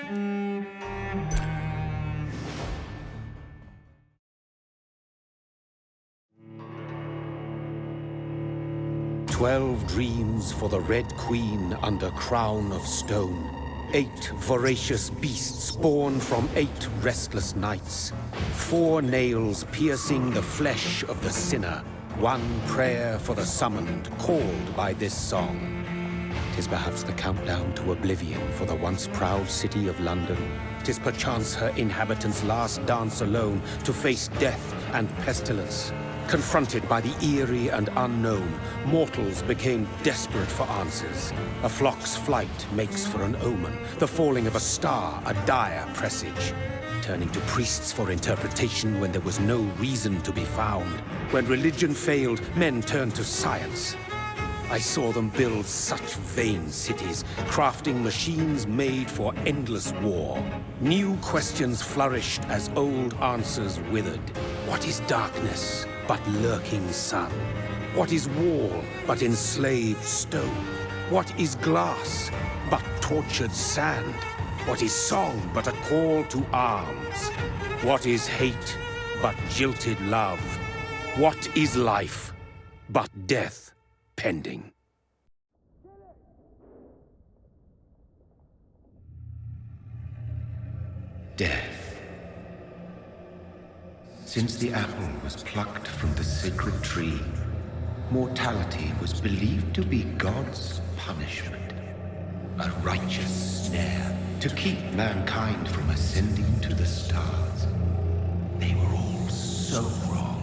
"12 dreams for the Red Queen under crown of stone. 8 voracious beasts born from 8 restless nights. 4 nails piercing the flesh of the sinner. 1 prayer for the summoned, called by this song. 'Tis perhaps the countdown to oblivion for the once proud city of London. 'Tis perchance her inhabitants' last dance alone to face death and pestilence. Confronted by the eerie and unknown, mortals became desperate for answers. A flock's flight makes for an omen, the falling of a star a dire presage. Turning to priests for interpretation when there was no reason to be found. When religion failed, men turned to science. I saw them build such vain cities, crafting machines made for endless war. New questions flourished as old answers withered. What is darkness but lurking sun? What is wall but enslaved stone? What is glass but tortured sand? What is song but a call to arms? What is hate but jilted love? What is life but death pending? Death. Since the apple was plucked from the sacred tree, mortality was believed to be God's punishment. A righteous snare to keep mankind from ascending to the stars. They were all so wrong.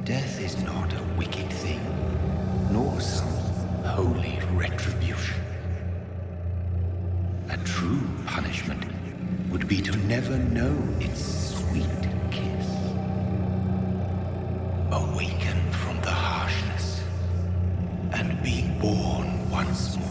Death is not a wicked thing, nor some holy retribution. A true punishment would be to never know its sweet kiss. Awaken from the harshness and be born once more.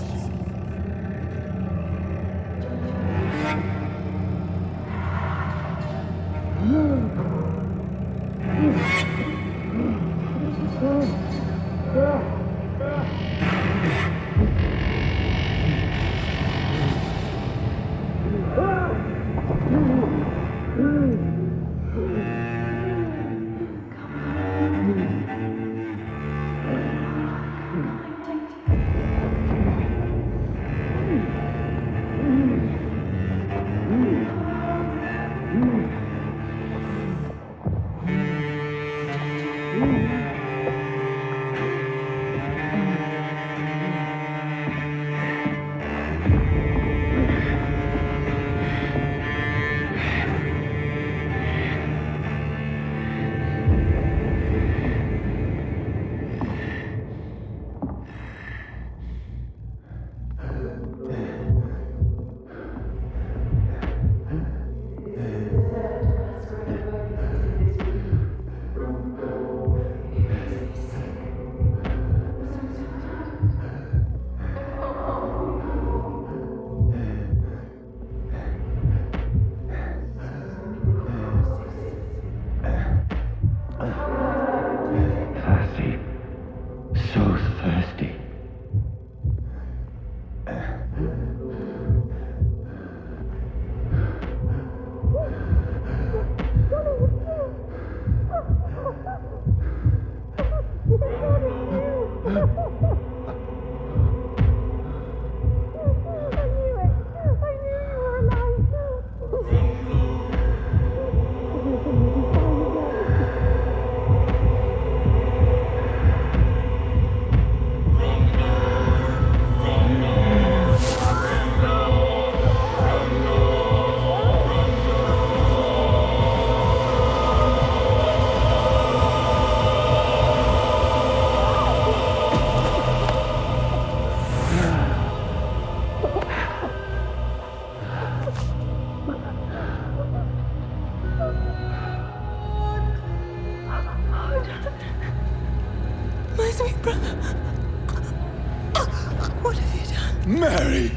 What have you done? Mary!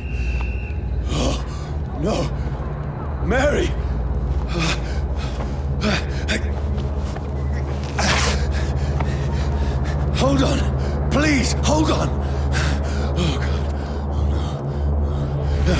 Oh, no. Mary! Hold on. Please, hold on. Oh, God. Oh, no.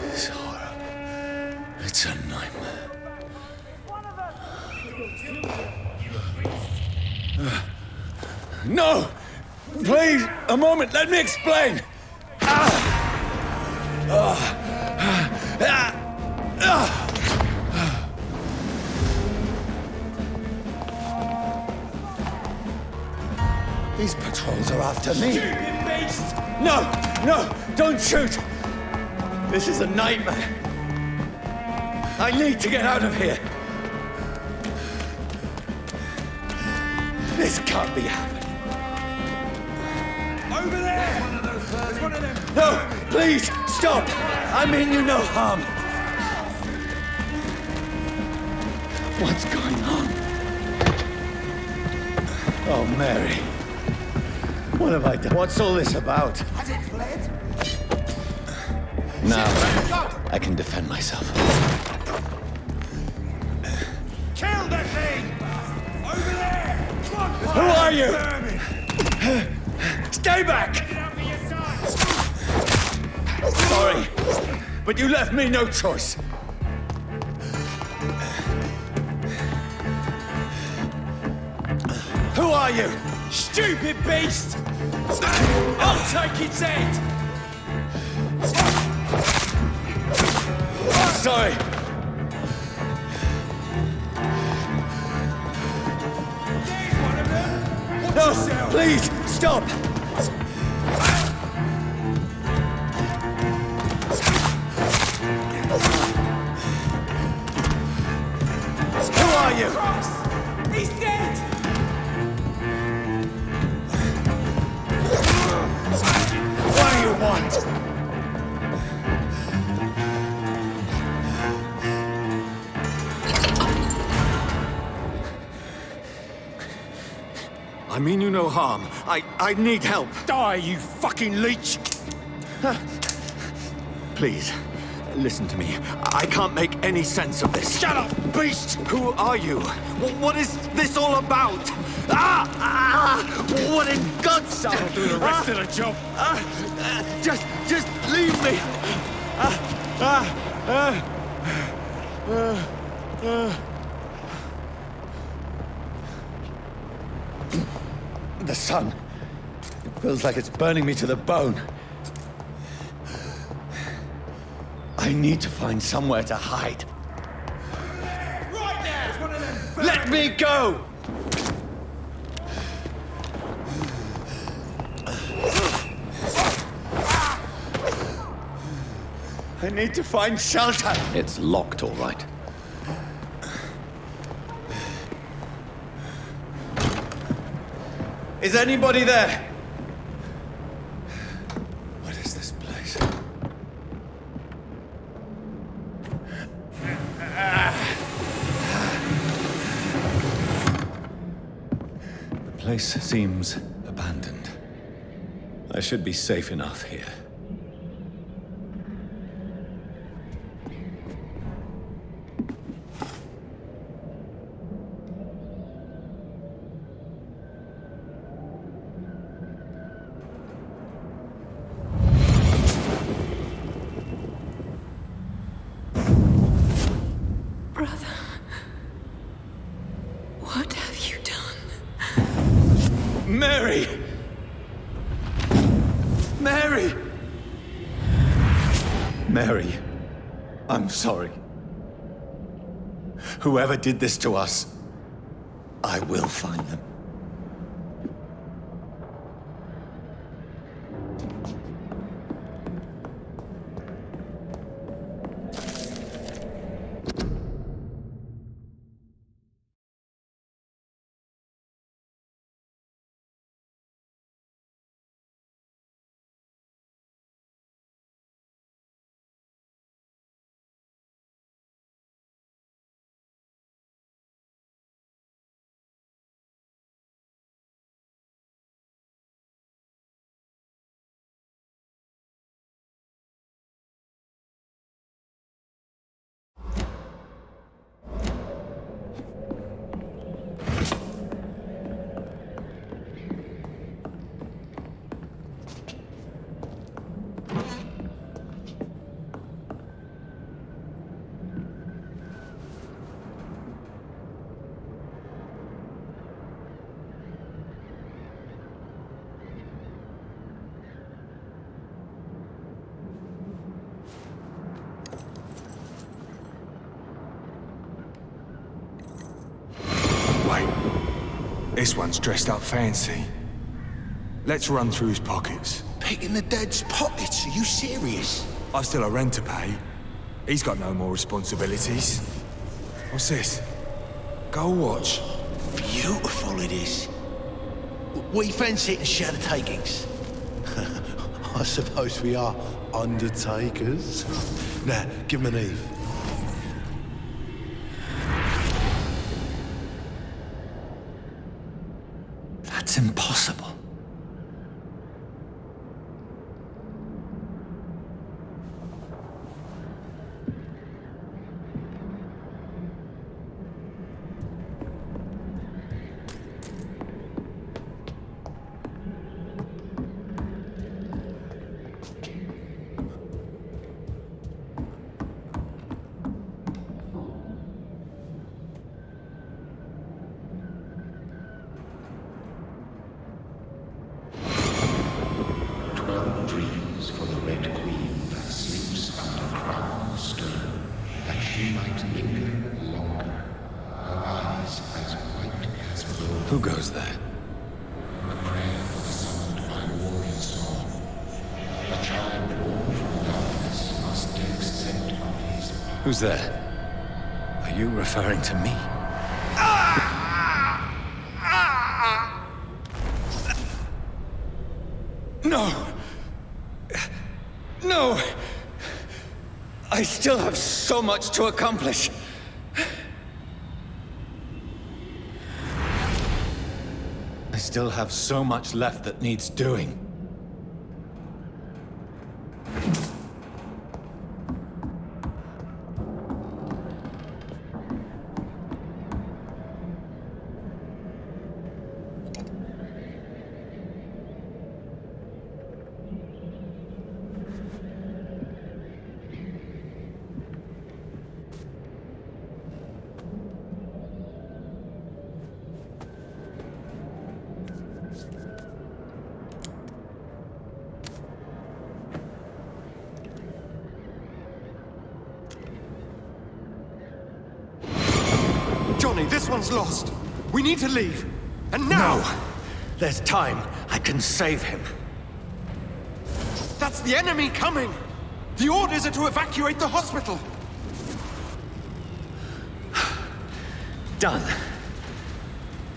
This horror. It's a nightmare. No! Please, a moment, let me explain! These patrols are after me. Stupid beast! No! No! Don't shoot! This is a nightmare. I need to get out of here. This can't be happening. Over there! There's one of them! No! Please! Stop! I mean you no harm. What's going on? Oh, Mary. What have I done? What's all this about? Has it fled? Now, I can defend myself. Kill the thing! Over there! Come on, Who are you? vermin! Stay back! Get it up for your side! Sorry, but you left me no choice. Who are you? Stupid beast! I'll take its head! Sorry. There's one of them! Watch No, yourself! please, stop! Who are you? Christ! He's dead! What do you want? I mean you no harm. I need help. Die, you fucking leech! Please, listen to me. I can't make any sense of this. Shut up, beast! Who are you? What is this all about? What in God's name? I'll do the rest of the job. Just leave me. The sun. It feels like it's burning me to the bone. I need to find somewhere to hide. Right now! There's one of them! Let me go! I need to find shelter. It's locked, all right. Is anybody there? What is this place? The place seems abandoned. I should be safe enough here. Brother, what have you done? Mary! Mary! Mary, I'm sorry. Whoever did this to us, I will find them. This one's dressed up fancy. Let's run through his pockets. Picking the dead's pockets? Are you serious? I've still a rent to pay. He's got no more responsibilities. What's this? Gold watch. Beautiful it is. We fancy it and share the takings. I suppose we are undertakers. Now, give him an Eve. That's impossible. Who goes there? A prayer for the summoned by warring song. A child born from darkness must take scent of his path. Who's there? Are you referring to me? No! No! I still have so much to accomplish. I still have so much left that needs doing. Johnny, this one's lost. We need to leave. And now! No! There's time. I can save him. That's the enemy coming! The orders are to evacuate the hospital! Done.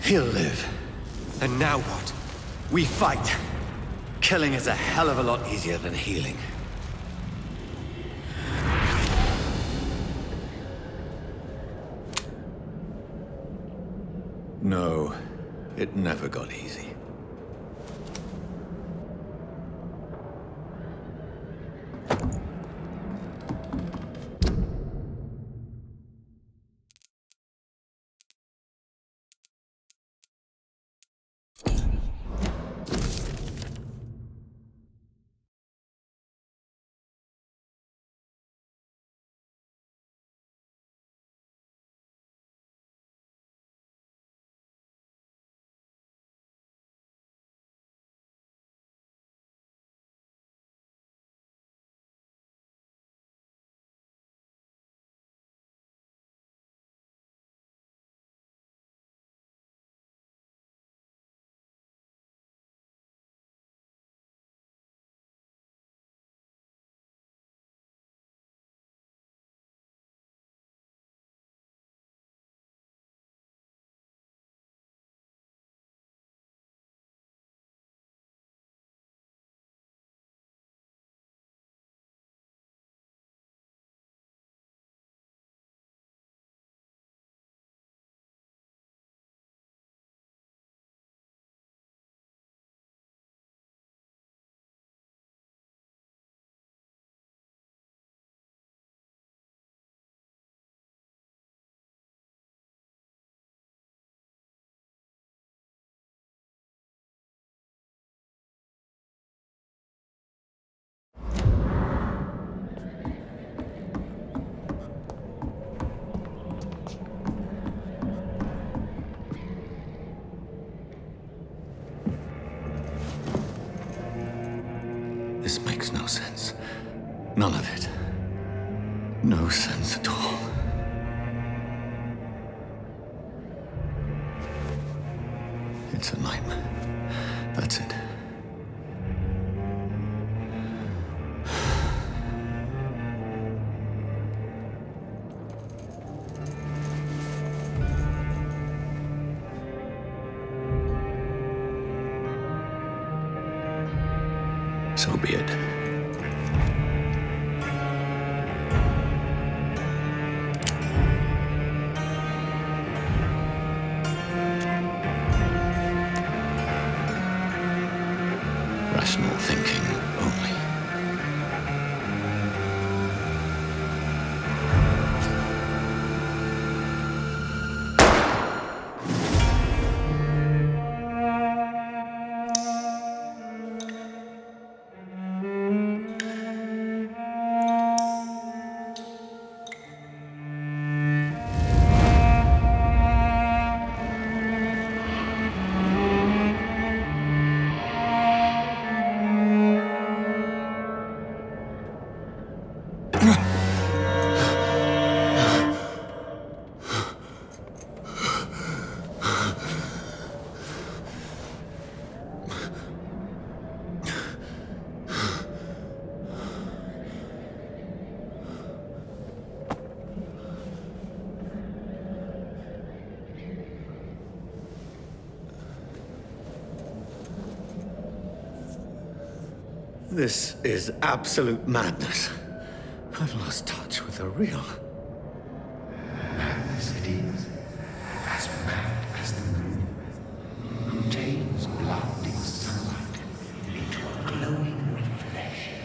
He'll live. And now what? We fight. Killing is a hell of a lot easier than healing. No, it never got easy. This makes no sense. None of it. No sense at all. It's a nightmare. That's it. So be it. Rational thinking only. This is absolute madness. I've lost touch with the real. Madness it is, as mad as the moon, who tames blinding sunlight into a glowing reflection.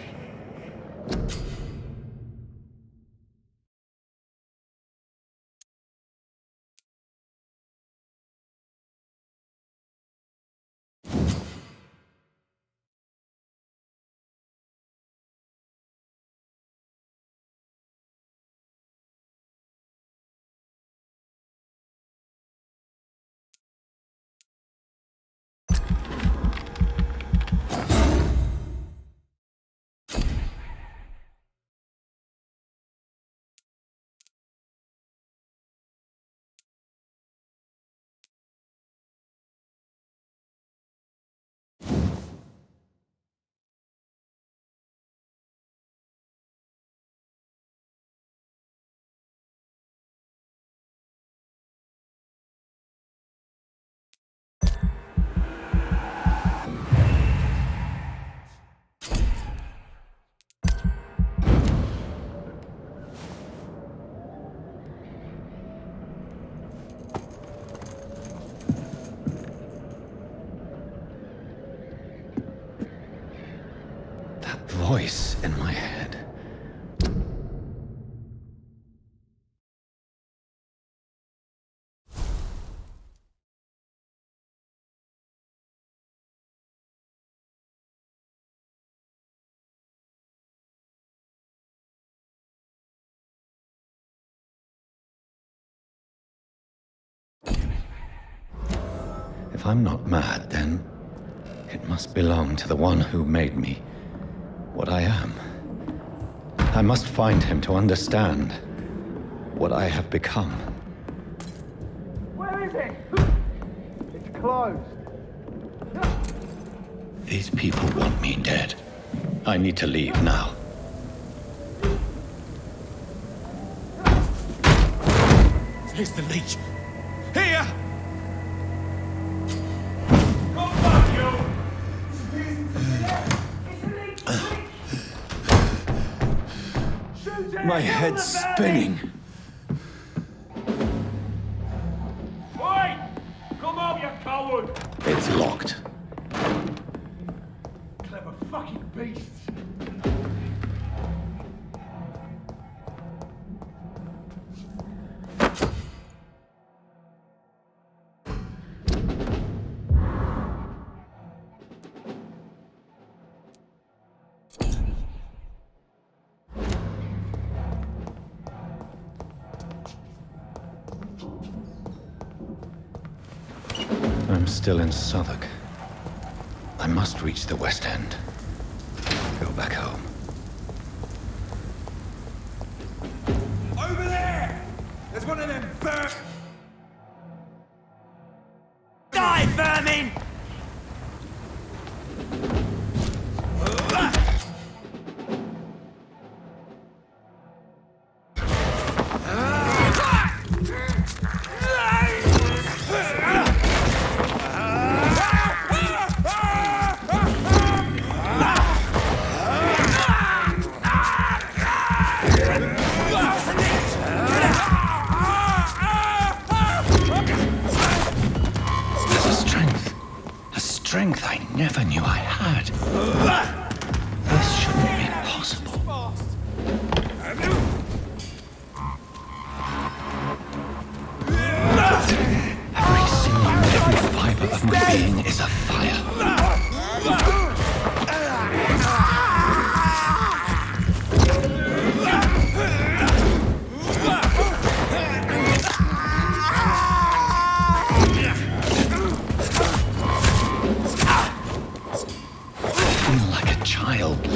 Voice in my head. If I'm not mad, then it must belong to the one who made me what I am. I must find him to understand what I have become. Where is it? It's closed. These people want me dead. I need to leave now. Here's the leech. Here! My head's spinning. Oi! Come out, you coward! It's locked. Clever fucking beasts. I'm still in Southwark. I must reach the West End. Go back home. Over there! There's one of them vermin! Die, vermin! in! Strength I never knew I had. This shouldn't be possible. Every sinew, every fiber of my being is afire.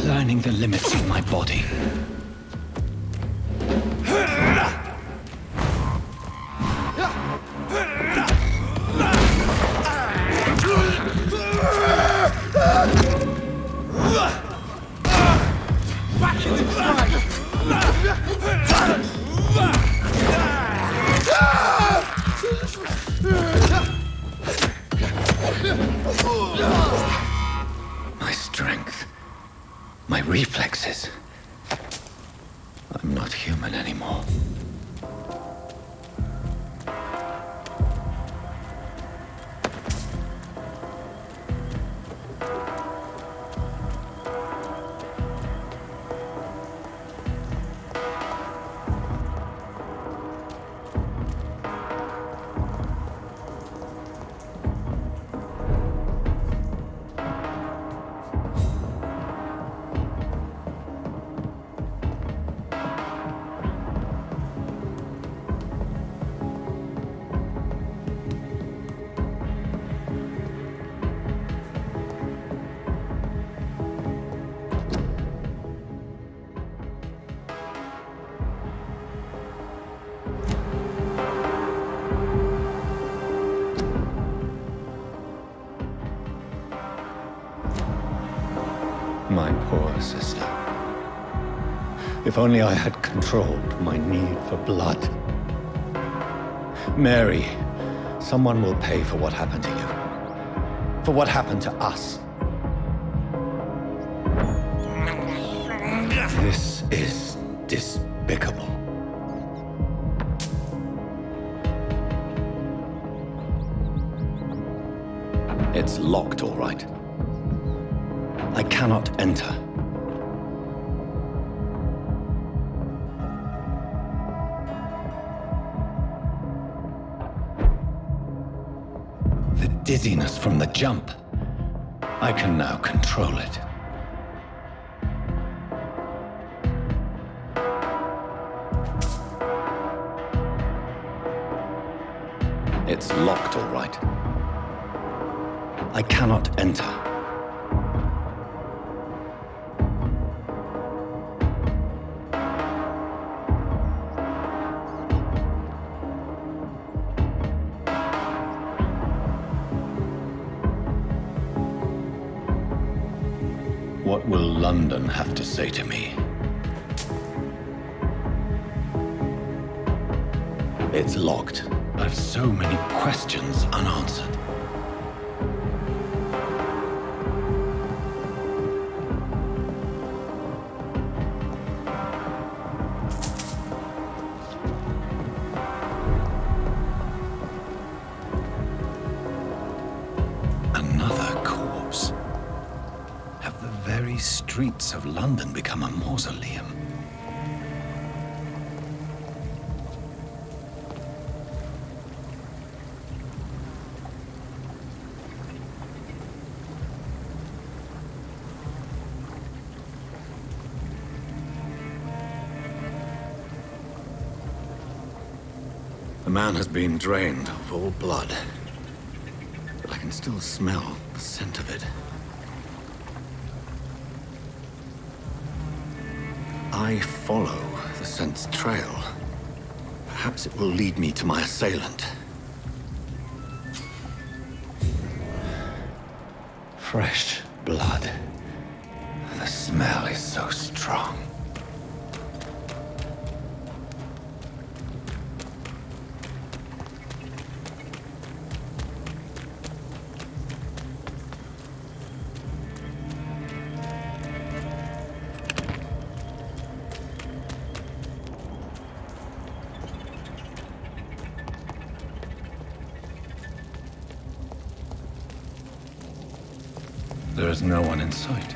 Learning the limits of my body. Back in the fight! My strength. My reflexes. I'm not human anymore. My poor sister. If only I had controlled my need for blood. Mary, someone will pay for what happened to you. For what happened to us. This is despicable. It's locked, all right. I cannot enter. The dizziness from the jump. I can now control it. It's locked, all right. I cannot enter. What will London have to say to me? It's locked. I've so many questions unanswered. Another corpse. Have the very streets of London become a mausoleum? The man has been drained of all blood, but I can still smell the scent of it. I follow the scent's trail. Perhaps it will lead me to my assailant. Fresh blood. The smell is so strong. There is no one in sight.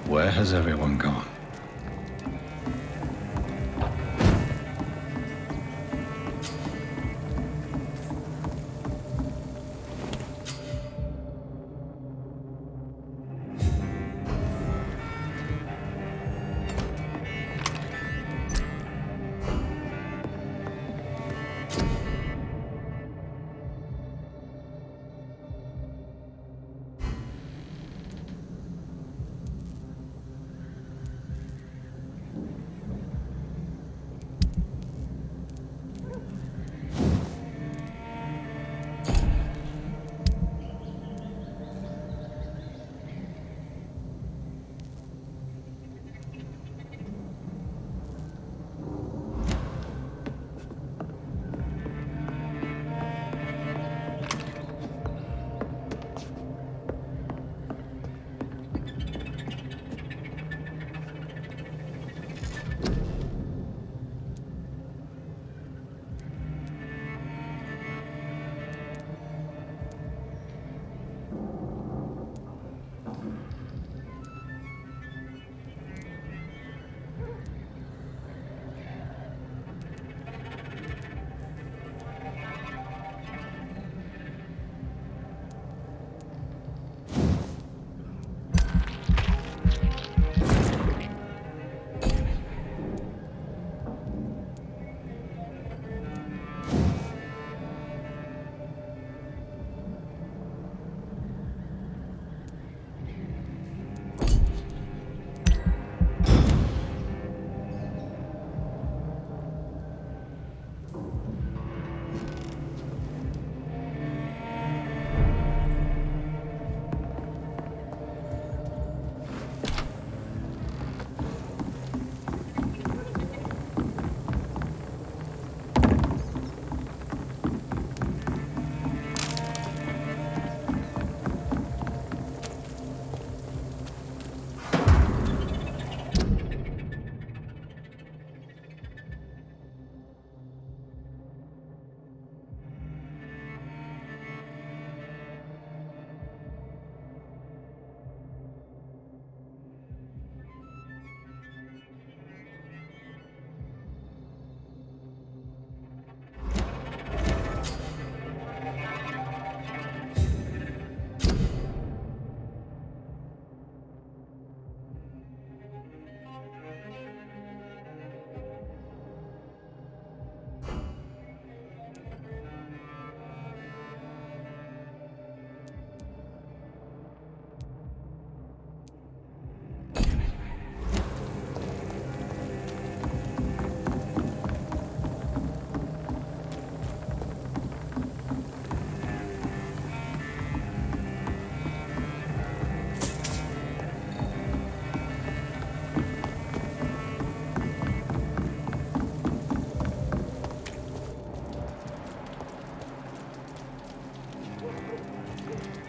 Where has everyone gone?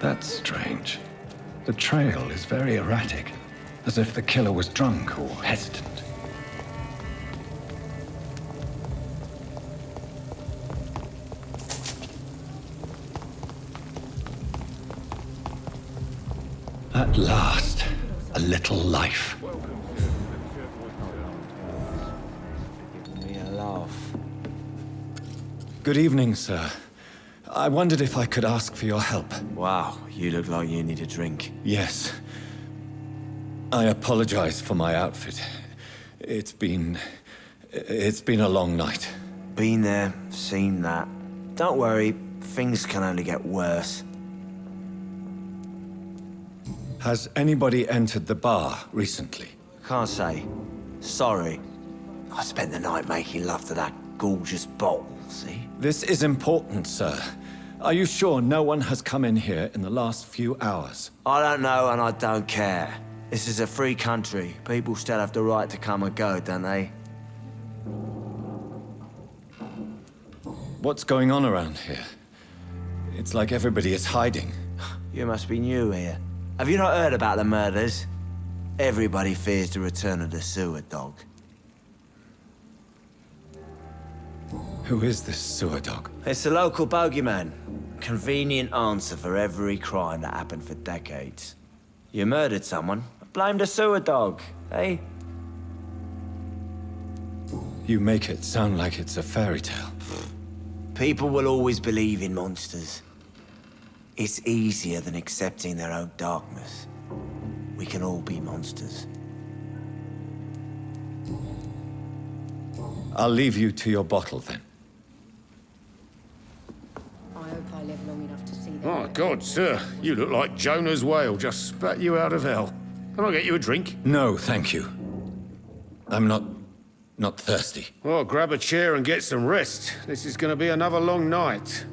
That's strange. The trail is very erratic, as if the killer was drunk or hesitant. At last, a little life. Me a laugh. Good evening, sir. I wondered if I could ask for your help. Wow, you look like you need a drink. Yes. I apologize for my outfit. It's been a long night. Been there, seen that. Don't worry, things can only get worse. Has anybody entered the bar recently? Can't say. Sorry. I spent the night making love to that gorgeous bottle, see? This is important, sir. Are you sure no one has come in here in the last few hours? I don't know and I don't care. This is a free country. People still have the right to come and go, don't they? What's going on around here? It's like everybody is hiding. You must be new here. Have you not heard about the murders? Everybody fears the return of the sewer dog. Who is this sewer dog? It's the local bogeyman. Convenient answer for every crime that happened for decades. You murdered someone, blame the sewer dog, eh? You make it sound like it's a fairy tale. People will always believe in monsters. It's easier than accepting their own darkness. We can all be monsters. I'll leave you to your bottle then. I hope I live long enough to see that. My God, sir, you look like Jonah's whale just spat you out of hell. Can I get you a drink? No, thank you. I'm not thirsty. Well, grab a chair and get some rest. This is going to be another long night.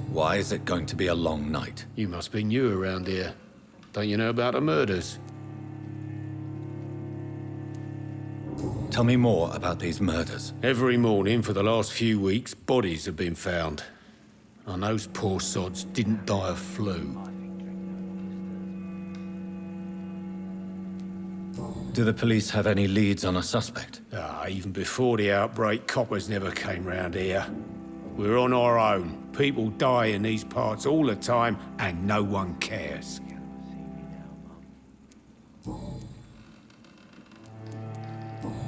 Why is it going to be a long night? You must be new around here. Don't you know about the murders? Tell me more about these murders. Every morning for the last few weeks, bodies have been found. And those poor sods didn't die of flu. Do the police have any leads on a suspect? Even before the outbreak, coppers never came round here. We're on our own. People die in these parts all the time, and no one cares.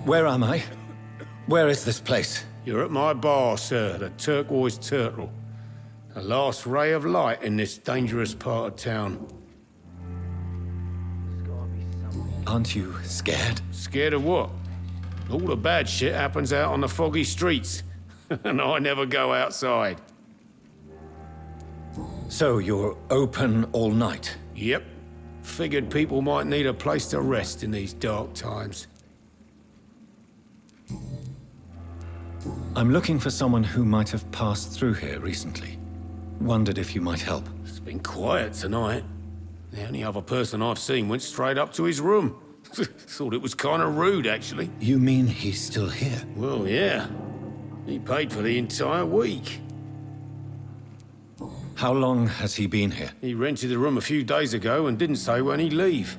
Where am I? Where is this place? You're at my bar, sir, the Turquoise Turtle. The last ray of light in this dangerous part of town. Aren't you scared? Scared of what? All the bad shit happens out on the foggy streets. And I never go outside. So you're open all night? Yep. Figured people might need a place to rest in these dark times. I'm looking for someone who might have passed through here recently. Wondered if you might help. It's been quiet tonight. The only other person I've seen went straight up to his room. Thought it was kind of rude, actually. You mean he's still here? Well, yeah. He paid for the entire week. How long has he been here? He rented the room a few days ago and didn't say when he'd leave.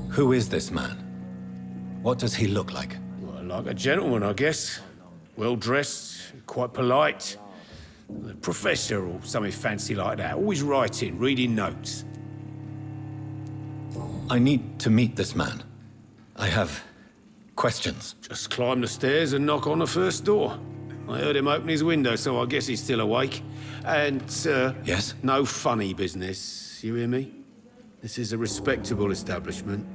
Who is this man? What does he look like? Well, like a gentleman, I guess. Well-dressed, quite polite. A professor or something fancy like that. Always writing, reading notes. I need to meet this man. I have questions. Just climb the stairs and knock on the first door. I heard him open his window, so I guess he's still awake. And, Yes? no funny business. You hear me? This is a respectable establishment.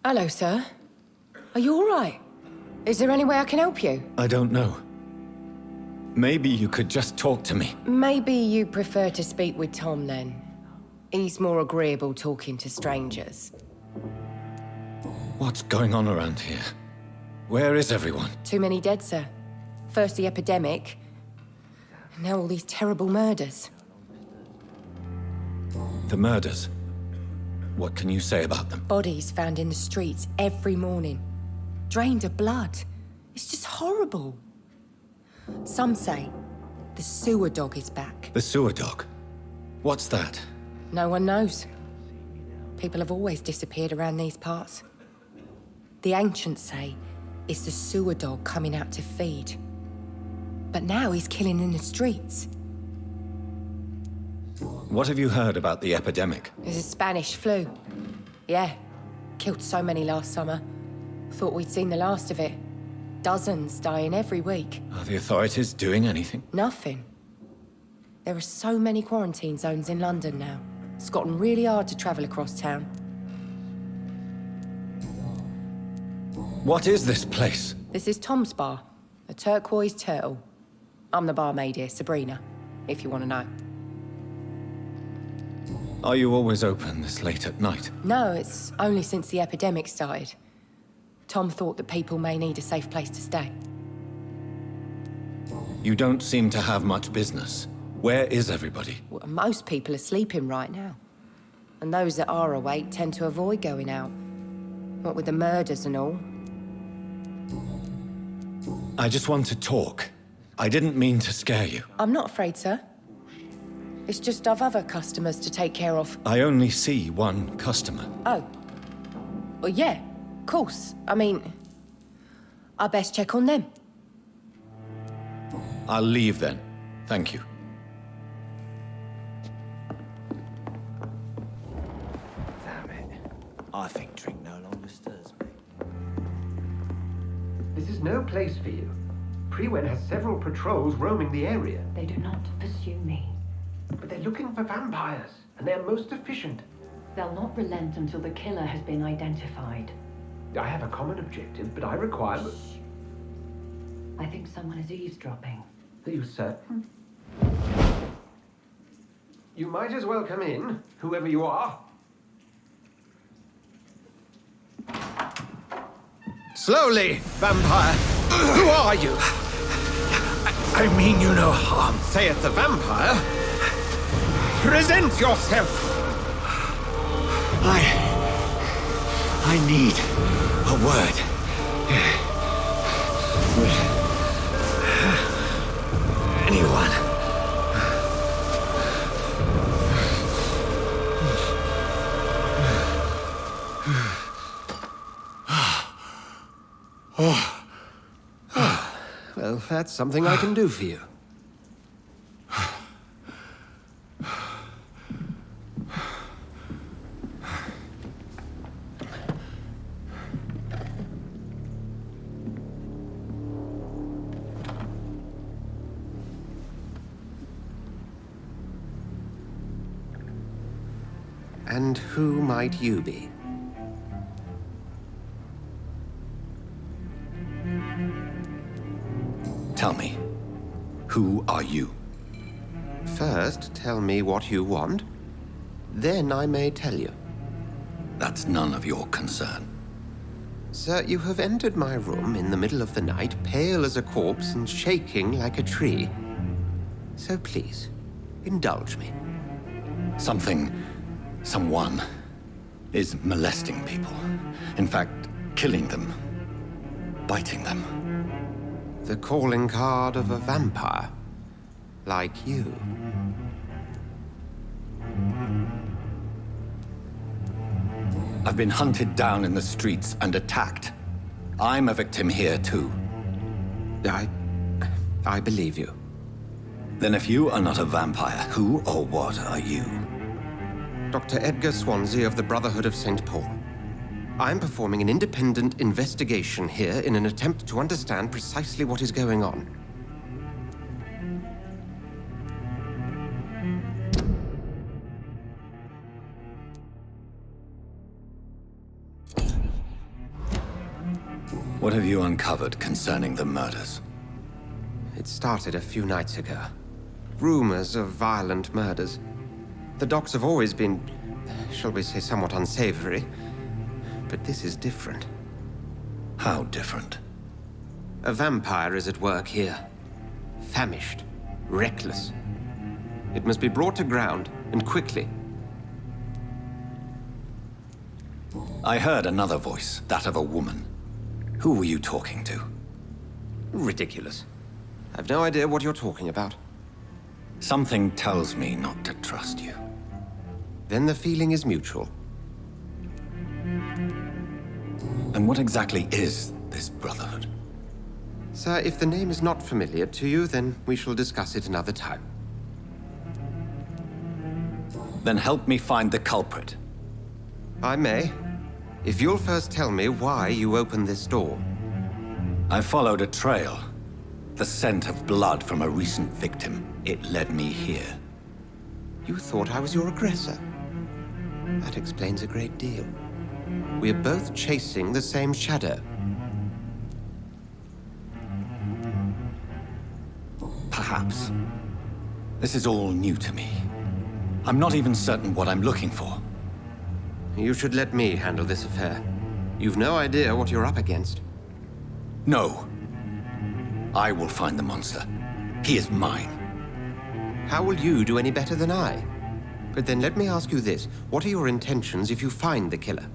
Hello, sir. Are you all right? Is there any way I can help you? I don't know. Maybe you could just talk to me. Maybe you prefer to speak with Tom, then. He's more agreeable talking to strangers. What's going on around here? Where is everyone? Too many dead, sir. First the epidemic, and now all these terrible murders. The murders. What can you say about them? Bodies found in the streets every morning. Drained of blood. It's just horrible. Some say the sewer dog is back. The sewer dog? What's that? No one knows. People have always disappeared around these parts. The ancients say It's the sewer dog coming out to feed. But now he's killing in the streets. What have you heard about the epidemic? There's a Spanish flu. Yeah, killed so many last summer. Thought we'd seen the last of it. Dozens dying every week. Are the authorities doing anything? Nothing. There are so many quarantine zones in London now. It's gotten really hard to travel across town. What is this place? This is Tom's bar, a turquoise turtle. I'm the barmaid here, Sabrina, if you want to know. Are you always open this late at night? No, it's only since the epidemic started. Tom thought that people may need a safe place to stay. You don't seem to have much business. Where is everybody? Well, most people are sleeping right now. And those that are awake tend to avoid going out. What with the murders and all. I just want to talk. I didn't mean to scare you. I'm not afraid, sir. It's just I've other customers to take care of. I only see one customer. Oh. Well, yeah, of course. I mean, I best check on them. I'll leave then. Thank you. Damn it. I think drink no longer stirs me. This is no place for you. Prewen has several patrols roaming the area. They do not pursue me. But they're looking for vampires, and they're most efficient. They'll not relent until the killer has been identified. I have a common objective, but I require... I think someone is eavesdropping. Are you certain? You might as well come in, whoever you are. Slowly, vampire! Who are you? I mean you no harm. Saith the vampire. Present yourself! I need a word. Anyone. Well, that's something I can do for you. And who might you be? Tell me, who are you? First, tell me what you want. Then I may tell you. That's none of your concern. Sir, you have entered my room in the middle of the night, pale as a corpse and shaking like a tree. So please, indulge me. Someone is molesting people. In fact, killing them. Biting them. The calling card of a vampire. Like you. I've been hunted down in the streets and attacked. I'm a victim here, too. I believe you. Then if you are not a vampire, who or what are you? Dr. Edgar Swansea of the Brotherhood of St. Paul. I'm performing an independent investigation here in an attempt to understand precisely what is going on. What have you uncovered concerning the murders? It started a few nights ago. Rumors of violent murders. The docs have always been, shall we say, somewhat unsavory. But this is different. How different? A vampire is at work here. Famished. Reckless. It must be brought to ground, and quickly. I heard another voice, that of a woman. Who were you talking to? Ridiculous. I've no idea what you're talking about. Something tells me not to trust you. Then the feeling is mutual. And what exactly is this brotherhood? Sir, if the name is not familiar to you, then we shall discuss it another time. Then help me find the culprit. I may. If you'll first tell me why you opened this door. I followed a trail. The scent of blood from a recent victim. It led me here. You thought I was your aggressor. That explains a great deal. We're both chasing the same shadow. Perhaps. This is all new to me. I'm not even certain what I'm looking for. You should let me handle this affair. You've no idea what you're up against. No. I will find the monster. He is mine. How will you do any better than I? But then let me ask you this. What are your intentions if you find the killer?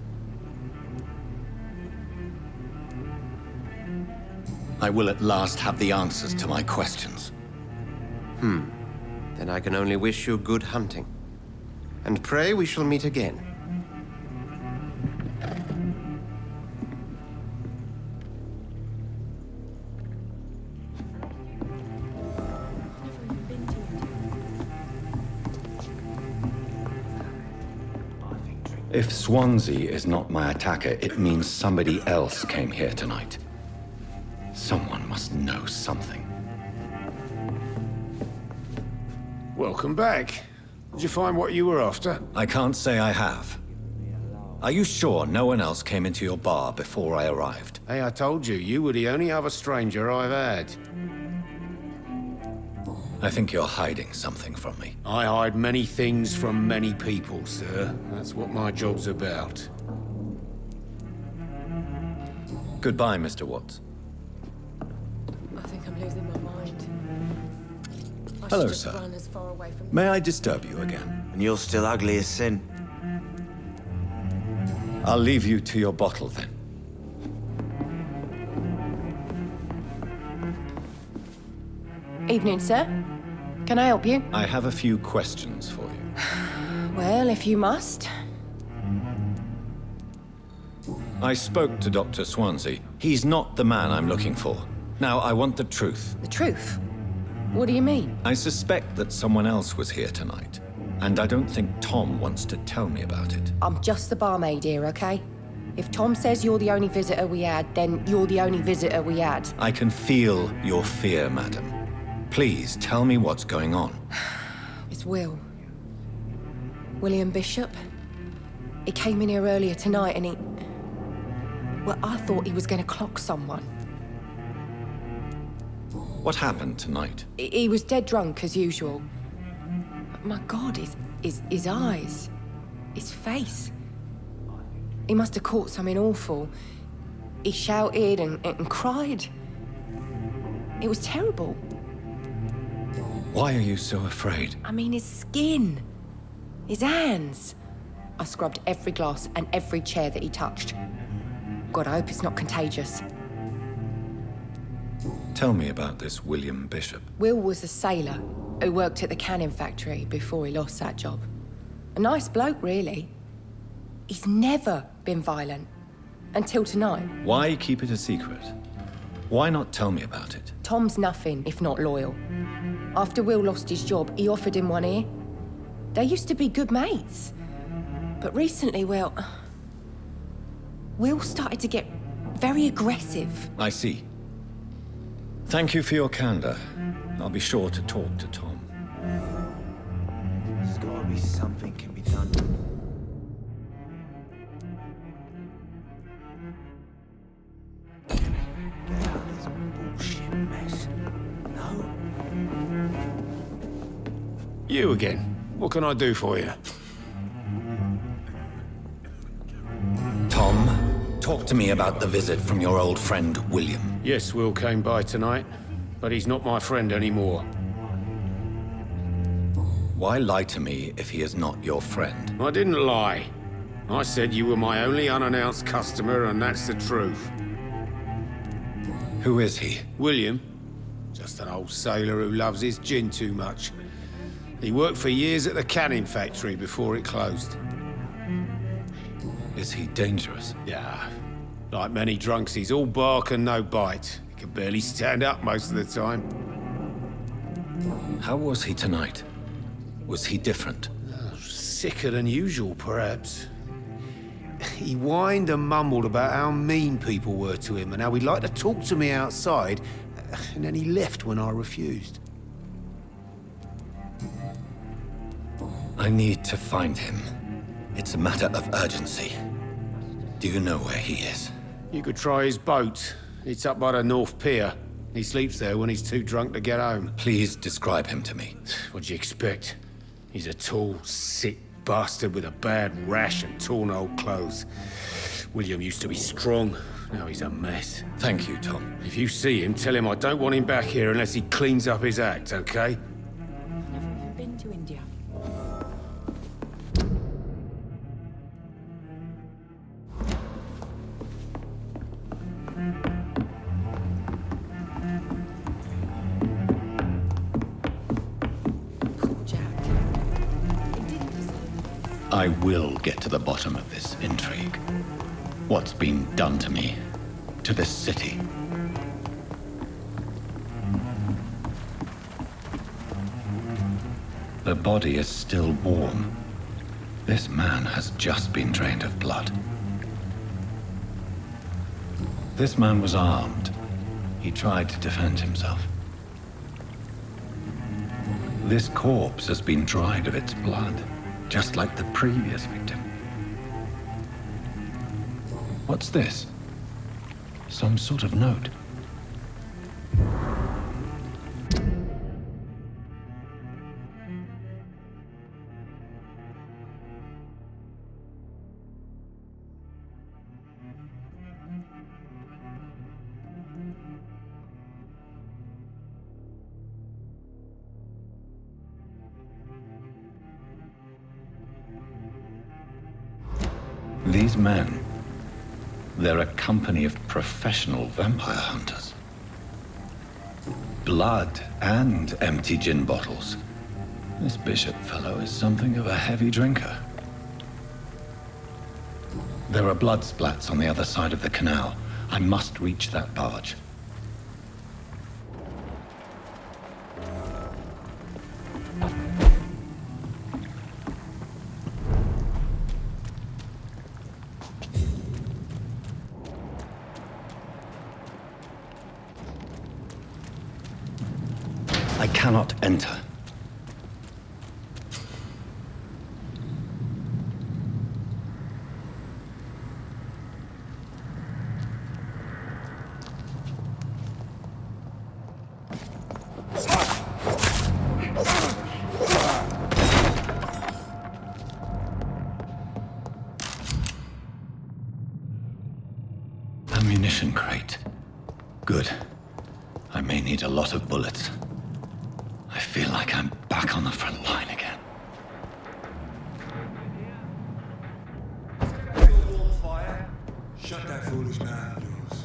I will at last have the answers to my questions. Then I can only wish you good hunting. And pray we shall meet again. If Swansea is not my attacker, it means somebody else came here tonight. Someone must know something. Welcome back. Did you find what you were after? I can't say I have. Are you sure no one else came into your bar before I arrived? Hey, I told you, you were the only other stranger I've had. I think you're hiding something from me. I hide many things from many people, sir. That's what my job's about. Goodbye, Mr. Watts. I think I'm losing my mind. I Hello, should just sir. run as far away from May I disturb you again? And you're still ugly as sin. I'll leave you to your bottle, then. Evening, sir. Can I help you? I have a few questions for you. Well, if you must. I spoke to Dr. Swansea. He's not the man I'm looking for. Now, I want the truth. The truth? What do you mean? I suspect that someone else was here tonight, and I don't think Tom wants to tell me about it. I'm just the barmaid here, okay? If Tom says you're the only visitor we had, then you're the only visitor we had. I can feel your fear, madam. Please, tell me what's going on. It's Will. William Bishop. He came in here earlier tonight and he... Well, I thought he was going to clock someone. What happened tonight? He was dead drunk, as usual. My God, his eyes. His face. He must have caught something awful. He shouted and cried. It was terrible. Why are you so afraid? I mean, his skin. His hands. I scrubbed every glass and every chair that he touched. God, I hope it's not contagious. Tell me about this William Bishop. Will was a sailor who worked at the canning factory before he lost that job. A nice bloke, really. He's never been violent. Until tonight. Why keep it a secret? Why not tell me about it? Tom's nothing if not loyal. After Will lost his job, he offered him one ear. They used to be good mates. But recently, well... Will started to get very aggressive. I see. Thank you for your candor. I'll be sure to talk to Tom. There's gotta be something can be done. Get out of this bullshit mess. No? You again. What can I do for you? Tom, talk to me about the visit from your old friend, William. Yes, Will came by tonight, but he's not my friend anymore. Why lie to me if he is not your friend? I didn't lie. I said you were my only unannounced customer, and that's the truth. Who is he? William. Just an old sailor who loves his gin too much. He worked for years at the canning factory before it closed. Is he dangerous? Yeah. Like many drunks, he's all bark and no bite. He can barely stand up most of the time. How was he tonight? Was he different? Sicker than usual, perhaps. He whined and mumbled about how mean people were to him and how he'd like to talk to me outside, and then he left when I refused. I need to find him. It's a matter of urgency. Do you know where he is? You could try his boat. It's up by the North Pier. He sleeps there when he's too drunk to get home. Please describe him to me. What'd you expect? He's a tall, sick bastard with a bad rash and torn old clothes. William used to be strong. Now he's a mess. Thank you, Tom. If you see him, tell him I don't want him back here unless he cleans up his act, okay? Never even been to India. I will get to the bottom of this intrigue. What's been done to me, to this city. The body is still warm. This man has just been drained of blood. This man was armed. He tried to defend himself. This corpse has been dried of its blood, just like the previous victim. What's this? Some sort of note. These men, they're a company of professional vampire hunters. Blood and empty gin bottles. This Bishop fellow is something of a heavy drinker. There are blood splats on the other side of the canal. I must reach that barge. I cannot enter. Ammunition crate. Good. I may need a lot of bullets. I feel like I'm back on the front line again. Shut that foolish mouth of yours.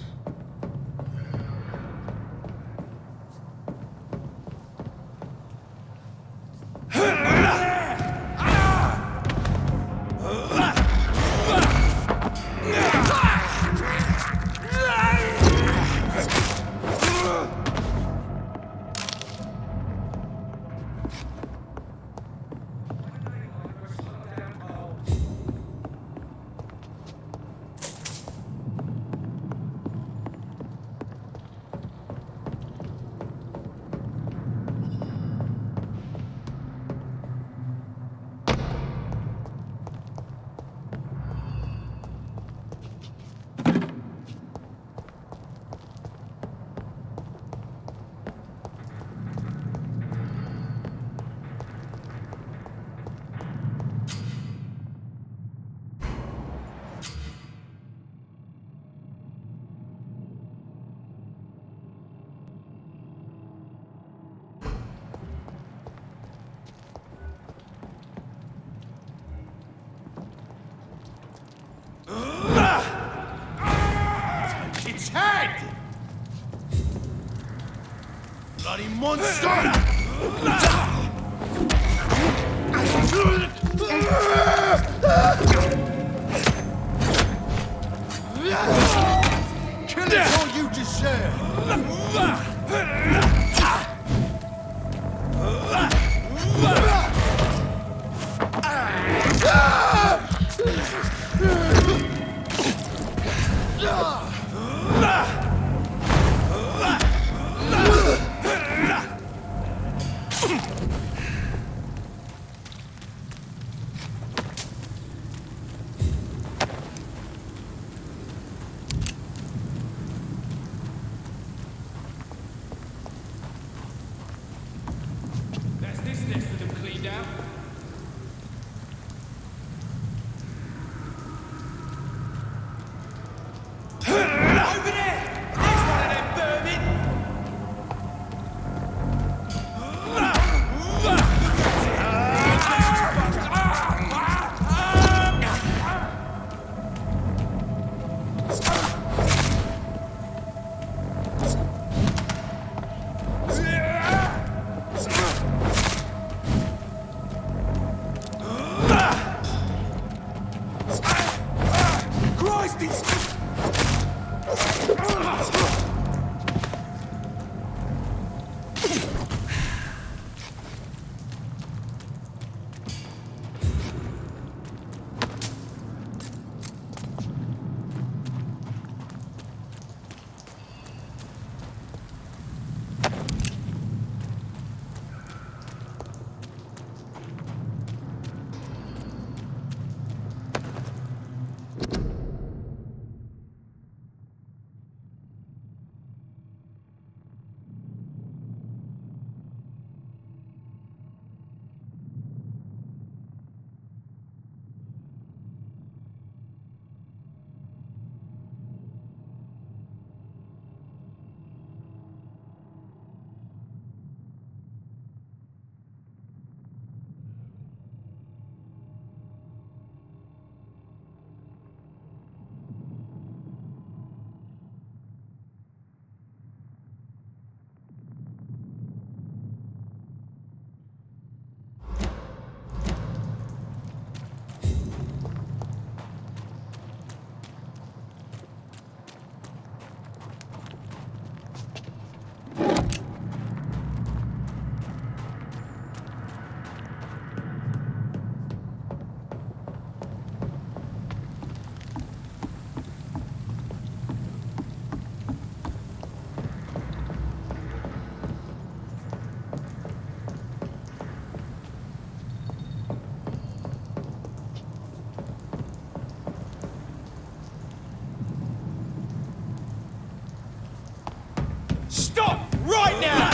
Its head! Bloody monster! Stop! Right now!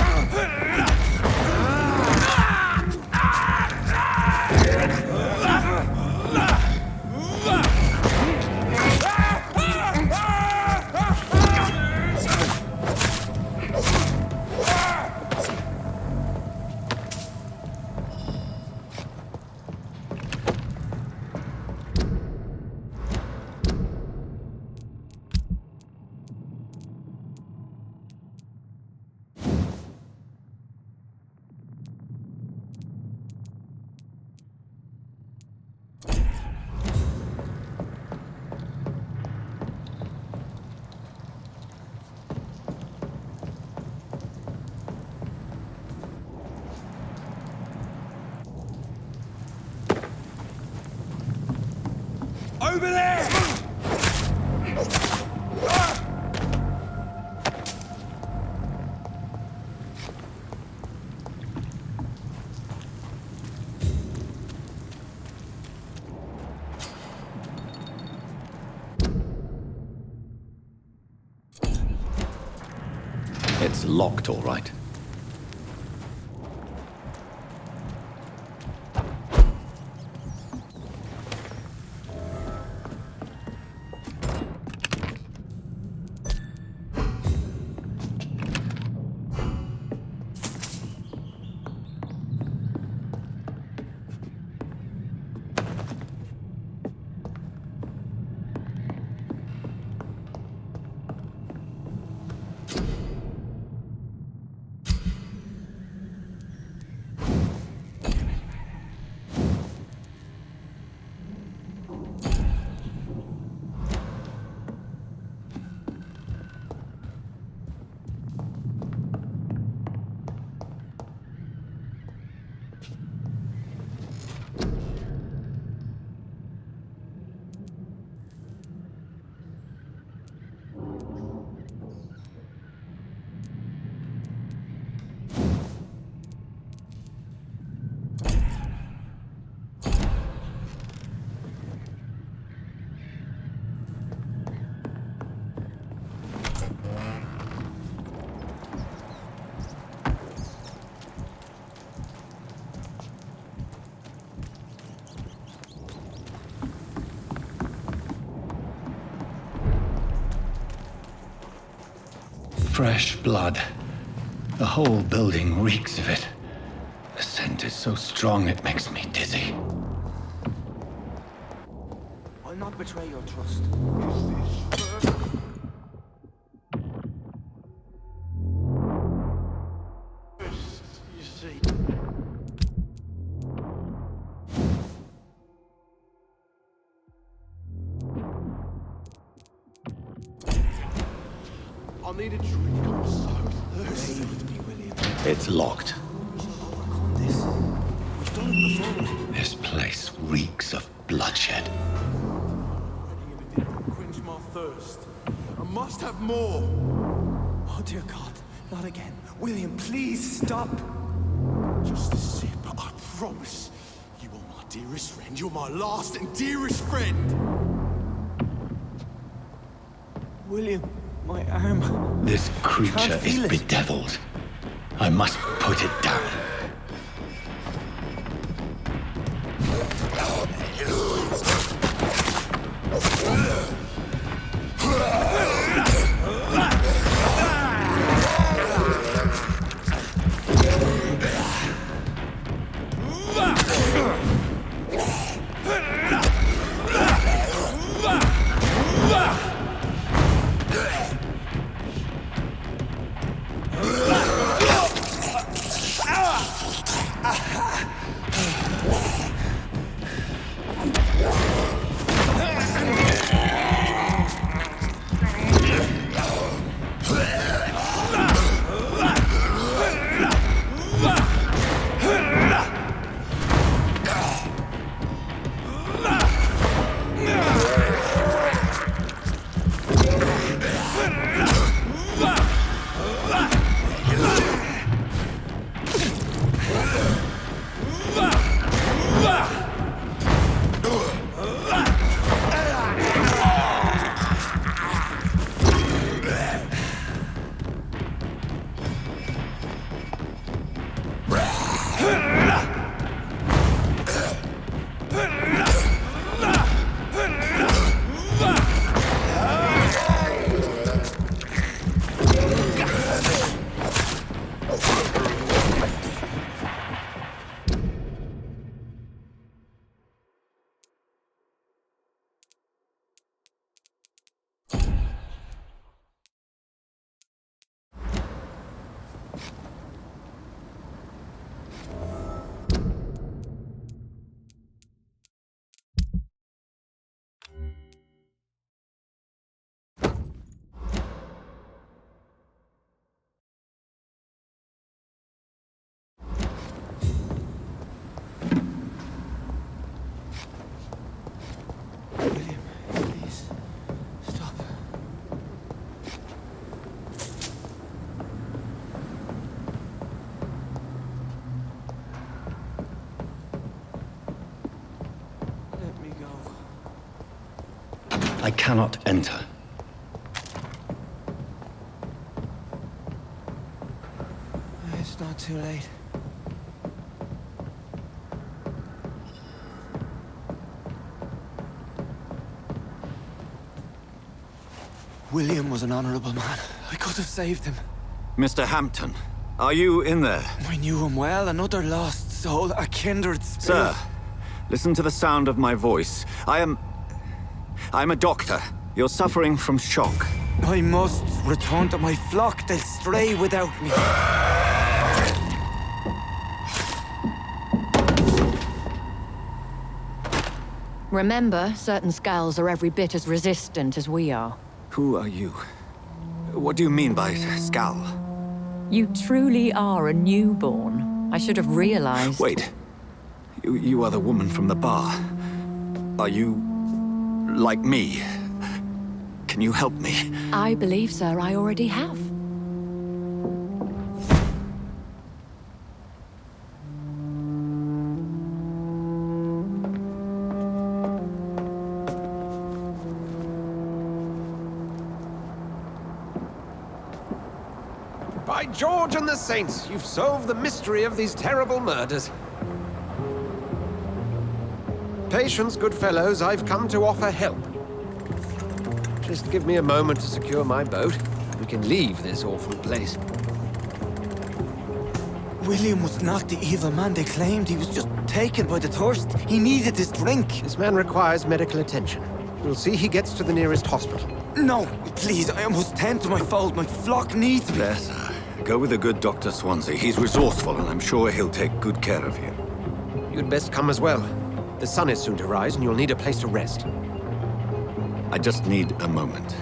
Over there! It's locked, all right. Fresh blood. The whole building reeks of it. The scent is so strong it makes me dizzy. I'll not betray your trust. You see. I need a drink. I'm so thirsty. Stay with me, William. It's locked. We shall overcome this. We've done it before. This place reeks of bloodshed. Anything to quench my thirst. I must have more. Oh, dear God. Not again. William, please stop. Just a sip, I promise. You are my dearest friend. You're my last and dearest friend. William, my arm. This creature can't is feel it. bedeviled. I must put it down. I cannot enter. It's not too late. William was an honorable man. I could have saved him. Mr. Hampton, are you in there? I knew him well, another lost soul, a kindred spirit. Sir, listen to the sound of my voice. I'm a doctor. You're suffering from shock. I must return to my flock. They'll stray without me. Remember, certain skals are every bit as resistant as we are. Who are you? What do you mean by skal? You truly are a newborn. I should have realized. Wait. You are the woman from the bar. Are you like me? Can you help me? I believe, sir, I already have. By George and the Saints, you've solved the mystery of these terrible murders. Patience, good fellows, I've come to offer help. Just give me a moment to secure my boat. we can leave this awful place. William was not the evil man they claimed. He was just taken by the thirst. He needed this drink. This man requires medical attention. We'll see he gets to the nearest hospital. No, please, I must tend to my fold. My flock needs me. Yes, go with the good Dr. Swansea. He's resourceful, and I'm sure he'll take good care of you. You'd best come as well. The sun is soon to rise, and you'll need a place to rest. I just need a moment.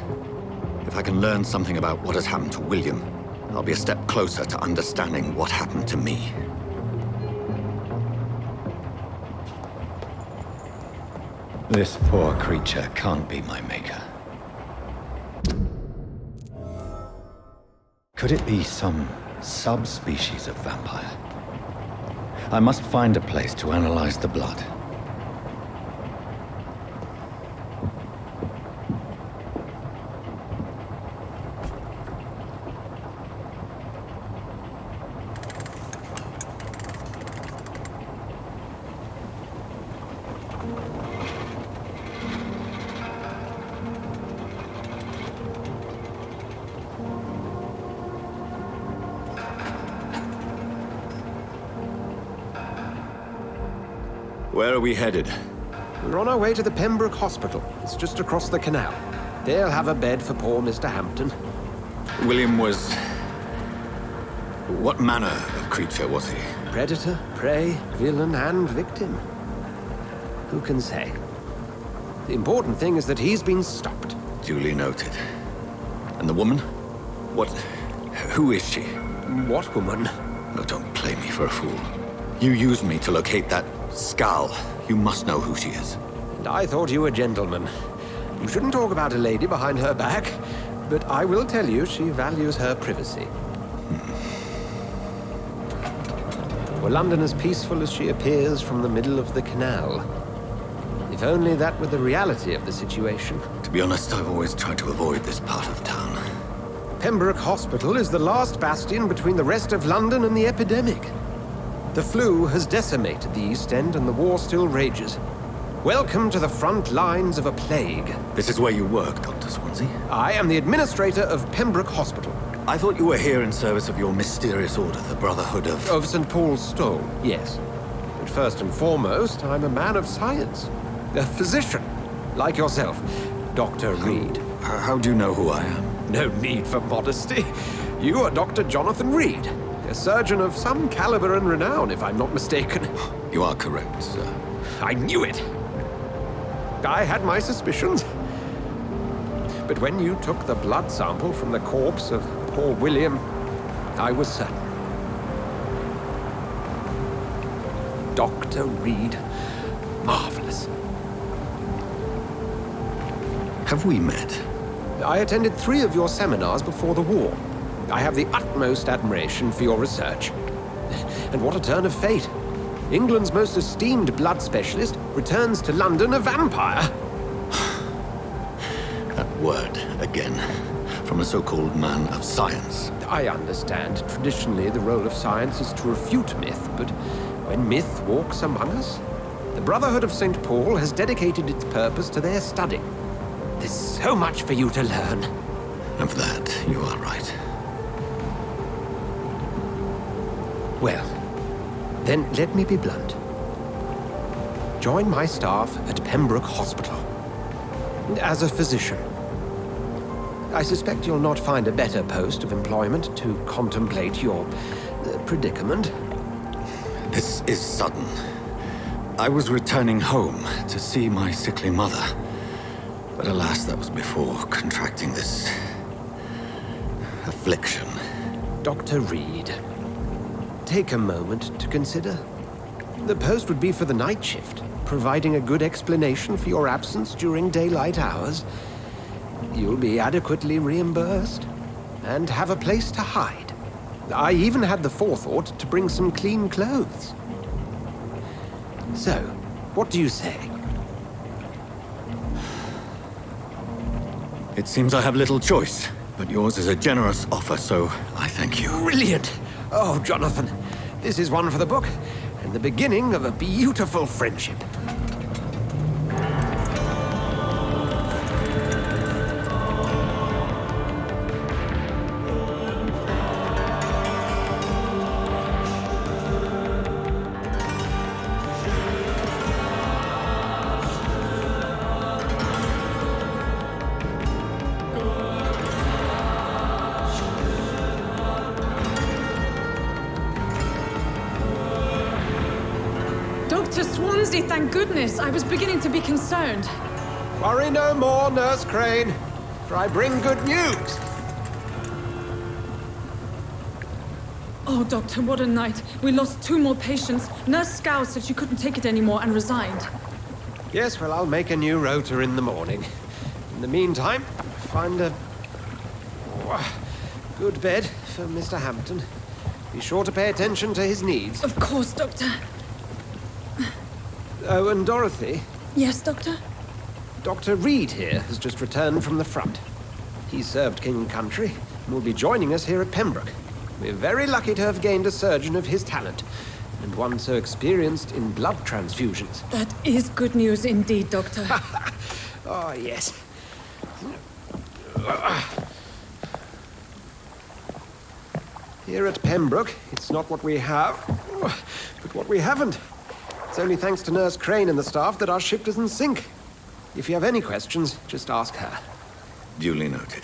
If I can learn something about what has happened to William, I'll be a step closer to understanding what happened to me. This poor creature can't be my maker. Could it be some subspecies of vampire? I must find a place to analyze the blood. Where are we headed? We're on our way to the Pembroke Hospital. It's just across the canal. They'll have a bed for poor Mr. Hampton. William was... what manner of creature was he? Predator, prey, villain, and victim. Who can say? The important thing is that he's been stopped. Duly noted. And the woman? What... who is she? What woman? Oh, don't play me for a fool. You used me to locate that skal. You must know who she is. And I thought you a gentleman. You shouldn't talk about a lady behind her back, but I will tell you she values her privacy. Were London as peaceful as she appears from the middle of the canal? If only that were the reality of the situation. To be honest, I've always tried to avoid this part of town. Pembroke Hospital is the last bastion between the rest of London and the epidemic. The flu has decimated the East End and the war still rages. Welcome to the front lines of a plague. This is where you work, Dr. Swansea? I am the administrator of Pembroke Hospital. I thought you were here in service of your mysterious order, the Brotherhood of... Of St. Paul's Stole, yes. But first and foremost, I'm a man of science. A physician, like yourself, Dr. Reid. How do you know who I am? No need for modesty. You are Dr. Jonathan Reid. A surgeon of some caliber and renown, if I'm not mistaken. You are correct, sir. I knew it! I had my suspicions. But when you took the blood sample from the corpse of poor William, I was certain. Dr. Reid. Marvelous. Have we met? I attended 3 of your seminars before the war. I have the utmost admiration for your research. And what a turn of fate. England's most esteemed blood specialist returns to London a vampire. That word, again, from a so-called man of science. I understand. Traditionally, the role of science is to refute myth, but when myth walks among us, the Brotherhood of St. Paul has dedicated its purpose to their study. There's so much for you to learn. Of that, you are right. Well, then let me be blunt. Join my staff at Pembroke Hospital. As a physician. I suspect you'll not find a better post of employment to contemplate your predicament. This is sudden. I was returning home to see my sickly mother. But alas, that was before contracting this... affliction. Dr. Reid. Take a moment to consider. The post would be for the night shift, providing a good explanation for your absence during daylight hours. You'll be adequately reimbursed, and have a place to hide. I even had the forethought to bring some clean clothes. So, what do you say? It seems I have little choice, but yours is a generous offer, so I thank you. Brilliant! Oh, Jonathan, this is one for the book, and the beginning of a beautiful friendship. Dr. Swansea, thank goodness. I was beginning to be concerned. Worry no more, Nurse Crane, for I bring good news. Oh, Doctor, what a night. We lost 2 more patients. Nurse Skals said she couldn't take it anymore and resigned. Yes, well, I'll make a new rota in the morning. In the meantime, find a good bed for Mr. Hampton. Be sure to pay attention to his needs. Of course, Doctor. Oh, and Dorothy? Yes, Doctor? Dr. Reid here has just returned from the front. He served King and Country and will be joining us here at Pembroke. We're very lucky to have gained a surgeon of his talent, and one so experienced in blood transfusions. That is good news indeed, Doctor. Oh, yes. Here at Pembroke, it's not what we have, but what we haven't. It's only thanks to Nurse Crane and the staff that our ship doesn't sink. If you have any questions, just ask her. Duly noted.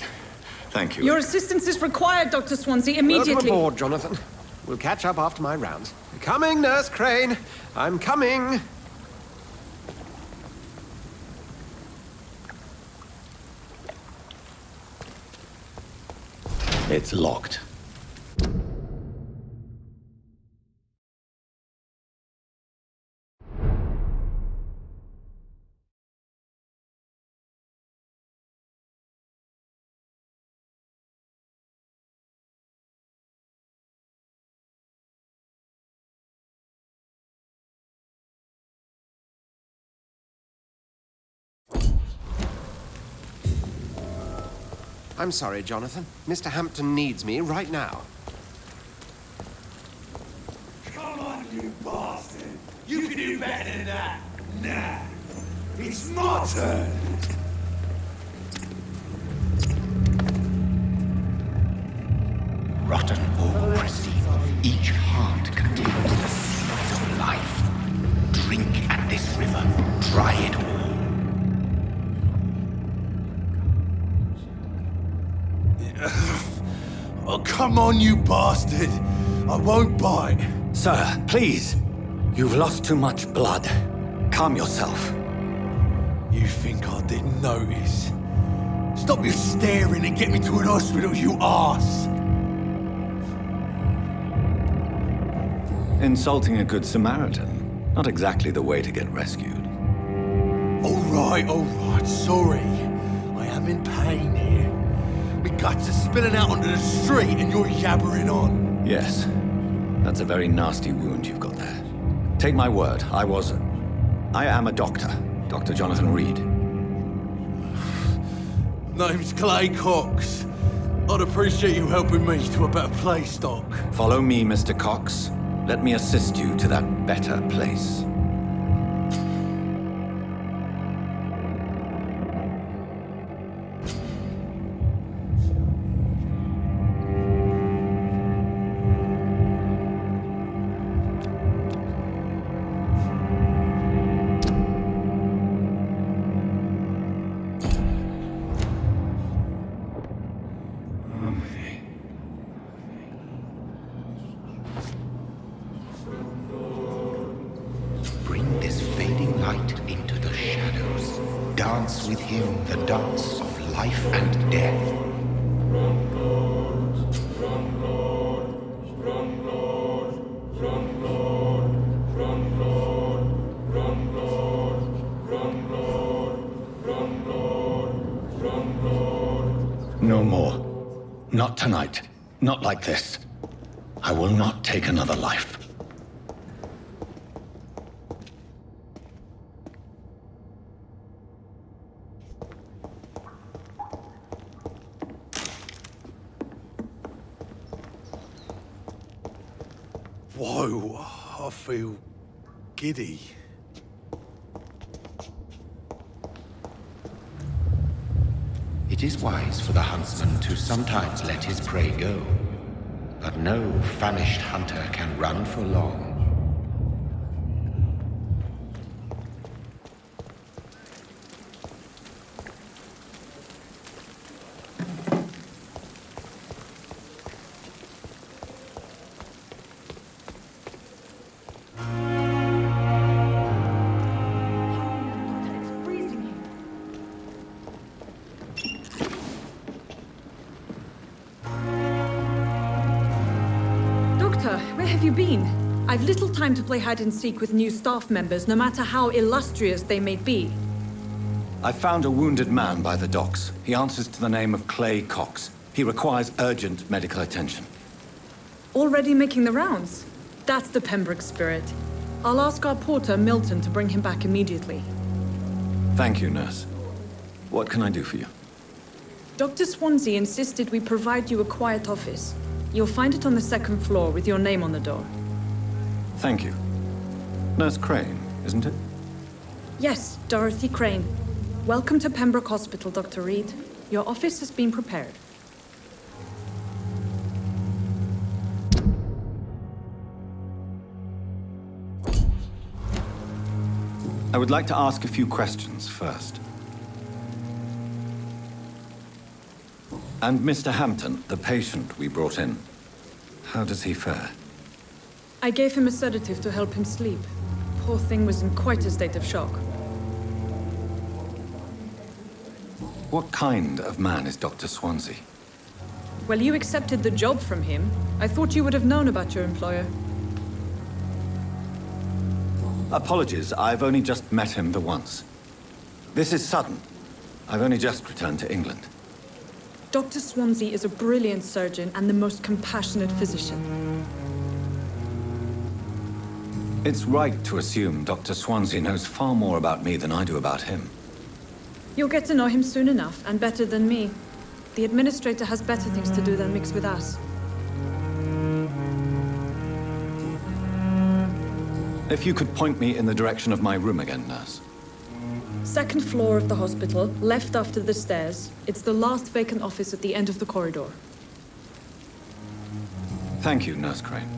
Thank you. Your assistance is required, Dr. Swansea, immediately. Welcome aboard, Jonathan. We'll catch up after my rounds. Coming, Nurse Crane. I'm coming. It's locked. I'm sorry, Jonathan. Mr. Hampton needs me right now. Come on, you bastard! You can do better than that! Nah! It's my turn! Rotten or pristine, each heart contains the secret of life. Drink at this river, try it all. Oh, come on, you bastard! I won't bite! Sir, please. You've lost too much blood. Calm yourself. You think I didn't notice? Stop your staring and get me to an hospital, you arse! Insulting a good Samaritan. Not exactly the way to get rescued. All right, sorry. I am in pain here. My guts are spilling out onto the street and you're yabbering on. Yes. That's a very nasty wound you've got there. Take my word, I am a doctor. Dr. Jonathan Reid. Name's Clay Cox. I'd appreciate you helping me to a better place, Doc. Follow me, Mr. Cox. Let me assist you to that better place. Bring this fading light into the shadows. Dance with him the dance of life and death. No more. Not tonight. Not like this. I will not take another life. Whoa, I feel giddy. It is wise for the huntsman to sometimes let his prey go, but no famished hunter can run for long. Doctor, where have you been? I've little time to play hide and seek with new staff members, no matter how illustrious they may be. I found a wounded man by the docks. He answers to the name of Clay Cox. He requires urgent medical attention. Already making the rounds? That's the Pembroke spirit. I'll ask our porter, Milton, to bring him back immediately. Thank you, nurse. What can I do for you? Dr. Swansea insisted we provide you a quiet office. You'll find it on the second floor with your name on the door. Thank you. Nurse Crane, isn't it? Yes, Dorothy Crane. Welcome to Pembroke Hospital, Dr. Reid. Your office has been prepared. I would like to ask a few questions first. And Mr. Hampton, the patient we brought in, how does he fare? I gave him a sedative to help him sleep. Poor thing was in quite a state of shock. What kind of man is Dr. Swansea? Well, you accepted the job from him. I thought you would have known about your employer. Apologies, I've only just met him the once. This is sudden. I've only just returned to England. Dr. Swansea is a brilliant surgeon and the most compassionate physician. It's right to assume Dr. Swansea knows far more about me than I do about him. You'll get to know him soon enough, and better than me. The administrator has better things to do than mix with us. If you could point me in the direction of my room again, nurse. Second floor of the hospital, left after the stairs. It's the last vacant office at the end of the corridor. Thank you, Nurse Crane.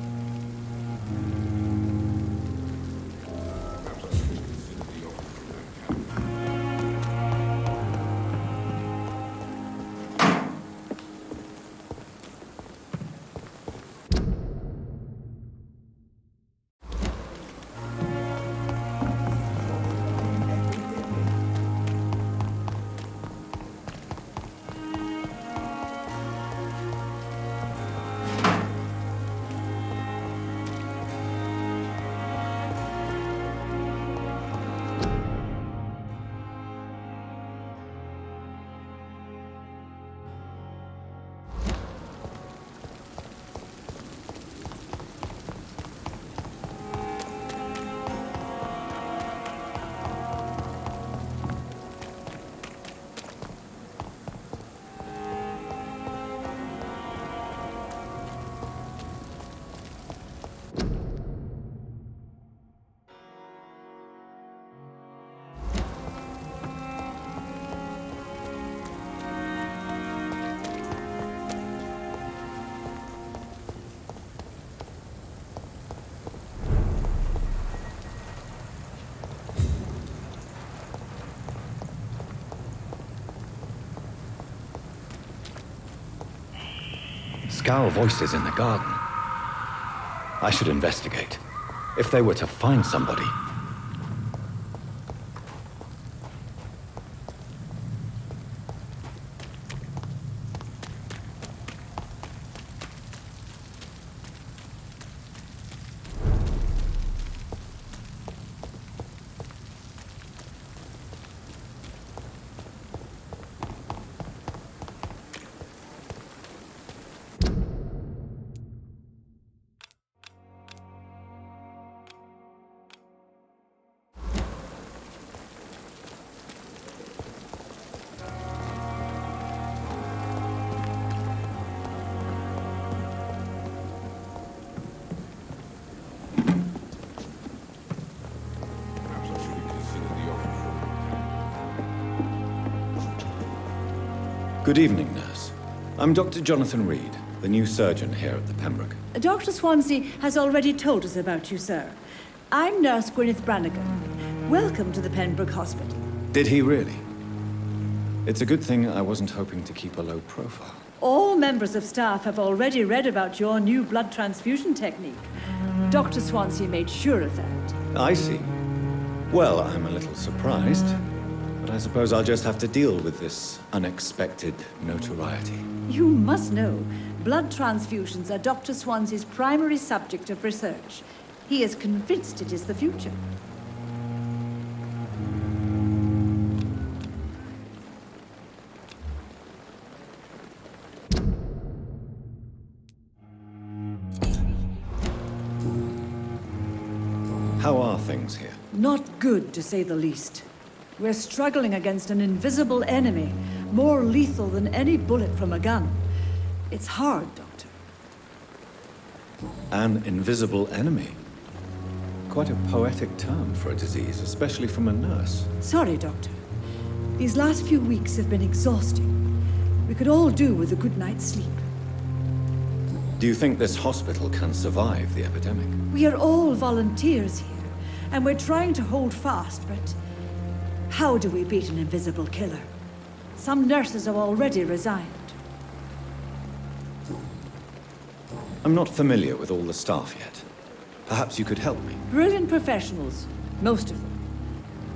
Skal voices in the garden. I should investigate. If they were to find somebody. Good evening, nurse. I'm Dr. Jonathan Reid, the new surgeon here at the Pembroke. Dr. Swansea has already told us about you, sir. I'm Nurse Gwyneth Brannigan. Welcome to the Pembroke Hospital. Did he really? It's a good thing I wasn't hoping to keep a low profile. All members of staff have already read about your new blood transfusion technique. Dr. Swansea made sure of that. I see. Well, I'm a little surprised, but I suppose I'll just have to deal with this unexpected notoriety. You must know, Blood transfusions are Dr. Swansea's primary subject of research. He is convinced it is the future. How are things here? Not good, to say the least. We're struggling against an invisible enemy, more lethal than any bullet from a gun. It's hard, Doctor. An invisible enemy? Quite a poetic term for a disease, especially from a nurse. Sorry, Doctor. These last few weeks have been exhausting. We could all do with a good night's sleep. Do you think this hospital can survive the epidemic? We are all volunteers here, and we're trying to hold fast, but how do we beat an invisible killer? Some nurses have already resigned. I'm not familiar with all the staff yet. Perhaps you could help me. Brilliant professionals, most of them.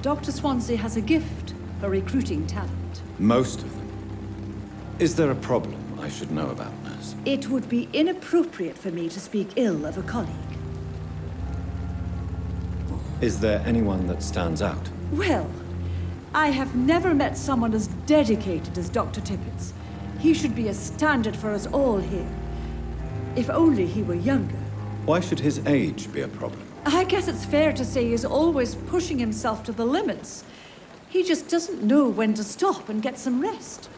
Dr. Swansea has a gift for recruiting talent. Most of them. Is there a problem I should know about, nurse? It would be inappropriate for me to speak ill of a colleague. Is there anyone that stands out? Well, I have never met someone as dedicated as Dr. Tippett. He should be a standard for us all here. If only he were younger. Why should his age be a problem? I guess it's fair to say he's always pushing himself to the limits. He just doesn't know when to stop and get some rest.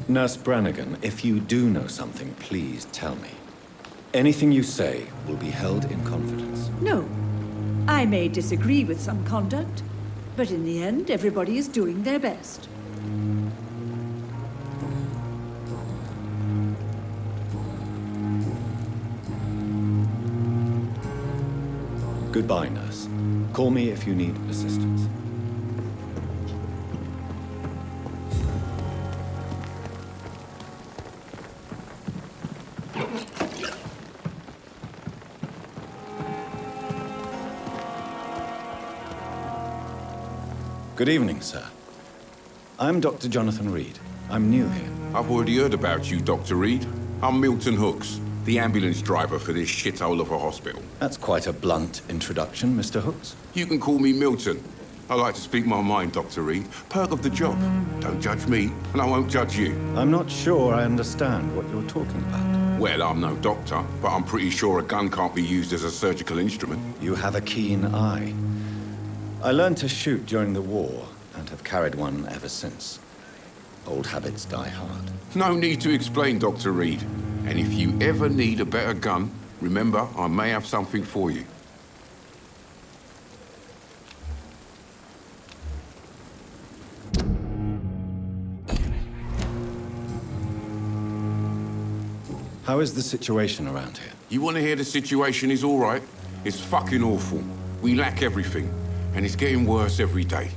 Nurse Brannigan, if you do know something, please tell me. Anything you say will be held in confidence. No. I may disagree with some conduct, but in the end, everybody is doing their best. Goodbye, nurse. Call me if you need assistance. Good evening, sir. I'm Dr. Jonathan Reid. I'm new here. I've already heard about you, Dr. Reid. I'm Milton Hooks, the ambulance driver for this shithole of a hospital. That's quite a blunt introduction, Mr. Hooks. You can call me Milton. I like to speak my mind, Dr. Reid. Perk of the job. Don't judge me, and I won't judge you. I'm not sure I understand what you're talking about. Well, I'm no doctor, but I'm pretty sure a gun can't be used as a surgical instrument. You have a keen eye. I learned to shoot during the war, and have carried one ever since. Old habits die hard. No need to explain, Dr. Reid. And if you ever need a better gun, remember, I may have something for you. How is the situation around here? You want to hear the situation is all right? It's fucking awful. We lack everything, and it's getting worse every day.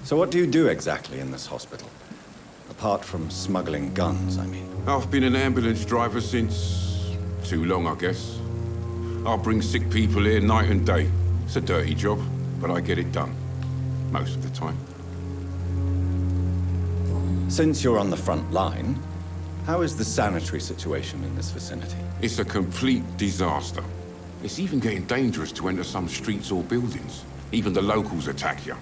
So what do you do exactly in this hospital? Apart from smuggling guns, I mean. I've been an ambulance driver since... too long, I guess. I bring sick people here night and day. It's a dirty job, but I get it done. Most of the time. Since you're on the front line, how is the sanitary situation in this vicinity? It's a complete disaster. It's even getting dangerous to enter some streets or buildings. Even the locals attack you.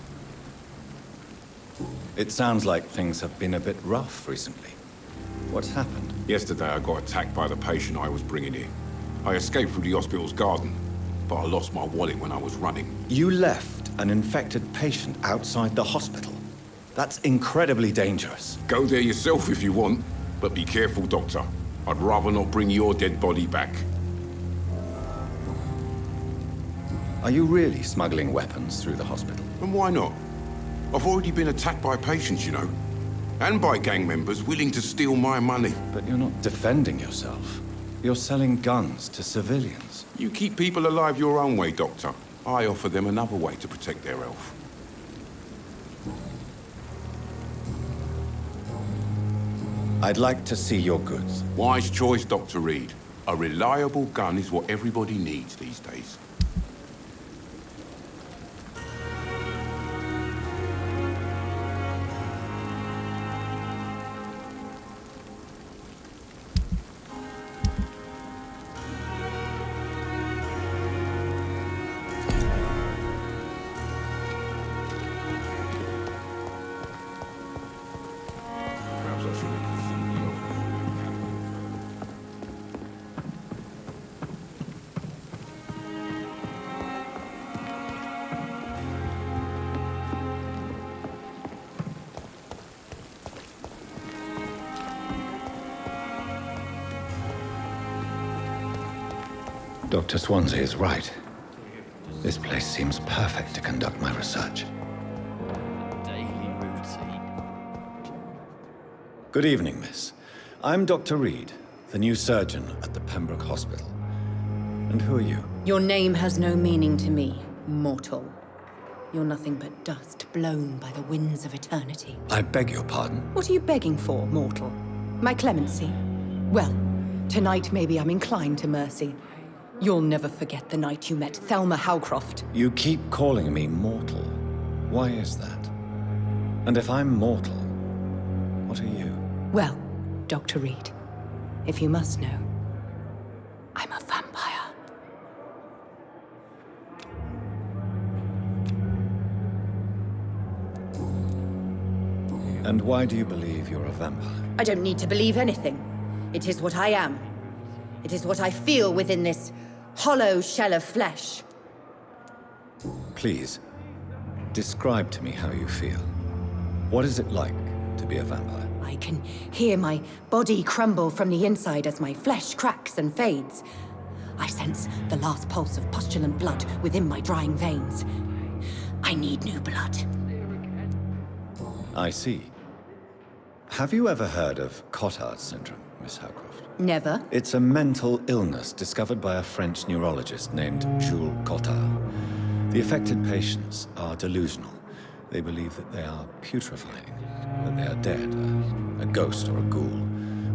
It sounds like things have been a bit rough recently. What's happened? Yesterday I got attacked by the patient I was bringing in. I escaped through the hospital's garden, but I lost my wallet when I was running. You left an infected patient outside the hospital? That's incredibly dangerous. Go there yourself if you want, but be careful, Doctor. I'd rather not bring your dead body back. Are you really smuggling weapons through the hospital? And why not? I've already been attacked by patients, you know. And by gang members willing to steal my money. But you're not defending yourself. You're selling guns to civilians. You keep people alive your own way, Doctor. I offer them another way to protect their health. I'd like to see your goods. Wise choice, Dr. Reid. A reliable gun is what everybody needs these days. Dr. Swansea is right. This place seems perfect to conduct my research. Good evening, miss. I'm Dr. Reid, the new surgeon at the Pembroke Hospital. And who are you? Your name has no meaning to me, mortal. You're nothing but dust blown by the winds of eternity. I beg your pardon? What are you begging for, mortal? My clemency? Well, tonight maybe I'm inclined to mercy. You'll never forget the night you met Thelma Howcroft. You keep calling me mortal. Why is that? And if I'm mortal, what are you? Well, Dr. Reid, if you must know, I'm a vampire. And why do you believe you're a vampire? I don't need to believe anything. It is what I am. It is what I feel within this hollow shell of flesh. Please, describe to me how you feel. What is it like to be a vampire? I can hear my body crumble from the inside as my flesh cracks and fades. I sense the last pulse of pustulant blood within my drying veins. I need new blood. I see. Have you ever heard of Cotard syndrome, Miss Howcroft? Never. It's a mental illness discovered by a French neurologist named Jules Cotard. The affected patients are delusional. They believe that they are putrefying, that they are dead, a ghost or a ghoul,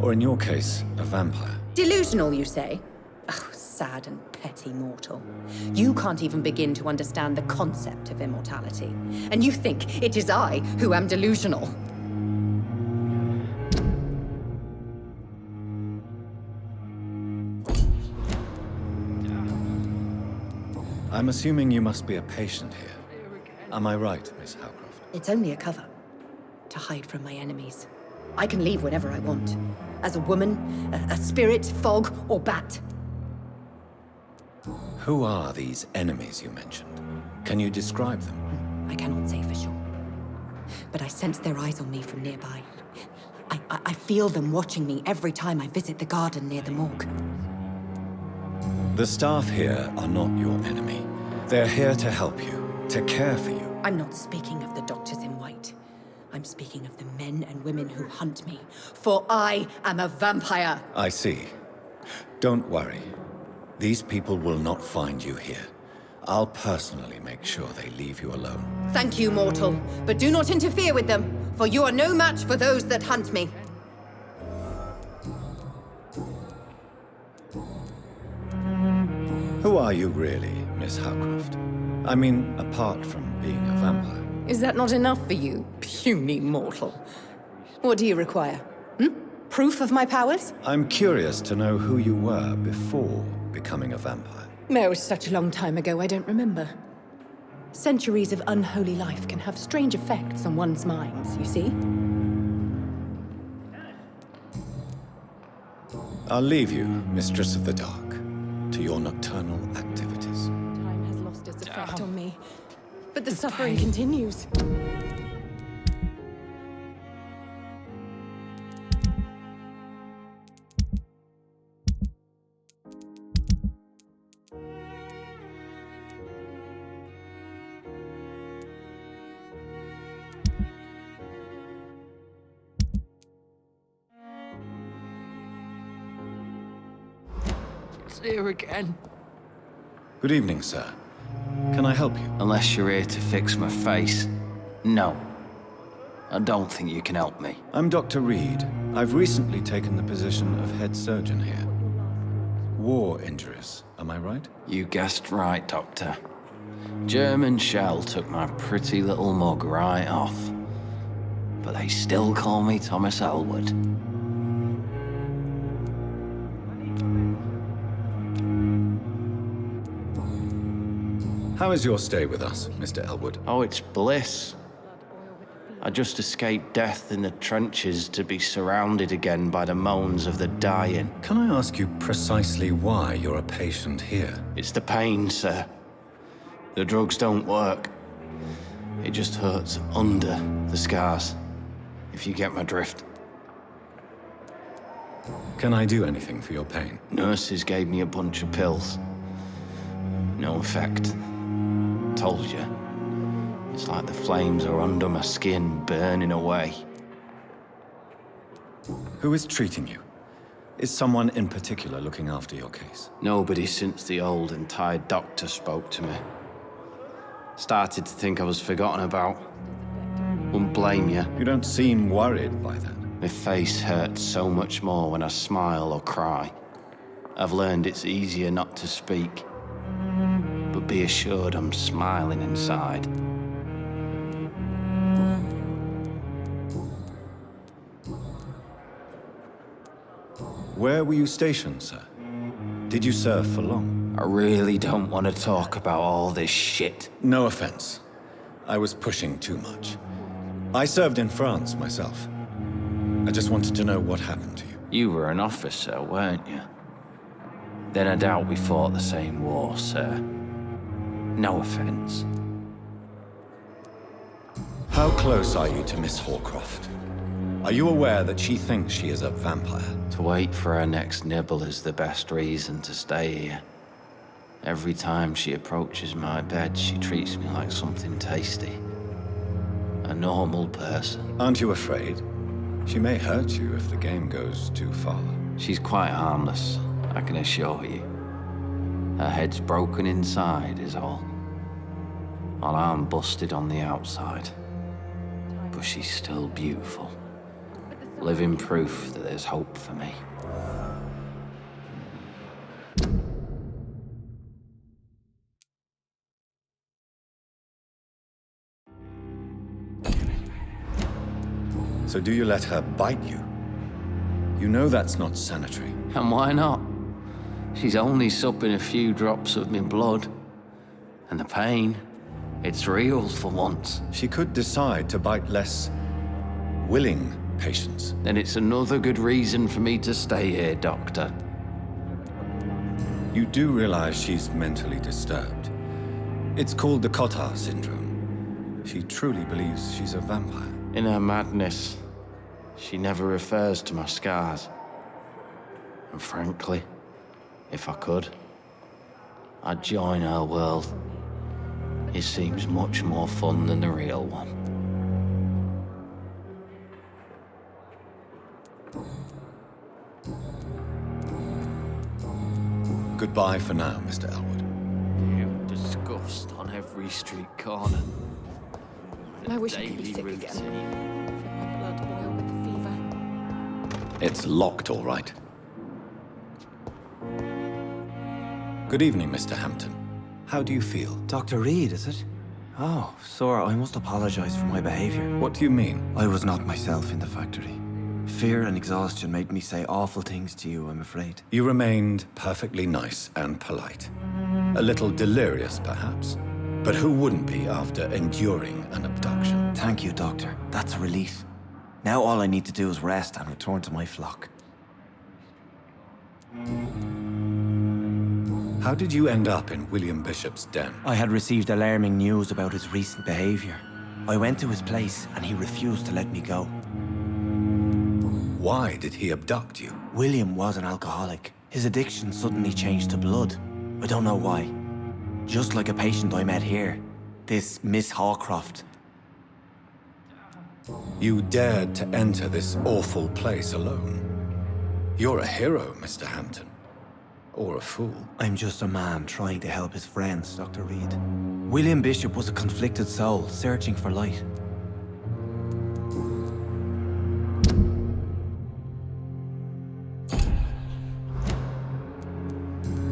or in your case, a vampire. Delusional, you say? Oh, sad and petty mortal. You can't even begin to understand the concept of immortality. And you think it is I who am delusional. I'm assuming you must be a patient here. Am I right, Miss Howcroft? It's only a cover. To hide from my enemies. I can leave whenever I want. As a woman, a spirit, fog, or bat. Who are these enemies you mentioned? Can you describe them? I cannot say for sure. But I sense their eyes on me from nearby. I feel them watching me every time I visit the garden near the morgue. The staff here are not your enemy. They're here to help you, to care for you. I'm not speaking of the doctors in white. I'm speaking of the men and women who hunt me. For I am a vampire. I see. Don't worry. These people will not find you here. I'll personally make sure they leave you alone. Thank you, mortal. But do not interfere with them, for you are no match for those that hunt me. Who are you really, Miss Howcroft? I mean, apart from being a vampire. Is that not enough for you, puny mortal? What do you require? Proof of my powers? I'm curious to know who you were before becoming a vampire. No, it's such a long time ago, I don't remember. Centuries of unholy life can have strange effects on one's minds, you see? I'll leave you, Mistress of the Dark, to your nocturnal activities. Time has lost its effect on me, but the suffering continues. Here again. Good evening, sir. Can I help you? Unless you're here to fix my face. No. I don't think you can help me. I'm Dr. Reid. I've recently taken the position of head surgeon here. War injuries, am I right? You guessed right, Doctor. German shell took my pretty little mug right off. But they still call me Thomas Elwood. How is your stay with us, Mr. Elwood? Oh, it's bliss. I just escaped death in the trenches to be surrounded again by the moans of the dying. Can I ask you precisely why you're a patient here? It's the pain, sir. The drugs don't work. It just hurts under the scars, if you get my drift. Can I do anything for your pain? Nurses gave me a bunch of pills. No effect. Told you. It's like the flames are under my skin, burning away. Who is treating you? Is someone in particular looking after your case? Nobody since the old and tired doctor spoke to me. Started to think I was forgotten about. Wouldn't blame you. You don't seem worried by that. My face hurts so much more when I smile or cry. I've learned it's easier not to speak. But be assured I'm smiling inside. Where were you stationed, sir? Did you serve for long? I really don't want to talk about all this shit. No offense. I was pushing too much. I served in France myself. I just wanted to know what happened to you. You were an officer, weren't you? Then I doubt we fought the same war, sir. No offense. How close are you to Miss Horcroft? Are you aware that she thinks she is a vampire? To wait for her next nibble is the best reason to stay here. Every time she approaches my bed, she treats me like something tasty. A normal person. Aren't you afraid? She may hurt you if the game goes too far. She's quite harmless, I can assure you. Her head's broken inside is all. While I'm busted on the outside. But she's still beautiful. Living proof that there's hope for me. So do you let her bite you? You know that's not sanitary. And why not? She's only supping a few drops of my blood. And the pain, it's real for once. She could decide to bite less willing patients. Then it's another good reason for me to stay here, Doctor. You do realize she's mentally disturbed. It's called the Cotard syndrome. She truly believes she's a vampire. In her madness, she never refers to my scars. And frankly, if I could, I'd join her world. It seems much more fun than the real one. Goodbye for now, Mr. Elwood. You disgust on every street corner. I wish I could be sick again. My blood boil with the fever. It's locked, all right. Good evening, Mr. Hampton. How do you feel? Dr. Reid, is it? Oh, sir, I must apologize for my behavior. What do you mean? I was not myself in the factory. Fear and exhaustion made me say awful things to you, I'm afraid. You remained perfectly nice and polite. A little delirious, perhaps. But who wouldn't be after enduring an abduction? Thank you, Doctor. That's a relief. Now all I need to do is rest and return to my flock. How did you end up in William Bishop's den? I had received alarming news about his recent behavior. I went to his place and he refused to let me go. Why did he abduct you? William was an alcoholic. His addiction suddenly changed to blood. I don't know why. Just like a patient I met here. This Miss Horcroft. You dared to enter this awful place alone. You're a hero, Mr. Hampton. Or a fool. I'm just a man trying to help his friends, Dr. Reid. William Bishop was a conflicted soul, searching for light.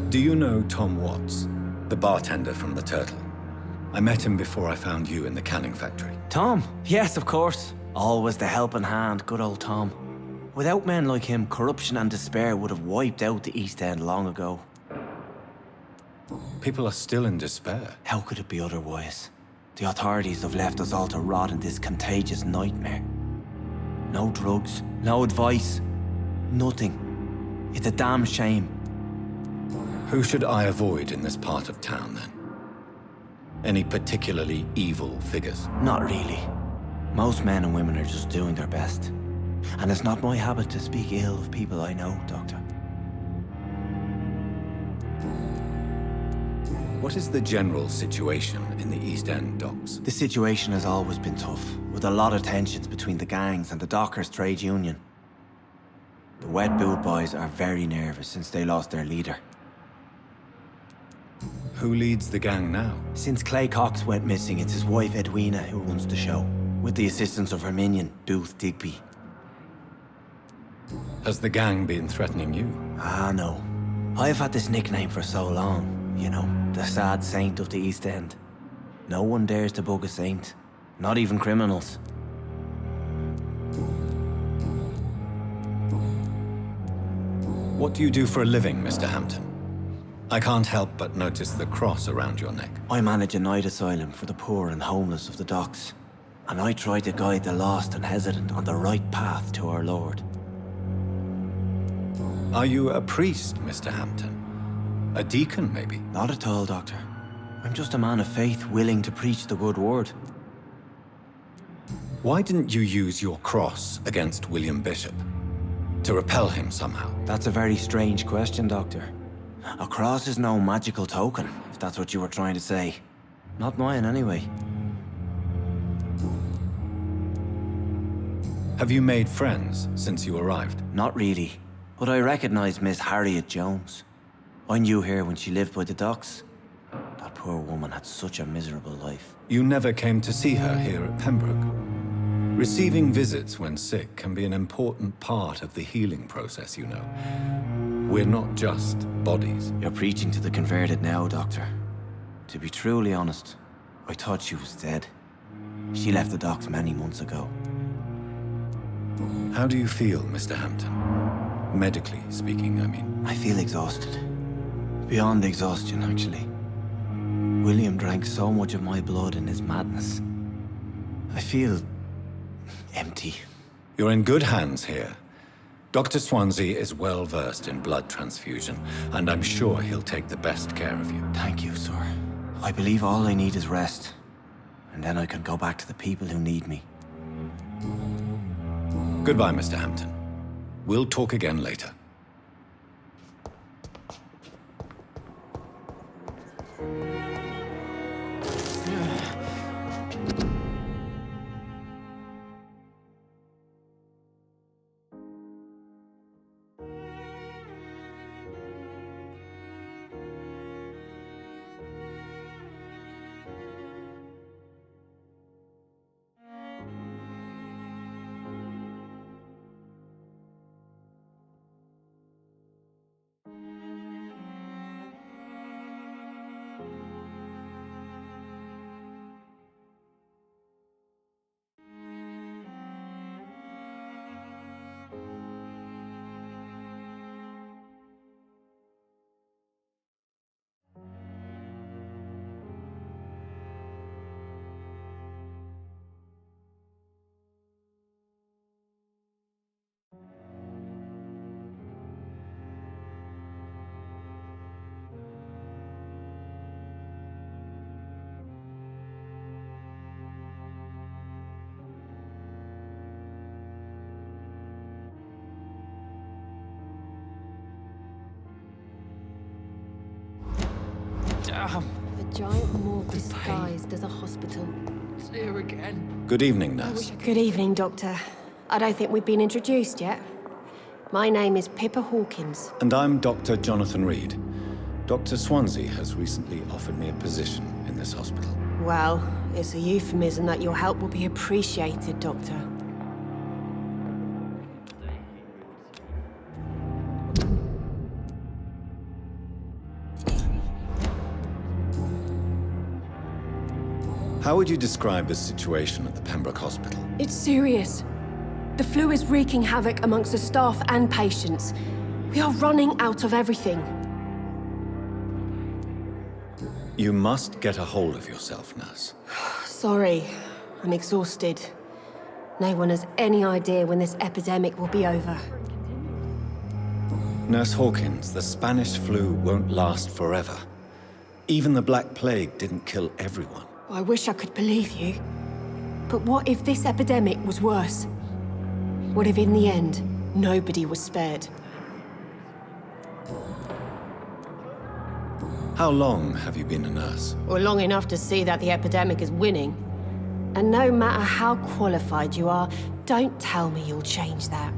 Do you know Tom Watts, the bartender from the Turtle? I met him before I found you in the canning factory. Tom? Yes, of course. Always the helping hand, good old Tom. Without men like him, corruption and despair would have wiped out the East End long ago. People are still in despair. How could it be otherwise? The authorities have left us all to rot in this contagious nightmare. No drugs, no advice, nothing. It's a damn shame. Who should I avoid in this part of town, then? Any particularly evil figures? Not really. Most men and women are just doing their best. And it's not my habit to speak ill of people I know, Doctor. What is the general situation in the East End docks? The situation has always been tough, with a lot of tensions between the gangs and the dockers' trade union. The Wet Boot boys are very nervous since they lost their leader. Who leads the gang now? Since Clay Cox went missing, it's his wife Edwina who runs the show, with the assistance of her minion, Booth Digby. Has the gang been threatening you? Ah, no. I've had this nickname for so long, you know, the sad saint of the East End. No one dares to bug a saint, not even criminals. What do you do for a living, Mr. Hampton? I can't help but notice the cross around your neck. I manage a night asylum for the poor and homeless of the docks, and I try to guide the lost and hesitant on the right path to our Lord. Are you a priest, Mr. Hampton? A deacon, maybe? Not at all, Doctor. I'm just a man of faith willing to preach the good word. Why didn't you use your cross against William Bishop? To repel him somehow? That's a very strange question, Doctor. A cross is no magical token, if that's what you were trying to say. Not mine, anyway. Have you made friends since you arrived? Not really, but I recognize Miss Harriet Jones. I knew her when she lived by the docks. That poor woman had such a miserable life. You never came to see her here at Pembroke? Receiving visits when sick can be an important part of the healing process, you know. We're not just bodies. You're preaching to the converted now, Doctor. To be truly honest, I thought she was dead. She left the docks many months ago. How do you feel, Mr. Hampton? Medically speaking, I mean. I feel exhausted. Beyond exhaustion, actually. William drank so much of my blood in his madness. I feel empty. You're in good hands here. Dr. Swansea is well versed in blood transfusion, and I'm sure he'll take the best care of you. Thank you, sir. I believe all I need is rest, and then I can go back to the people who need me. Goodbye, Mr. Hampton. We'll talk again later. The giant morgue disguised as a hospital. It's here again. Good evening, nurse. Good evening, Doctor. I don't think we've been introduced yet. My name is Pippa Hawkins. And I'm Dr. Jonathan Reid. Dr. Swansea has recently offered me a position in this hospital. Well, it's a euphemism that your help will be appreciated, Doctor. How would you describe the situation at the Pembroke Hospital? It's serious. The flu is wreaking havoc amongst the staff and patients. We are running out of everything. You must get a hold of yourself, nurse. Sorry, I'm exhausted. No one has any idea when this epidemic will be over. Nurse Hawkins, the Spanish flu won't last forever. Even the Black Plague didn't kill everyone. I wish I could believe you. But what if this epidemic was worse? What if in the end, nobody was spared? How long have you been a nurse? Well, long enough to see that the epidemic is winning. And no matter how qualified you are, don't tell me you'll change that.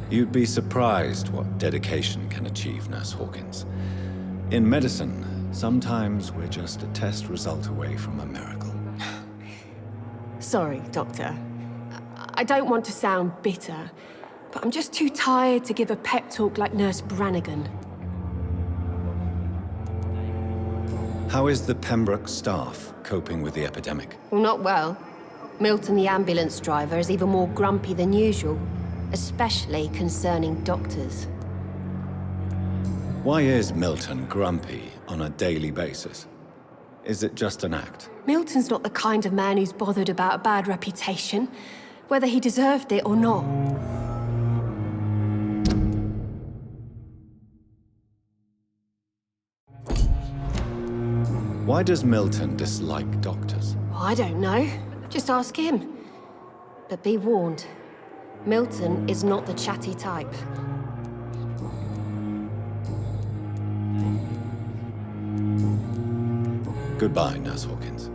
You'd be surprised what dedication can achieve, Nurse Hawkins. In medicine, sometimes we're just a test result away from a miracle. Sorry, Doctor. I don't want to sound bitter, but I'm just too tired to give a pep talk like Nurse Brannigan. How is the Pembroke staff coping with the epidemic? Well, not well. Milton, the ambulance driver, is even more grumpy than usual, especially concerning doctors. Why is Milton grumpy on a daily basis? Is it just an act? Milton's not the kind of man who's bothered about a bad reputation, whether he deserved it or not. Why does Milton dislike doctors? I don't know. Just ask him. But be warned, Milton is not the chatty type. Goodbye, Nurse Hawkins.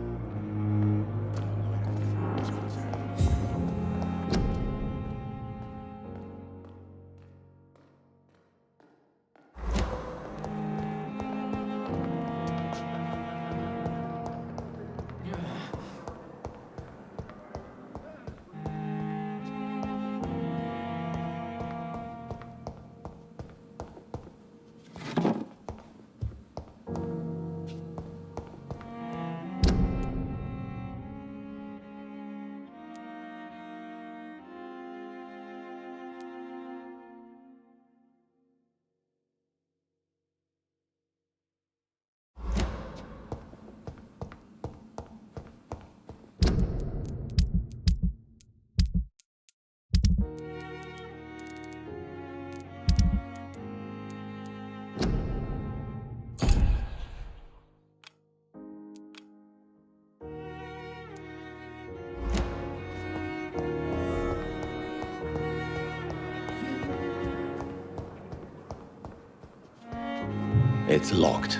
It's locked.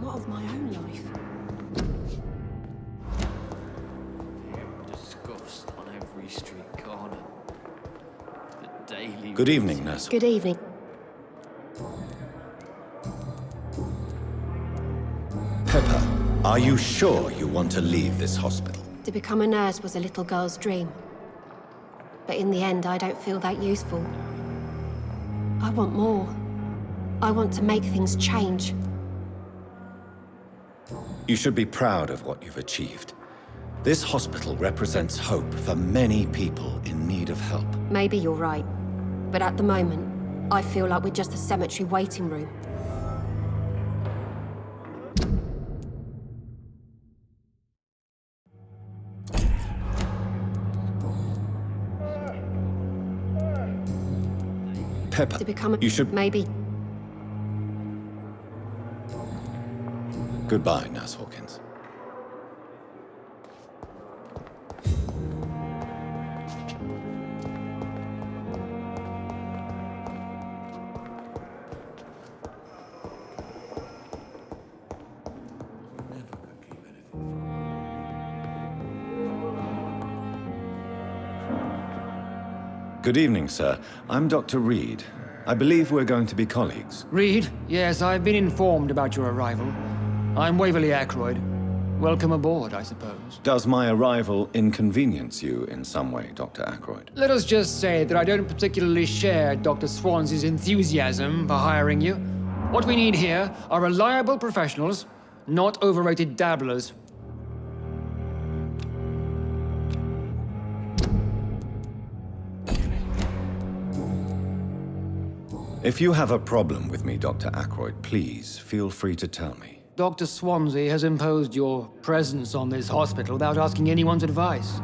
Of my own life. Disgust on every street corner. The daily. Good evening, Nurse. Good evening. Pepper, are you sure you want to leave this hospital? To become a nurse was a little girl's dream. But in the end, I don't feel that useful. I want more. I want to make things change. You should be proud of what you've achieved. This hospital represents hope for many people in need of help. Maybe you're right. But at the moment, I feel like we're just a cemetery waiting room. Pepper, to become a... you should... Maybe. Goodbye, Nurse Hawkins. Good evening, sir. I'm Dr. Reid. I believe we're going to be colleagues. Reid? Yes, I've been informed about your arrival. I'm Waverly Ackroyd. Welcome aboard, I suppose. Does my arrival inconvenience you in some way, Dr. Ackroyd? Let us just say that I don't particularly share Dr. Swansea's enthusiasm for hiring you. What we need here are reliable professionals, not overrated dabblers. If you have a problem with me, Dr. Ackroyd, please feel free to tell me. Dr. Swansea has imposed your presence on this hospital without asking anyone's advice.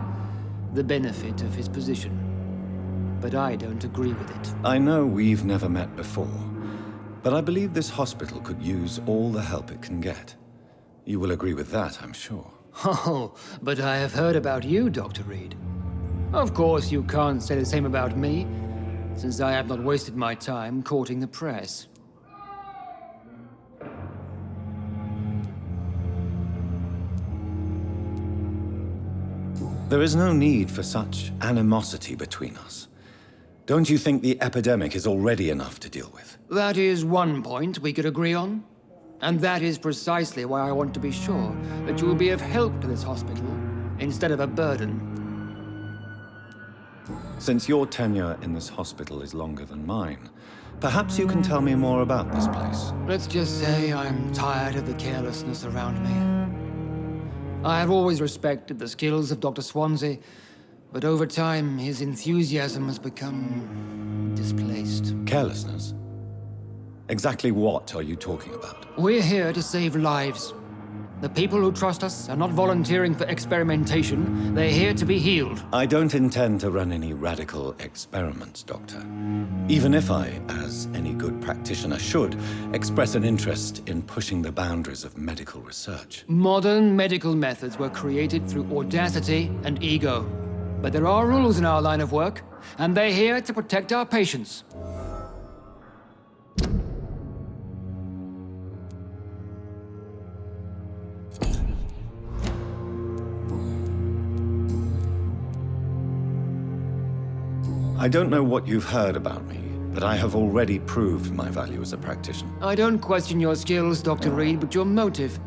The benefit of his position. But I don't agree with it. I know we've never met before, but I believe this hospital could use all the help it can get. You will agree with that, I'm sure. Oh, but I have heard about you, Dr. Reid. Of course, you can't say the same about me, since I have not wasted my time courting the press. There is no need for such animosity between us. Don't you think the epidemic is already enough to deal with? That is one point we could agree on. And that is precisely why I want to be sure that you will be of help to this hospital, instead of a burden. Since your tenure in this hospital is longer than mine, perhaps you can tell me more about this place. Let's just say I'm tired of the carelessness around me. I have always respected the skills of Dr. Swansea, but over time, his enthusiasm has become displaced. Carelessness? Exactly what are you talking about? We're here to save lives. The people who trust us are not volunteering for experimentation. They're here to be healed. I don't intend to run any radical experiments, Doctor. Even if I, as any good practitioner should, express an interest in pushing the boundaries of medical research. Modern medical methods were created through audacity and ego. But there are rules in our line of work, and they're here to protect our patients. I don't know what you've heard about me, but I have already proved my value as a practitioner. I don't question your skills, Dr. Reid, but your motive.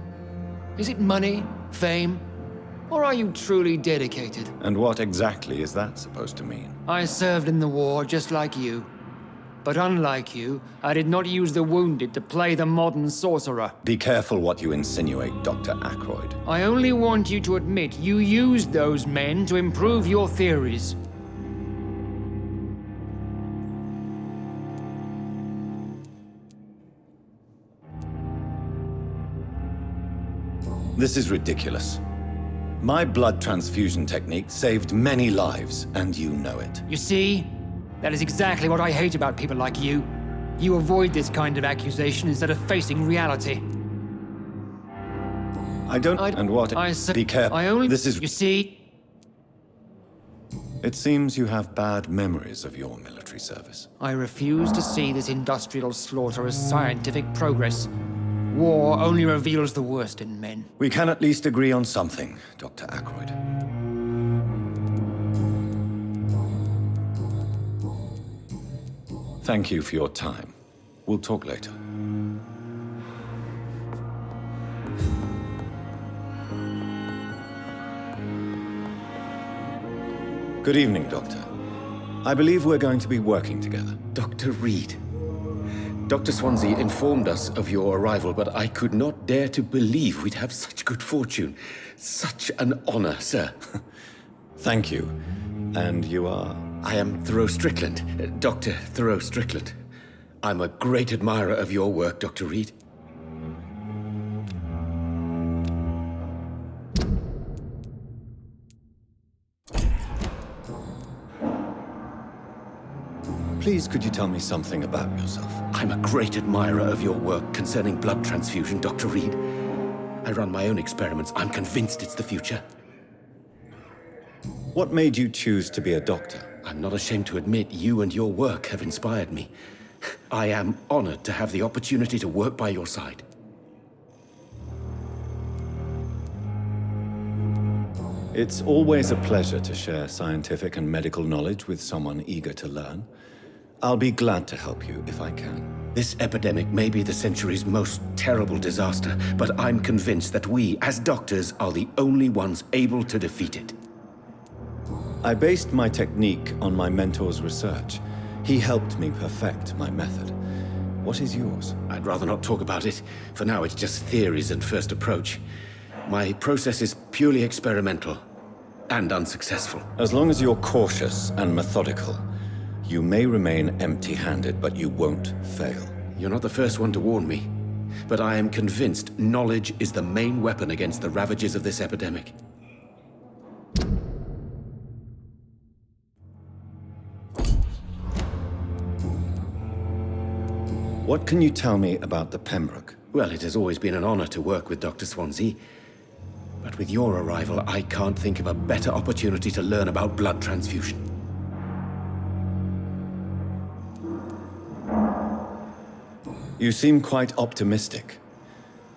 Is it money, fame, or are you truly dedicated? And what exactly is that supposed to mean? I served in the war just like you. But unlike you, I did not use the wounded to play the modern sorcerer. Be careful what you insinuate, Dr. Ackroyd. I only want you to admit you used those men to improve your theories. This is ridiculous. My blood transfusion technique saved many lives, and you know it. You see? That is exactly what I hate about people like you. You avoid this kind of accusation instead of facing reality. Be careful. This is... You see? It seems you have bad memories of your military service. I refuse to see this industrial slaughter as scientific progress. War only reveals the worst in men. We can at least agree on something, Dr. Ackroyd. Thank you for your time. We'll talk later. Good evening, Doctor. I believe we're going to be working together. Dr. Reid. Dr. Swansea informed us of your arrival, but I could not dare to believe we'd have such good fortune. Such an honor, sir. Thank you. And you are? I am Thoreau Strickland, Dr. Thoreau Strickland. I'm a great admirer of your work, Dr. Reid. Please, could you tell me something about yourself? I'm a great admirer of your work concerning blood transfusion, Dr. Reid. I run my own experiments. I'm convinced it's the future. What made you choose to be a doctor? I'm not ashamed to admit you and your work have inspired me. I am honored to have the opportunity to work by your side. It's always a pleasure to share scientific and medical knowledge with someone eager to learn. I'll be glad to help you if I can. This epidemic may be the century's most terrible disaster, but I'm convinced that we, as doctors, are the only ones able to defeat it. I based my technique on my mentor's research. He helped me perfect my method. What is yours? I'd rather not talk about it. For now, it's just theories and first approach. My process is purely experimental and unsuccessful. As long as you're cautious and methodical, you may remain empty-handed, but you won't fail. You're not the first one to warn me, but I am convinced knowledge is the main weapon against the ravages of this epidemic. What can you tell me about the Pembroke? Well, it has always been an honor to work with Dr. Swansea. But with your arrival, I can't think of a better opportunity to learn about blood transfusion. You seem quite optimistic.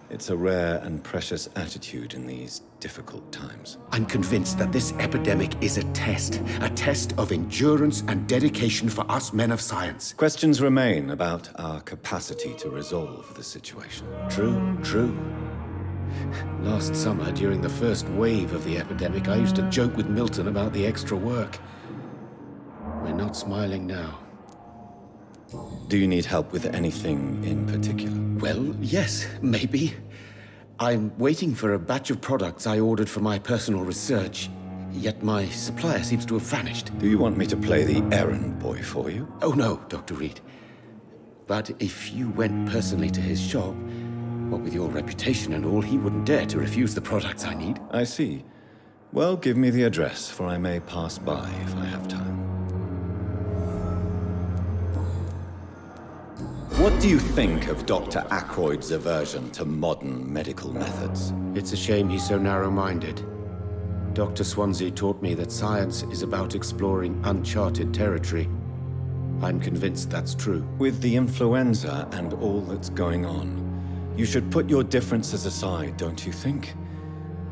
It's a rare and precious attitude in these difficult times. I'm convinced that this epidemic is a test of endurance and dedication for us men of science. Questions remain about our capacity to resolve the situation. True. Last summer, during the first wave of the epidemic, I used to joke with Milton about the extra work. We're not smiling now. Do you need help with anything in particular? Well, yes, maybe. I'm waiting for a batch of products I ordered for my personal research, yet my supplier seems to have vanished. Do you want me to play the errand boy for you? Oh no, Dr. Reid. But if you went personally to his shop, what with your reputation and all, he wouldn't dare to refuse the products I need. I see. Well, give me the address, for I may pass by if I have time. What do you think of Dr. Ackroyd's aversion to modern medical methods? It's a shame he's so narrow-minded. Dr. Swansea taught me that science is about exploring uncharted territory. I'm convinced that's true. With the influenza and all that's going on, you should put your differences aside, don't you think?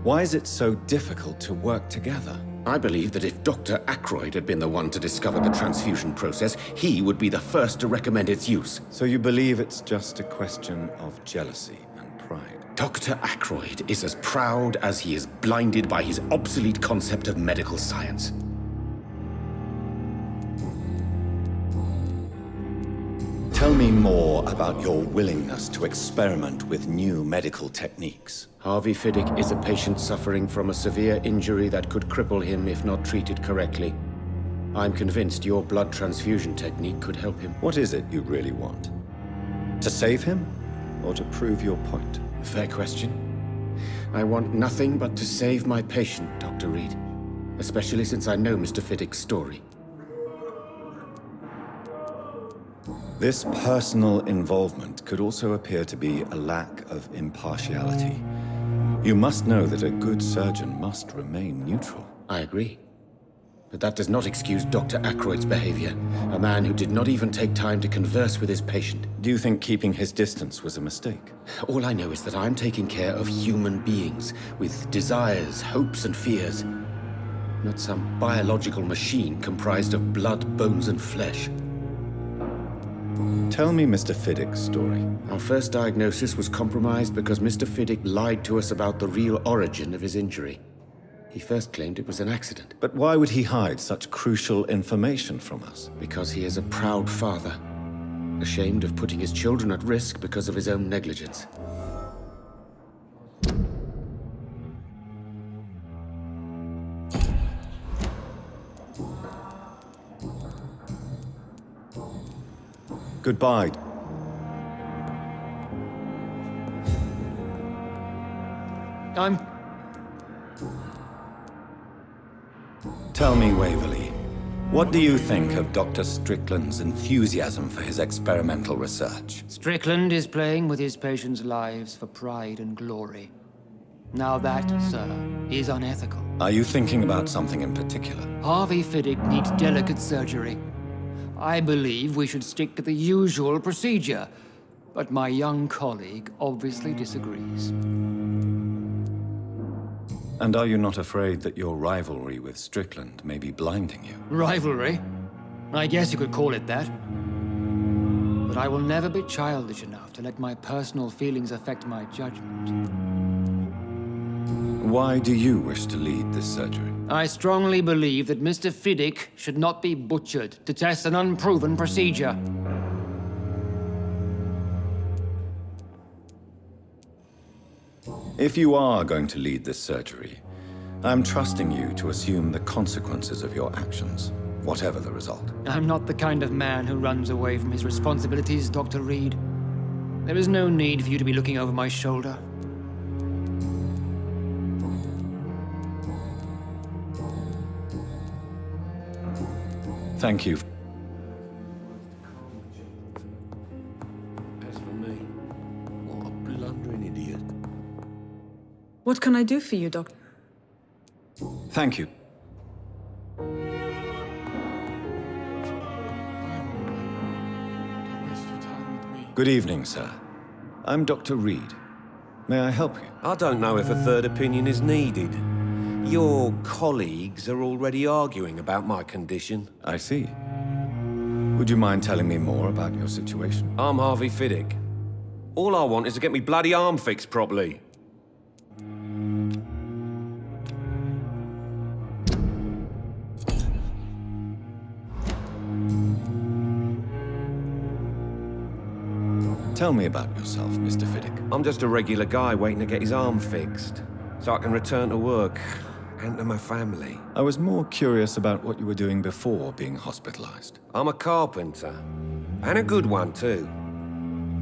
Why is it so difficult to work together? I believe that if Dr. Ackroyd had been the one to discover the transfusion process, he would be the first to recommend its use. So you believe it's just a question of jealousy and pride? Dr. Ackroyd is as proud as he is blinded by his obsolete concept of medical science. Tell me more about your willingness to experiment with new medical techniques. Harvey Fiddick is a patient suffering from a severe injury that could cripple him if not treated correctly. I'm convinced your blood transfusion technique could help him. What is it you really want? To save him, or to prove your point? Fair question. I want nothing but to save my patient, Dr. Reid. Especially since I know Mr. Fiddick's story. This personal involvement could also appear to be a lack of impartiality. You must know that a good surgeon must remain neutral. I agree. But that does not excuse Dr. Ackroyd's behavior. A man who did not even take time to converse with his patient. Do you think keeping his distance was a mistake? All I know is that I'm taking care of human beings with desires, hopes, and fears. Not some biological machine comprised of blood, bones, and flesh. Tell me Mr. Fiddick's story. Our first diagnosis was compromised because Mr. Fiddick lied to us about the real origin of his injury. He first claimed it was an accident. But why would he hide such crucial information from us? Because he is a proud father, ashamed of putting his children at risk because of his own negligence. Goodbye. Tell me, Waverly, What do you think of Dr. Strickland's enthusiasm for his experimental research? Strickland is playing with his patients' lives for pride and glory. Now that, sir, is unethical. Are you thinking about something in particular? Harvey Fiddick needs delicate surgery. I believe we should stick to the usual procedure, but my young colleague obviously disagrees. And are you not afraid that your rivalry with Strickland may be blinding you? Rivalry? I guess you could call it that. But I will never be childish enough to let my personal feelings affect my judgment. Why do you wish to lead this surgery? I strongly believe that Mr. Fiddick should not be butchered to test an unproven procedure. If you are going to lead this surgery, I'm trusting you to assume the consequences of your actions, whatever the result. I'm not the kind of man who runs away from his responsibilities, Dr. Reid. There is no need for you to be looking over my shoulder. Thank you. As for me, what a blundering idiot. What can I do for you, Doctor? Thank you. Good evening, sir. I'm Dr. Reid. May I help you? I don't know if a third opinion is needed. Your colleagues are already arguing about my condition. I see. Would you mind telling me more about your situation? I'm Harvey Fiddick. All I want is to get me bloody arm fixed properly. Tell me about yourself, Mr. Fiddick. I'm just a regular guy waiting to get his arm fixed, so I can return to work and to my family. I was more curious about what you were doing before being hospitalized. I'm a carpenter, and a good one too.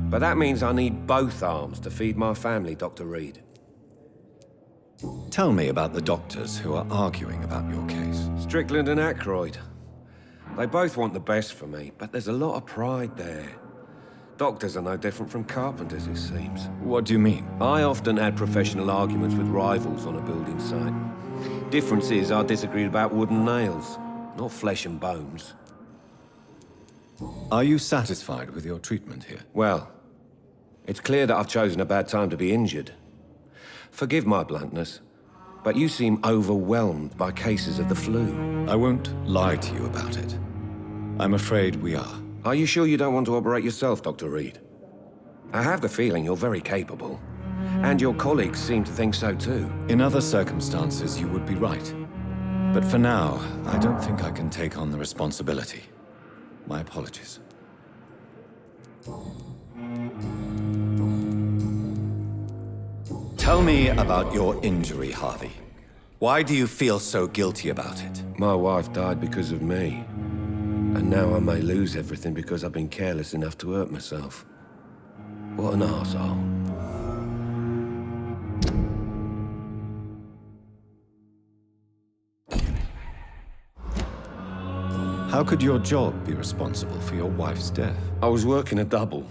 But that means I need both arms to feed my family, Dr. Reid. Tell me about the doctors who are arguing about your case. Strickland and Aykroyd. They both want the best for me, but there's a lot of pride there. Doctors are no different from carpenters, it seems. What do you mean? I often had professional arguments with rivals on a building site. Difference is I disagreed about wooden nails, not flesh and bones. Are you satisfied with your treatment here? Well, it's clear that I've chosen a bad time to be injured. Forgive my bluntness, but you seem overwhelmed by cases of the flu. I won't lie to you about it. I'm afraid we are. Are you sure you don't want to operate yourself, Dr. Reid? I have the feeling you're very capable. And your colleagues seem to think so too. In other circumstances, you would be right. But for now, I don't think I can take on the responsibility. My apologies. Tell me about your injury, Harvey. Why do you feel so guilty about it? My wife died because of me. And now I may lose everything because I've been careless enough to hurt myself. What an arsehole. How could your job be responsible for your wife's death? I was working a double.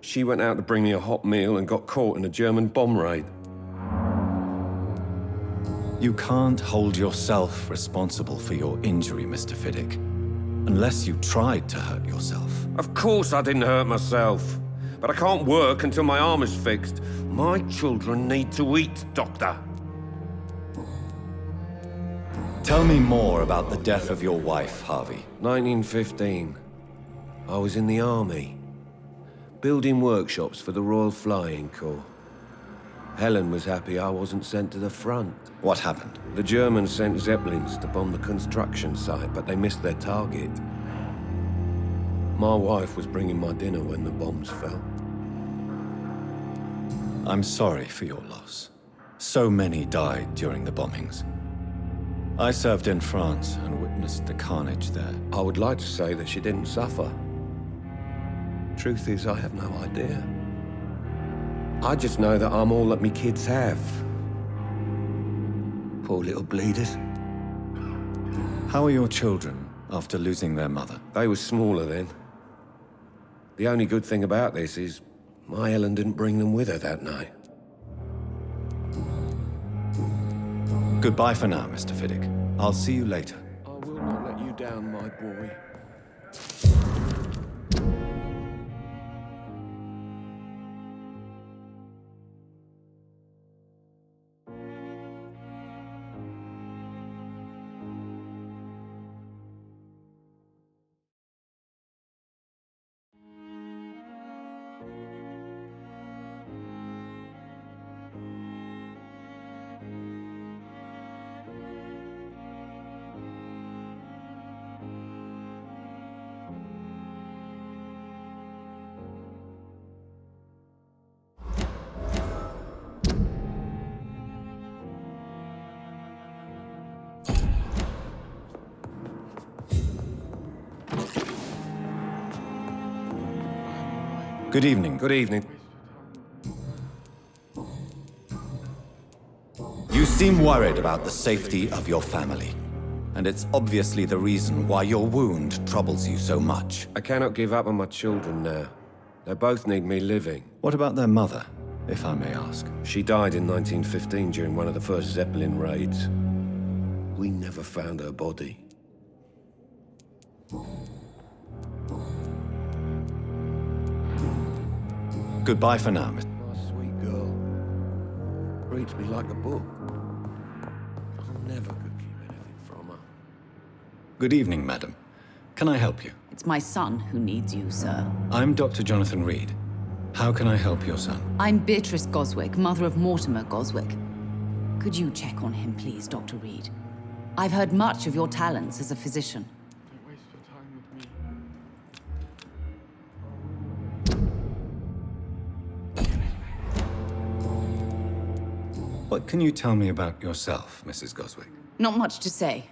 She went out to bring me a hot meal and got caught in a German bomb raid. You can't hold yourself responsible for your injury, Mr. Fiddick. Unless you tried to hurt yourself. Of course I didn't hurt myself. But I can't work until my arm is fixed. My children need to eat, Doctor. Tell me more about the death of your wife, Harvey. 1915. I was in the army. Building workshops for the Royal Flying Corps. Helen was happy I wasn't sent to the front. What happened? The Germans sent Zeppelins to bomb the construction site, but they missed their target. My wife was bringing my dinner when the bombs fell. I'm sorry for your loss. So many died during the bombings. I served in France and witnessed the carnage there. I would like to say that she didn't suffer. Truth is, I have no idea. I just know that I'm all that me kids have. Poor little bleeders. How are your children? after losing their mother? They were smaller then. The only good thing about this is my Helen didn't bring them with her that night. Goodbye for now, Mr. Fiddick. I'll see you later. I will not let you down, my boy. Good evening. Good evening. You seem worried about the safety of your family. And it's obviously the reason why your wound troubles you so much. I cannot give up on my children now. They both need me living. What about their mother, if I may ask? She died in 1915 during one of the first Zeppelin raids. We never found her body. Goodbye for now, Mr. My sweet girl. Reads me like a book. I never could keep anything from her. Good evening, madam. Can I help you? It's my son who needs you, sir. I'm Dr. Jonathan Reid. How can I help your son? I'm Beatrice Goswick, mother of Mortimer Goswick. Could you check on him, please, Dr. Reid? I've heard much of your talents as a physician. What can you tell me about yourself, Mrs. Goswick? Not much to say.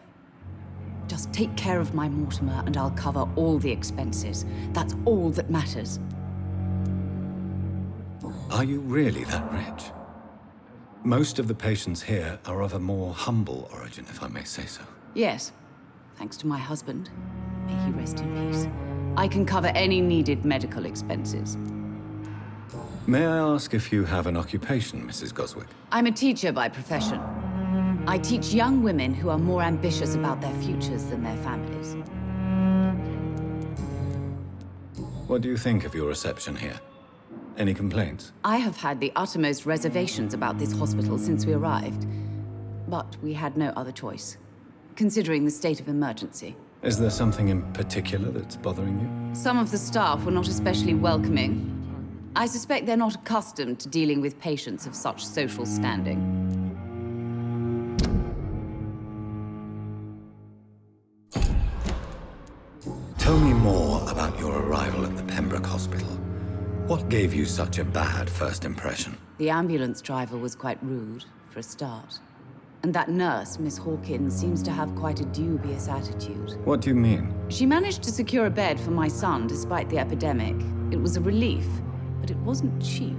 Just take care of my Mortimer and I'll cover all the expenses. That's all that matters. Are you really that rich? Most of the patients here are of a more humble origin, if I may say so. Yes, thanks to my husband. May he rest in peace. I can cover any needed medical expenses. May I ask if you have an occupation, Mrs. Goswick? I'm a teacher by profession. I teach young women who are more ambitious about their futures than their families. What do you think of your reception here? Any complaints? I have had the uttermost reservations about this hospital since we arrived. But we had no other choice, considering the state of emergency. Is there something in particular that's bothering you? Some of the staff were not especially welcoming. I suspect they're not accustomed to dealing with patients of such social standing. Tell me more about your arrival at the Pembroke Hospital. What gave you such a bad first impression? The ambulance driver was quite rude, for a start. And that nurse, Miss Hawkins, seems to have quite a dubious attitude. What do you mean? She managed to secure a bed for my son despite the epidemic. It was a relief, but it wasn't cheap.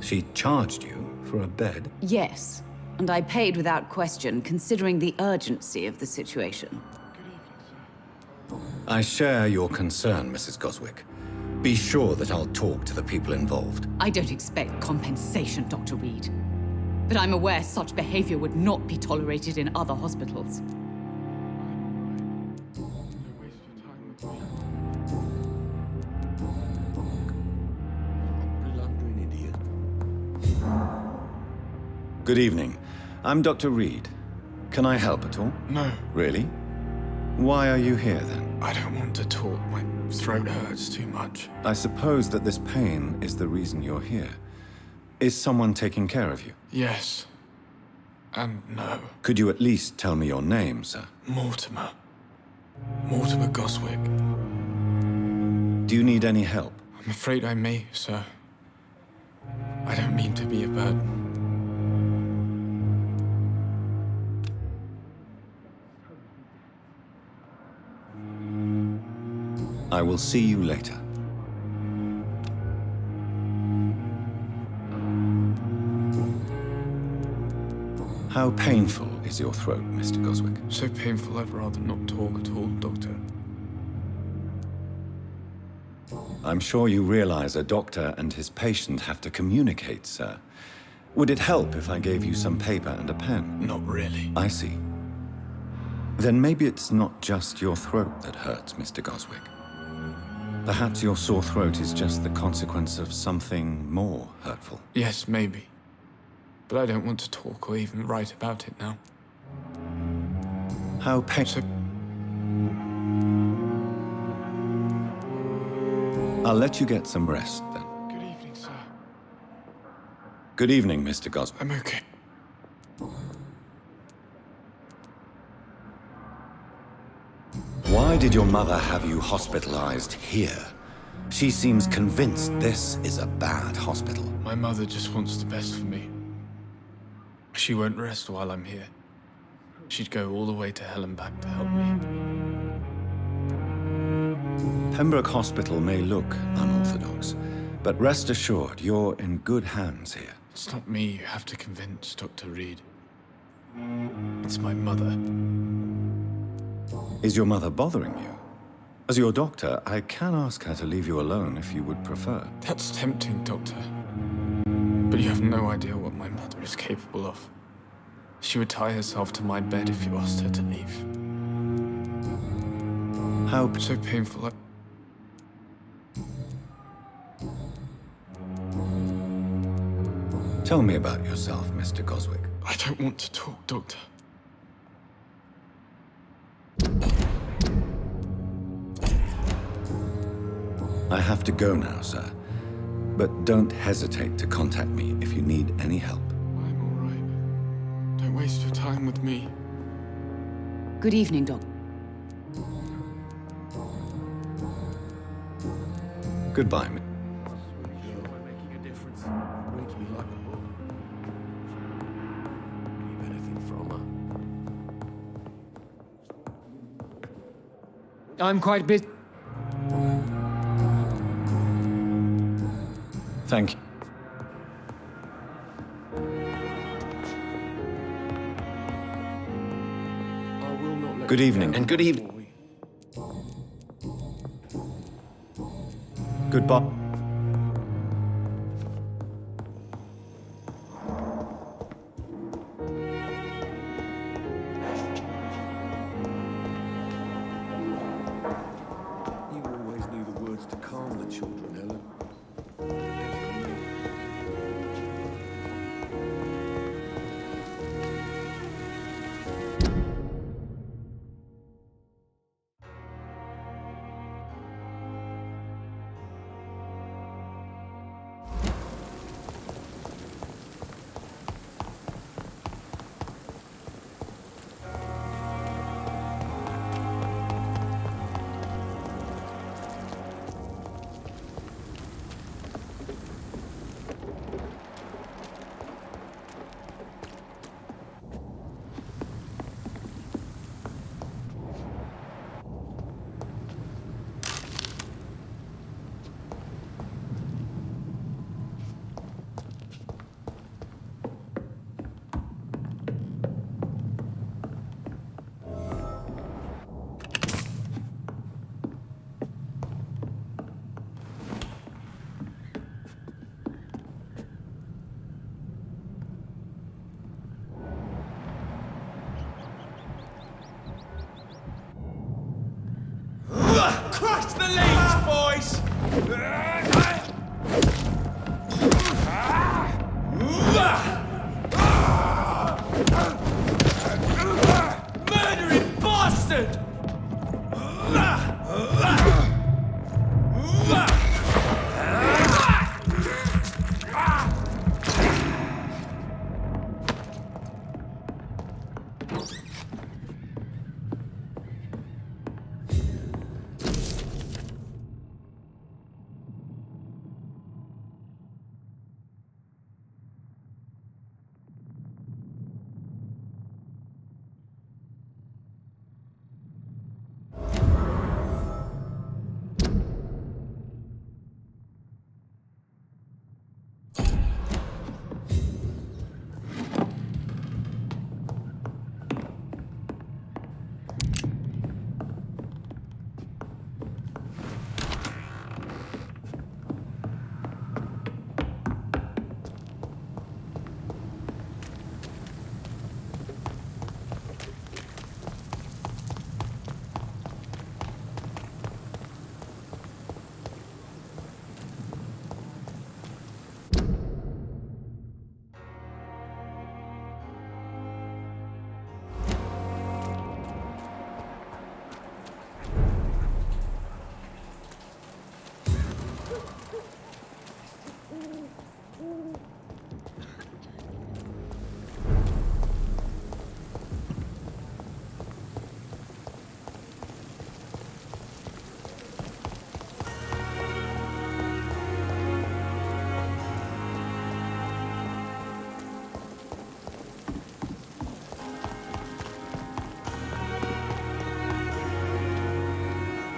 She charged you for a bed? Yes, and I paid without question, considering the urgency of the situation. I share your concern, Mrs. Goswick. Be sure that I'll talk to the people involved. I don't expect compensation, Dr. Reid. But I'm aware such behavior would not be tolerated in other hospitals. Good evening. I'm Dr. Reid. Can I help at all? No. Really? Why are you here, then? I don't want to talk. My throat hurts too much. I suppose that this pain is the reason you're here. Is someone taking care of you? Yes. And no. Could you at least tell me your name, sir? Mortimer. Mortimer Goswick. Do you need any help? I'm afraid I may, sir. I don't mean to be a burden. I will see you later. How painful is your throat, Mr. Goswick? So painful I'd rather not talk at all, Doctor. I'm sure you realize a doctor and his patient have to communicate, sir. Would it help if I gave you some paper and a pen? Not really. I see. Then maybe it's not just your throat that hurts, Mr. Goswick. Perhaps your sore throat is just the consequence of something more hurtful. Yes, maybe. But I don't want to talk or even write about it now. How painful. I'll let you get some rest, then. Good evening, sir. Good evening, Mr. Goswick. I'm okay. Why did your mother have you hospitalized here? She seems convinced this is a bad hospital. My mother just wants the best for me. She won't rest while I'm here. She'd go all the way to hell and back to help me. Pembroke Hospital may look unorthodox, but rest assured, you're in good hands here. It's not me you have to convince, Dr. Reid. It's my mother. Is your mother bothering you? As your doctor, I can ask her to leave you alone if you would prefer. That's tempting, Doctor. But you have no idea what my mother is capable of. She would tie herself to my bed if you asked her to leave. How so painful. Tell me about yourself, Mr. Goswick. I don't want to talk, Doctor. I have to go now, sir. But don't hesitate to contact me if you need any help. I'm all right. Don't waste your time with me. Good evening, Doc. Goodbye, I'm quite busy. Thank you. Good evening. And good evening. Goodbye. You always knew the words to calm the children, Helen. Crush the leech, boys! Murdering bastard!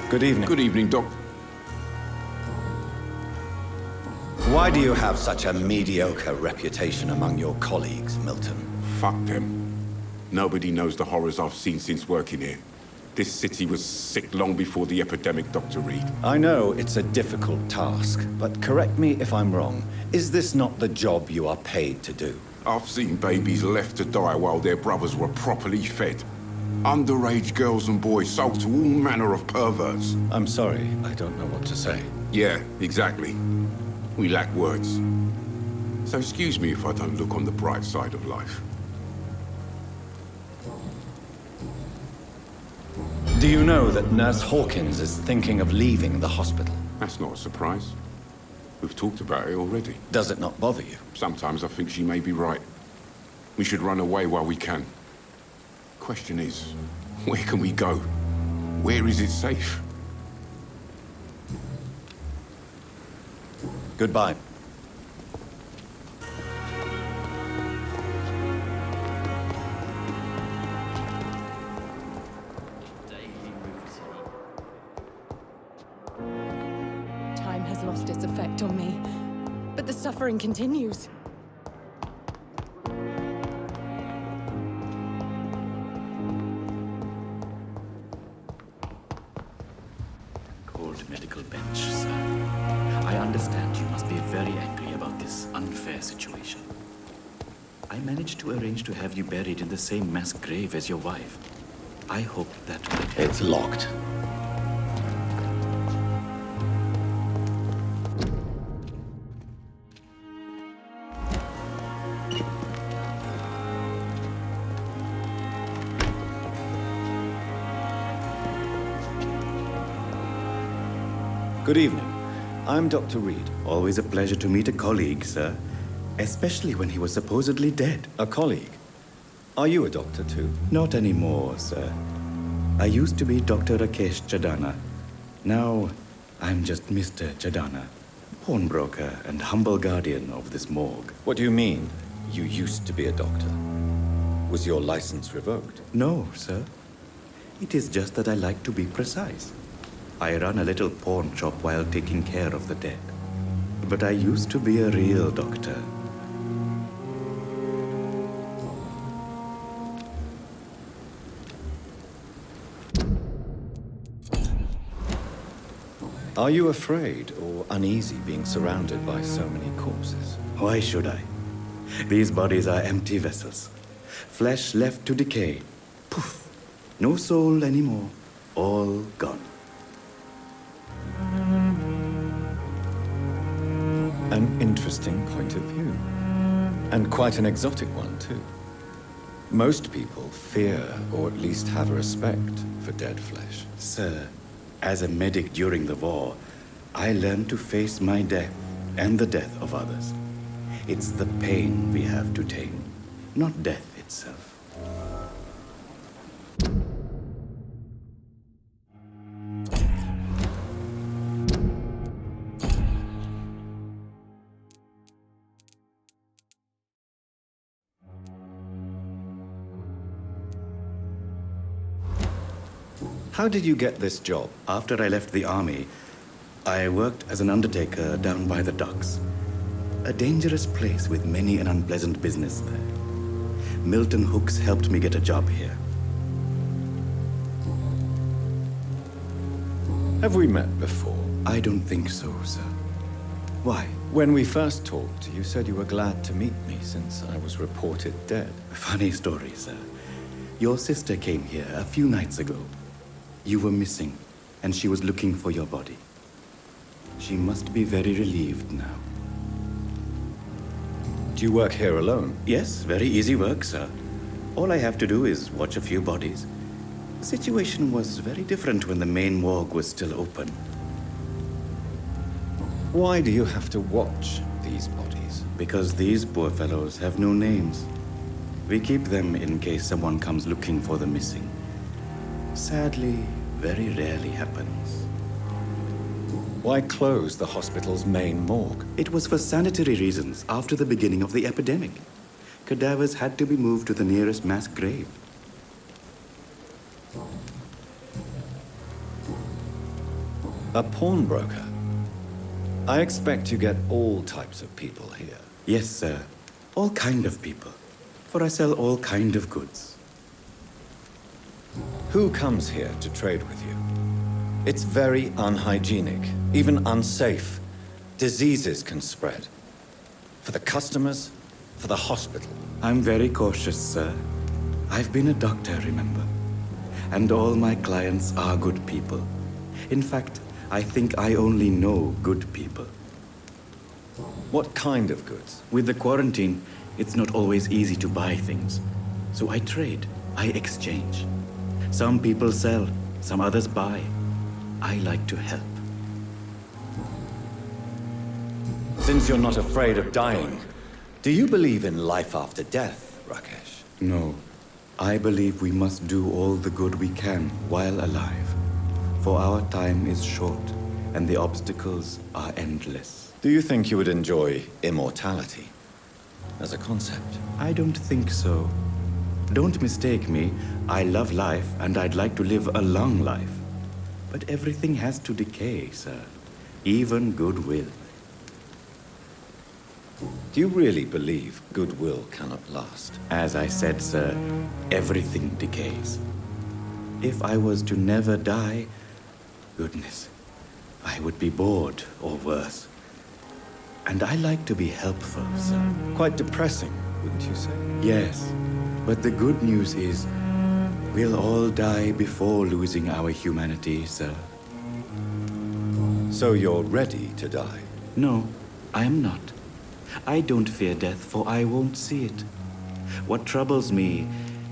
Good evening. Good evening, Doc. Why do you have such a mediocre reputation among your colleagues, Milton? Fuck them. Nobody knows the horrors I've seen since working here. This city was sick long before the epidemic, Dr. Reid. I know it's a difficult task, but correct me if I'm wrong. Is this not the job you are paid to do? I've seen babies left to die while their brothers were properly fed. Underage girls and boys sold to all manner of perverts. I'm sorry, I don't know what to say. Yeah, exactly. We lack words. So excuse me if I don't look on the bright side of life. Do you know that Nurse Hawkins is thinking of leaving the hospital? That's not a surprise. We've talked about it already. Does it not bother you? Sometimes I think she may be right. We should run away while we can. Question is, where can we go? Where is it safe? Goodbye. Time has lost its effect on me, but the suffering continues. Cold medical bench, sir. I understand you must be very angry about this unfair situation. I managed to arrange to have you buried in the same mass grave as your wife. I hope that might help. It's locked. Good evening. I'm Dr. Reid. Always a pleasure to meet a colleague, sir. Especially when he was supposedly dead. A colleague? Are you a doctor too? Not anymore, sir. I used to be Dr. Rakesh Chadana. Now, I'm just Mr. Chadana, pawnbroker and humble guardian of this morgue. What do you mean, you used to be a doctor? Was your license revoked? No, sir. It is just that I like to be precise. I run a little pawn shop while taking care of the dead. But I used to be a real doctor. Are you afraid or uneasy being surrounded by so many corpses? Why should I? These bodies are empty vessels. Flesh left to decay. Poof. No soul anymore. All gone. An interesting point of view. And quite an exotic one, too. Most people fear, or at least have respect, for dead flesh. Sir, as a medic during the war, I learned to face my death and the death of others. It's the pain we have to tame, not death itself. How did you get this job? After I left the army, I worked as an undertaker down by the docks. A dangerous place with many an unpleasant business there. Milton Hooks helped me get a job here. Have we met before? I don't think so, sir. Why? When we first talked, you said you were glad to meet me since I was reported dead. Funny story, sir. Your sister came here a few nights ago. You were missing, and she was looking for your body. She must be very relieved now. Do you work here alone? Yes, very easy work, sir. All I have to do is watch a few bodies. The situation was very different when the main morgue was still open. Why do you have to watch these bodies? Because these poor fellows have no names. We keep them in case someone comes looking for the missing. Sadly, very rarely happens. Why close the hospital's main morgue? It was for sanitary reasons after the beginning of the epidemic. Cadavers had to be moved to the nearest mass grave. A pawnbroker? I expect you get all types of people here. Yes, sir. All kind of people. For I sell all kind of goods. Who comes here to trade with you? It's very unhygienic, even unsafe. Diseases can spread. For the customers, for the hospital. I'm very cautious, sir. I've been a doctor, remember? And all my clients are good people. In fact, I think I only know good people. What kind of goods? With the quarantine, it's not always easy to buy things. So I trade, I exchange. Some people sell, some others buy. I like to help. Since you're not afraid of dying, do you believe in life after death, Rakesh? No. I believe we must do all the good we can while alive. For our time is short, and the obstacles are endless. Do you think you would enjoy immortality as a concept? I don't think so. Don't mistake me. I love life, and I'd like to live a long life. But everything has to decay, sir. Even goodwill. Do you really believe goodwill cannot last? As I said, sir, everything decays. If I was to never die, goodness, I would be bored or worse. And I like to be helpful, sir. Quite depressing, wouldn't you say? Yes, but the good news is, we'll all die before losing our humanity, sir. So you're ready to die? No, I am not. I don't fear death, for I won't see it. What troubles me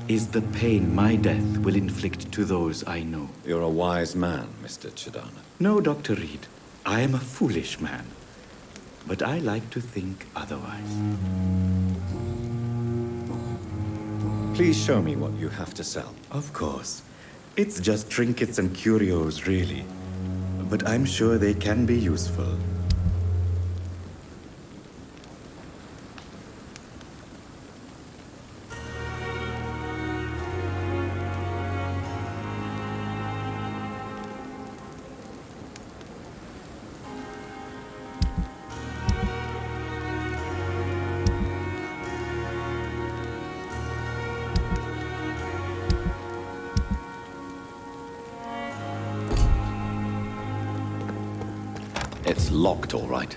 is the pain my death will inflict to those I know. You're a wise man, Mr. Chidana. No, Dr. Reid. I am a foolish man. But I like to think otherwise. Please show me what you have to sell. Of course. It's just trinkets and curios, really. But I'm sure they can be useful. It's locked, all right.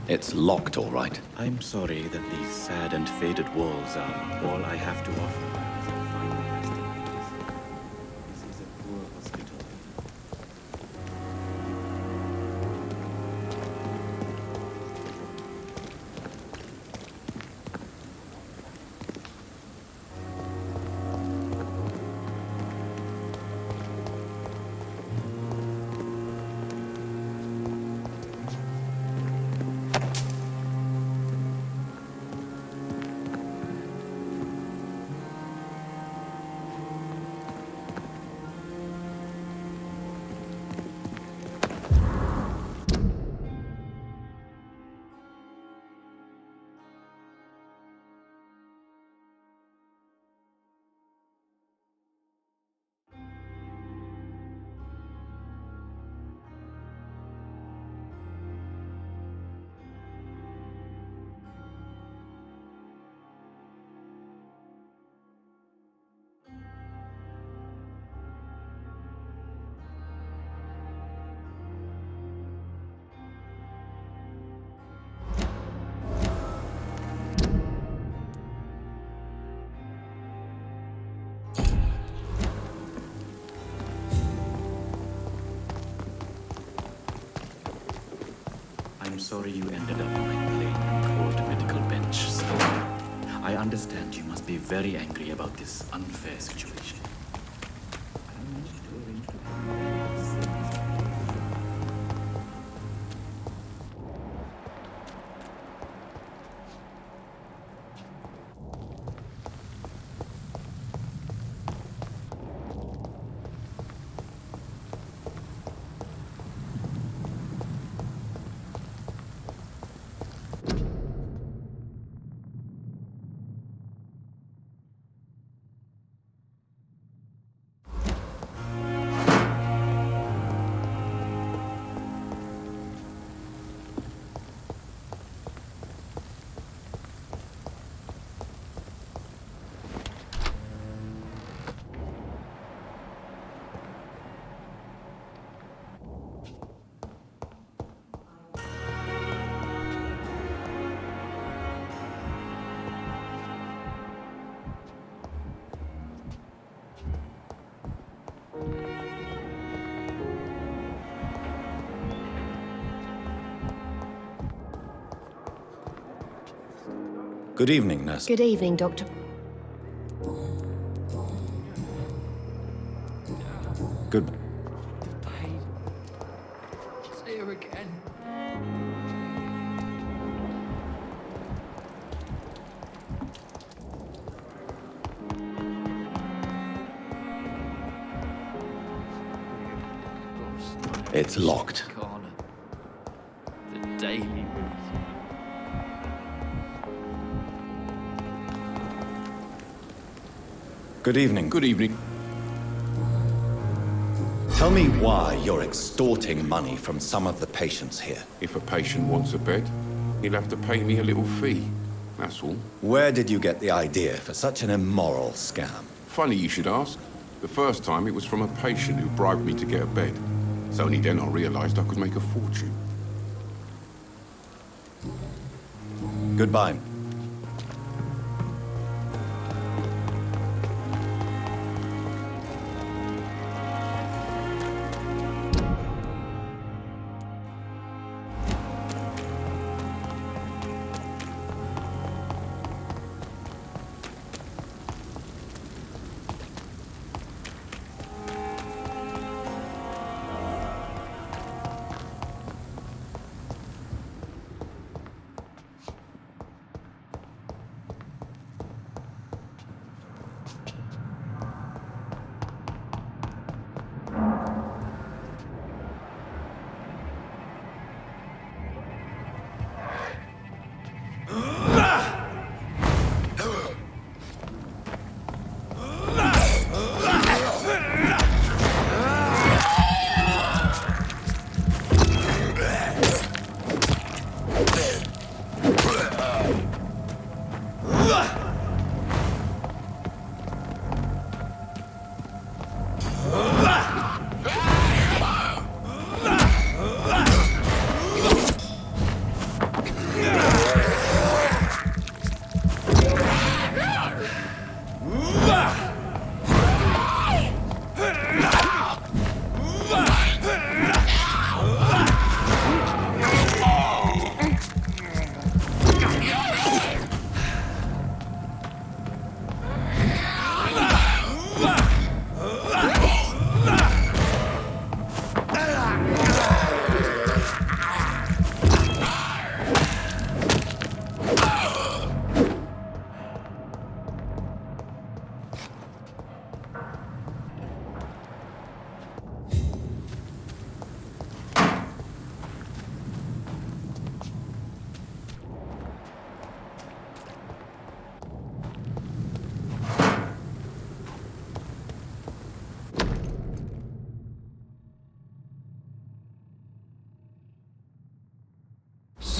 It's locked, all right. I'm sorry that these sad and faded walls are all I have to offer. This is a poor hospital. I'm sorry you ended up on my plain and cold medical bench, sir. I understand you must be very angry about this unfair situation. I managed to arrange to have you save this. Good evening, nurse. Good evening, Doctor. Good. See her again. It's locked. Corner. The daily route. Good evening. Good evening. Tell me why you're extorting money from some of the patients here. If a patient wants a bed, he'll have to pay me a little fee. That's all. Where did you get the idea for such an immoral scam? Funny you should ask. The first time it was from a patient who bribed me to get a bed. It's only then I realized I could make a fortune. Goodbye.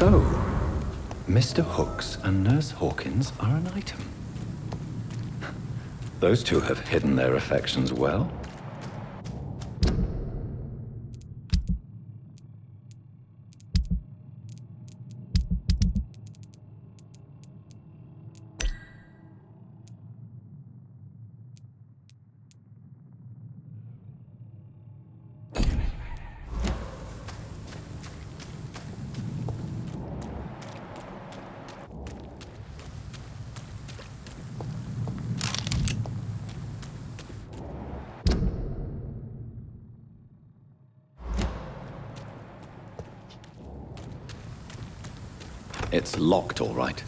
So, Mr. Hooks and Nurse Hawkins are an item. Those two have hidden their affections well. It's locked, all right.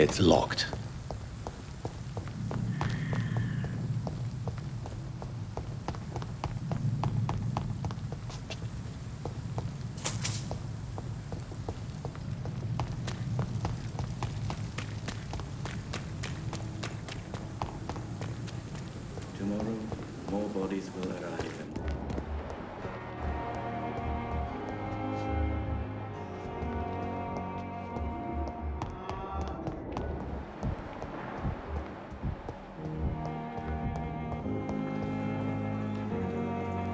It's locked. Tomorrow, more bodies will arrive.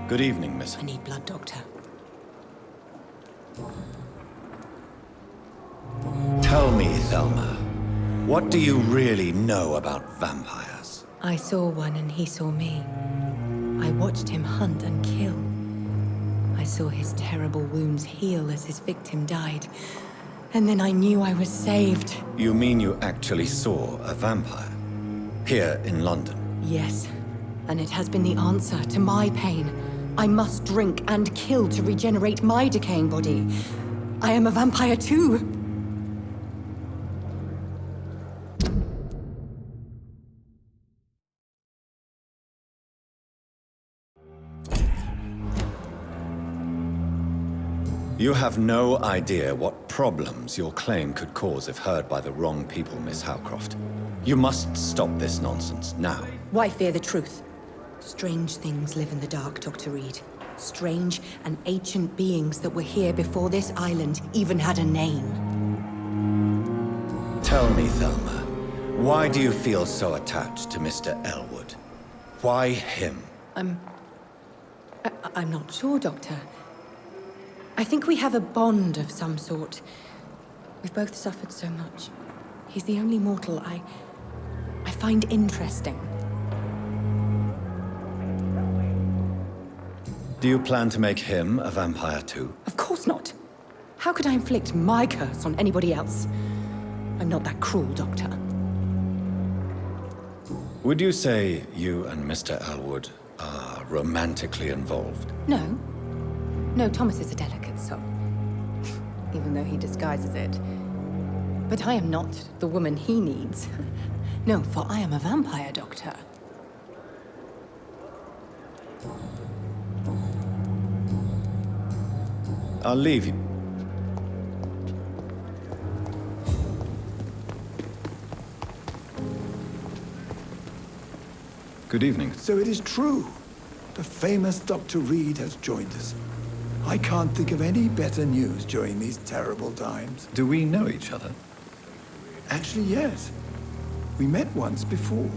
Good evening, Miss. I need blood, Doctor. Tell me, Thelma, what do you really know about vampires? I saw one and he saw me. I watched him hunt and kill. I saw his terrible wounds heal as his victim died. And then I knew I was saved. You mean you actually saw a vampire? Here in London? Yes. And it has been the answer to my pain. I must drink and kill to regenerate my decaying body. I am a vampire too. You have no idea what problems your claim could cause if heard by the wrong people, Miss Howcroft. You must stop this nonsense now. Why fear the truth? Strange things live in the dark, Dr. Reid. Strange and ancient beings that were here before this island even had a name. Tell me, Thelma, why do you feel so attached to Mr. Elwood? Why him? I'm not sure, Doctor. I think we have a bond of some sort. We've both suffered so much. He's the only mortal I find interesting. Do you plan to make him a vampire too? Of course not. How could I inflict my curse on anybody else? I'm not that cruel, Doctor. Would you say you and Mr. Elwood are romantically involved? No. No, Thomas is a delicate soul. Even though he disguises it. But I am not the woman he needs. No, for I am a vampire, Doctor. I'll leave you. Good evening. So it is true. The famous Dr. Reid has joined us. I can't think of any better news during these terrible times. Do we know each other? Actually, yes. We met once before,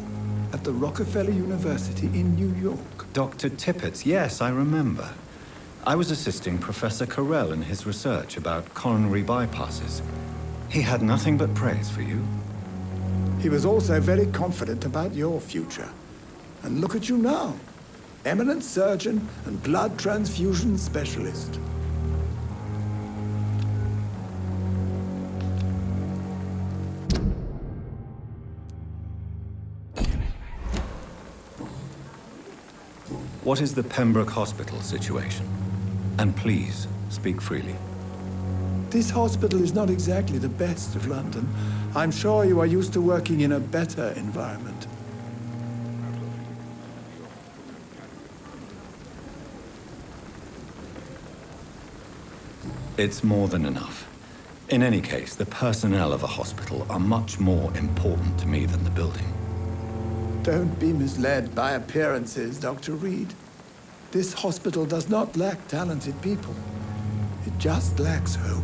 at the Rockefeller University in New York. Dr. Tippett, yes, I remember. I was assisting Professor Carell in his research about coronary bypasses. He had nothing but praise for you. He was also very confident about your future. And look at you now. Eminent surgeon and blood transfusion specialist. What is the Pembroke Hospital situation? And please, speak freely. This hospital is not exactly the best of London. I'm sure you are used to working in a better environment. It's more than enough. In any case, the personnel of a hospital are much more important to me than the building. Don't be misled by appearances, Dr. Reid. This hospital does not lack talented people. It just lacks hope.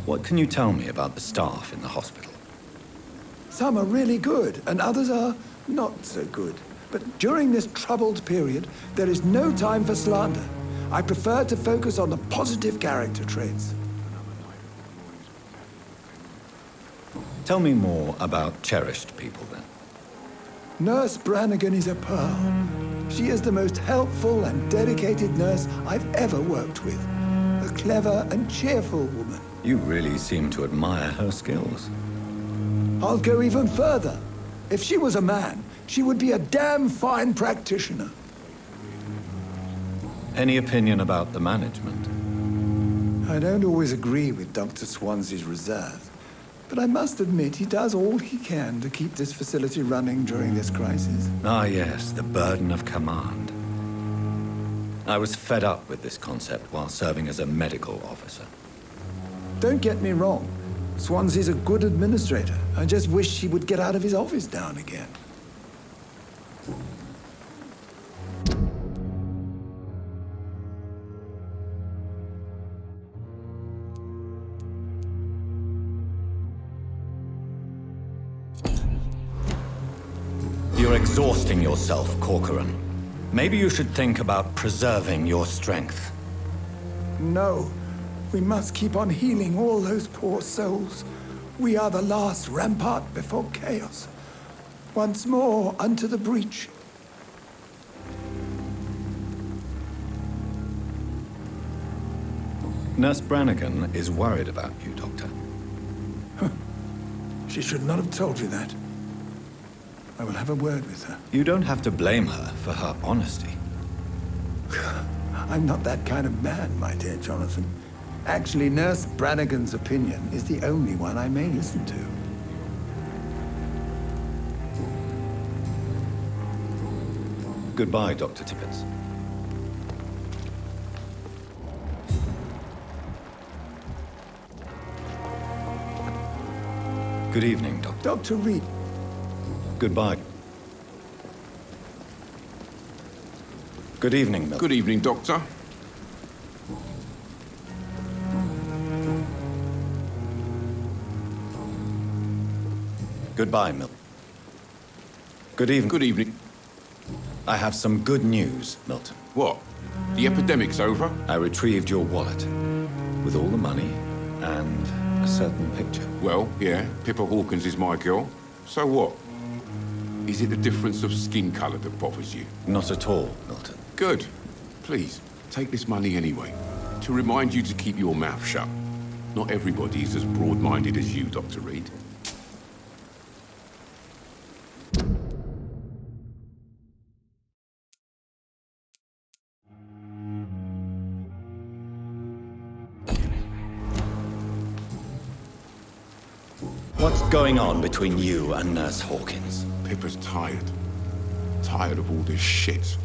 What can you tell me about the staff in the hospital? Some are really good, and others are not so good. But during this troubled period, there is no time for slander. I prefer to focus on the positive character traits. Tell me more about cherished people, then. Nurse Brannigan is a pearl. She is the most helpful and dedicated nurse I've ever worked with. A clever and cheerful woman. You really seem to admire her skills. I'll go even further. If she was a man, she would be a damn fine practitioner. Any opinion about the management? I don't always agree with Dr. Swansea's reserve, but I must admit he does all he can to keep this facility running during this crisis. Ah, yes, the burden of command. I was fed up with this concept while serving as a medical officer. Don't get me wrong. Swansea's a good administrator. I just wish he would get out of his office now and again. You're exhausting yourself, Corcoran. Maybe you should think about preserving your strength. No. We must keep on healing all those poor souls. We are the last rampart before chaos. Once more unto the breach. Nurse Brannigan is worried about you, Doctor. She should not have told you that. I will have a word with her. You don't have to blame her for her honesty. I'm not that kind of man, my dear Jonathan. Actually, Nurse Brannigan's opinion is the only one I may listen to. Goodbye, Dr. Tippett. Good evening, Doctor. Dr. Reid. Goodbye. Good evening, Milton. Good evening, Doctor. Goodbye, Milton. Good evening. Good evening. I have some good news, Milton. What? The epidemic's over? I retrieved your wallet with all the money and a certain picture. Well, yeah, Pippa Hawkins is my girl. So what? Is it the difference of skin colour that bothers you? Not at all, Milton. Good. Please, take this money anyway. To remind you to keep your mouth shut. Not everybody is as broad-minded as you, Dr. Reid. What's going on between you and Nurse Hawkins? Pippa's tired. Tired of all this shit.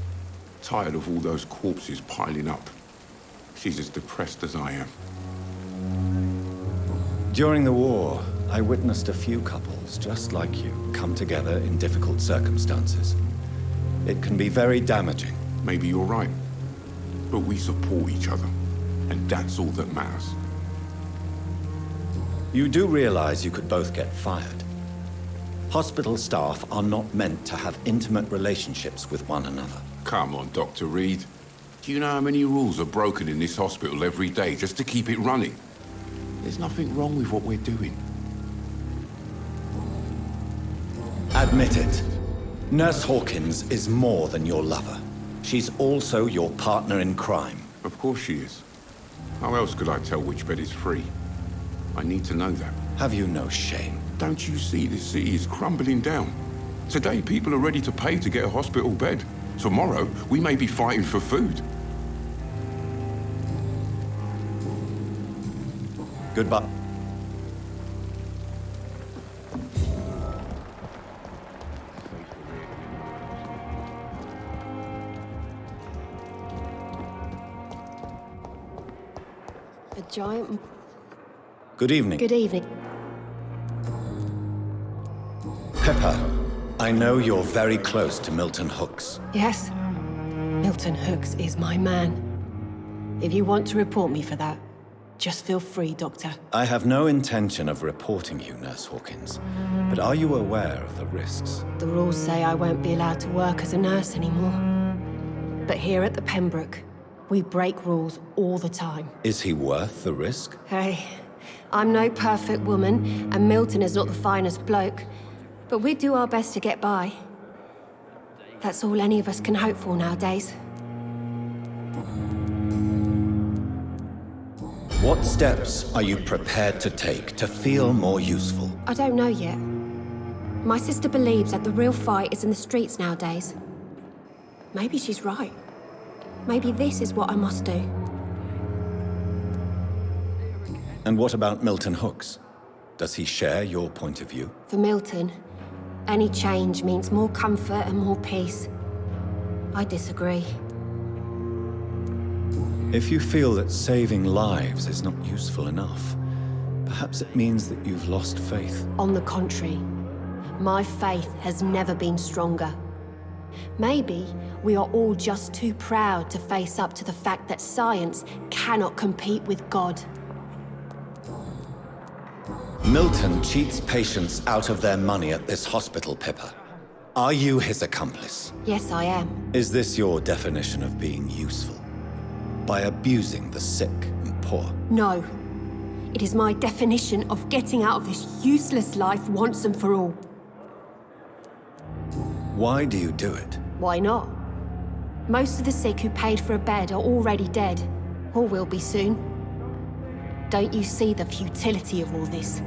Tired of all those corpses piling up. She's as depressed as I am. During the war, I witnessed a few couples just like you come together in difficult circumstances. It can be very damaging. Maybe you're right. But we support each other. And that's all that matters. You do realize you could both get fired. Hospital staff are not meant to have intimate relationships with one another. Come on, Dr. Reid. Do you know how many rules are broken in this hospital every day just to keep it running? There's nothing wrong with what we're doing. Admit it. Nurse Hawkins is more than your lover. She's also your partner in crime. Of course she is. How else could I tell which bed is free? I need to know that. Have you no shame? Don't you see this city is crumbling down? Today, people are ready to pay to get a hospital bed. Tomorrow, we may be fighting for food. Goodbye. A giant... Good evening. Good evening. Pippa, I know you're very close to Milton Hooks. Yes? Milton Hooks is my man. If you want to report me for that, just feel free, Doctor. I have no intention of reporting you, Nurse Hawkins, but are you aware of the risks? The rules say I won't be allowed to work as a nurse anymore. But here at the Pembroke, we break rules all the time. Is he worth the risk? Hey, I'm no perfect woman, and Milton is not the finest bloke, but we do our best to get by. That's all any of us can hope for nowadays. What steps are you prepared to take to feel more useful? I don't know yet. My sister believes that the real fight is in the streets nowadays. Maybe she's right. Maybe this is what I must do. And what about Milton Hooks? Does he share your point of view? For Milton, any change means more comfort and more peace. I disagree. If you feel that saving lives is not useful enough, perhaps it means that you've lost faith. On the contrary, my faith has never been stronger. Maybe we are all just too proud to face up to the fact that science cannot compete with God. Milton cheats patients out of their money at this hospital, Pippa. Are you his accomplice? Yes, I am. Is this your definition of being useful? By abusing the sick and poor? No. It is my definition of getting out of this useless life once and for all. Why do you do it? Why not? Most of the sick who paid for a bed are already dead, or will be soon. Don't you see the futility of all this?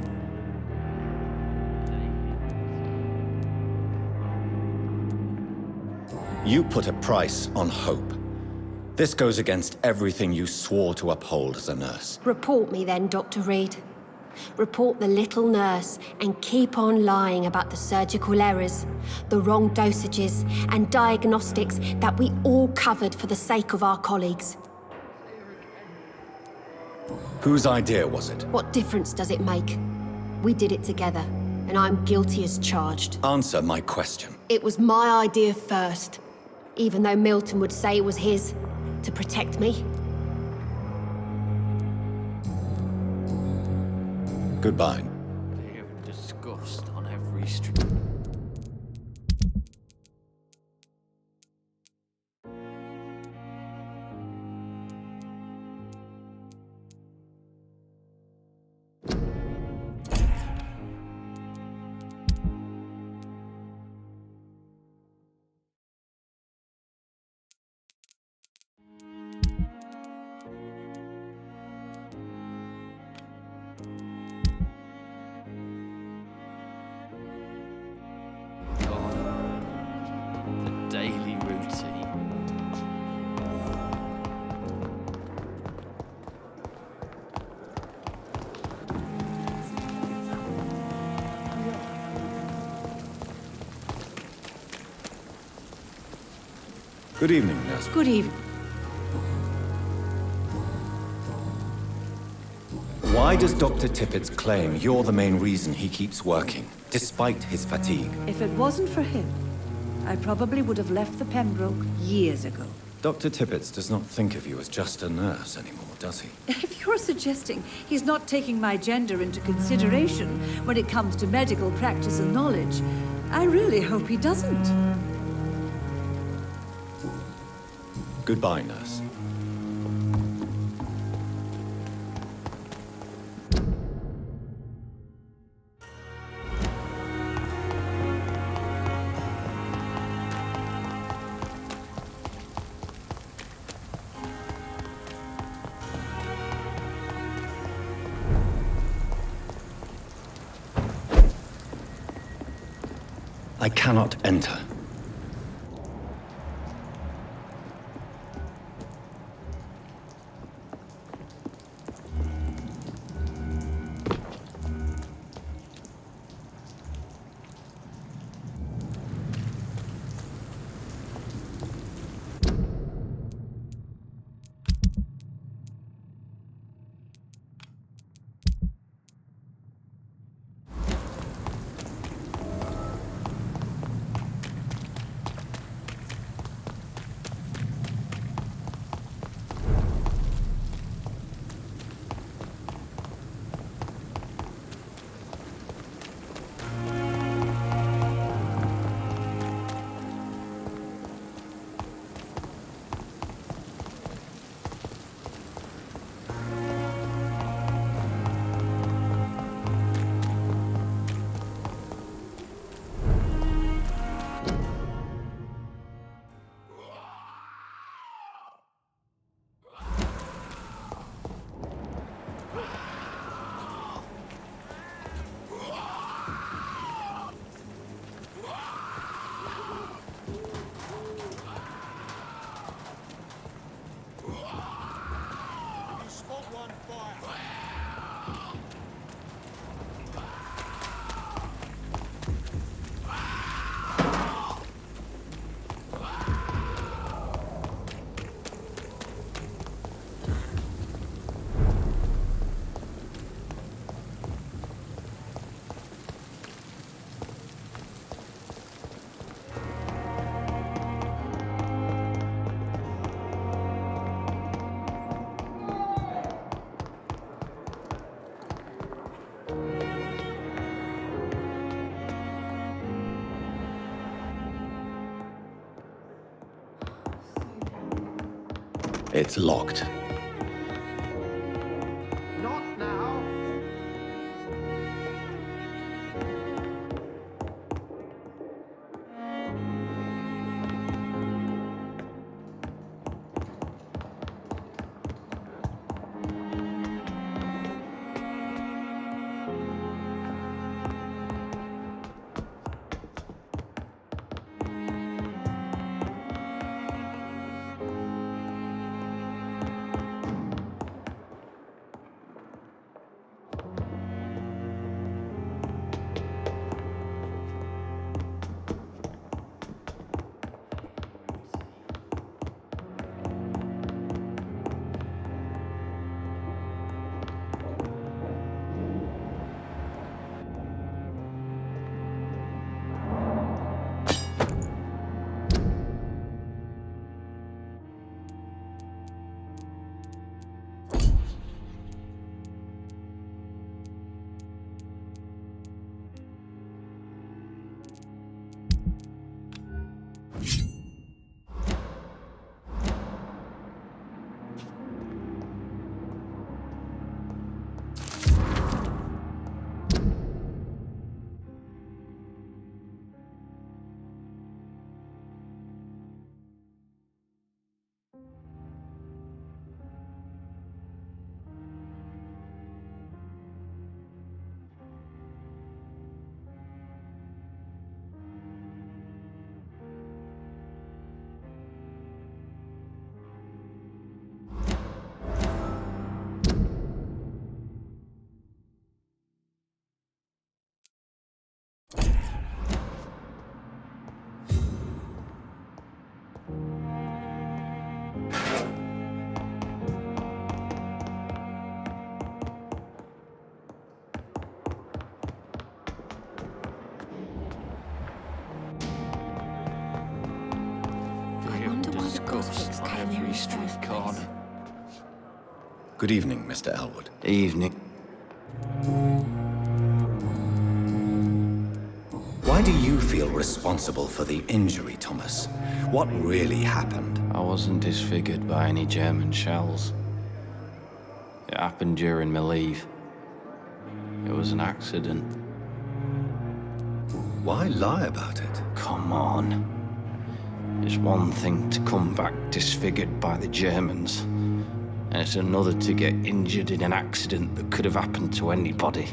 You put a price on hope. This goes against everything you swore to uphold as a nurse. Report me then, Dr. Reid. Report the little nurse and keep on lying about the surgical errors, the wrong dosages and diagnostics that we all covered for the sake of our colleagues. Whose idea was it? What difference does it make? We did it together, and I'm guilty as charged. Answer my question. It was my idea first, even though Milton would say it was his, to protect me. Goodbye. Fear and disgust on every street. Daily routine. Good evening, nurse. Good evening. Why does Dr. Tippett's claim you're the main reason he keeps working, despite his fatigue? If it wasn't for him, I probably would have left the Pembroke years ago. Dr. Tippett does not think of you as just a nurse anymore, does he? If you're suggesting he's not taking my gender into consideration when it comes to medical practice and knowledge, I really hope he doesn't. Goodbye, nurse. I cannot enter. It's locked. Not now. Every street corner. Good evening, Mr. Elwood. Evening. Why do you feel responsible for the injury, Thomas? What really happened? I wasn't disfigured by any German shells. It happened during my leave. It was an accident. Why lie about it? Come on. It's one thing to come back disfigured by the Germans, and it's another to get injured in an accident that could have happened to anybody.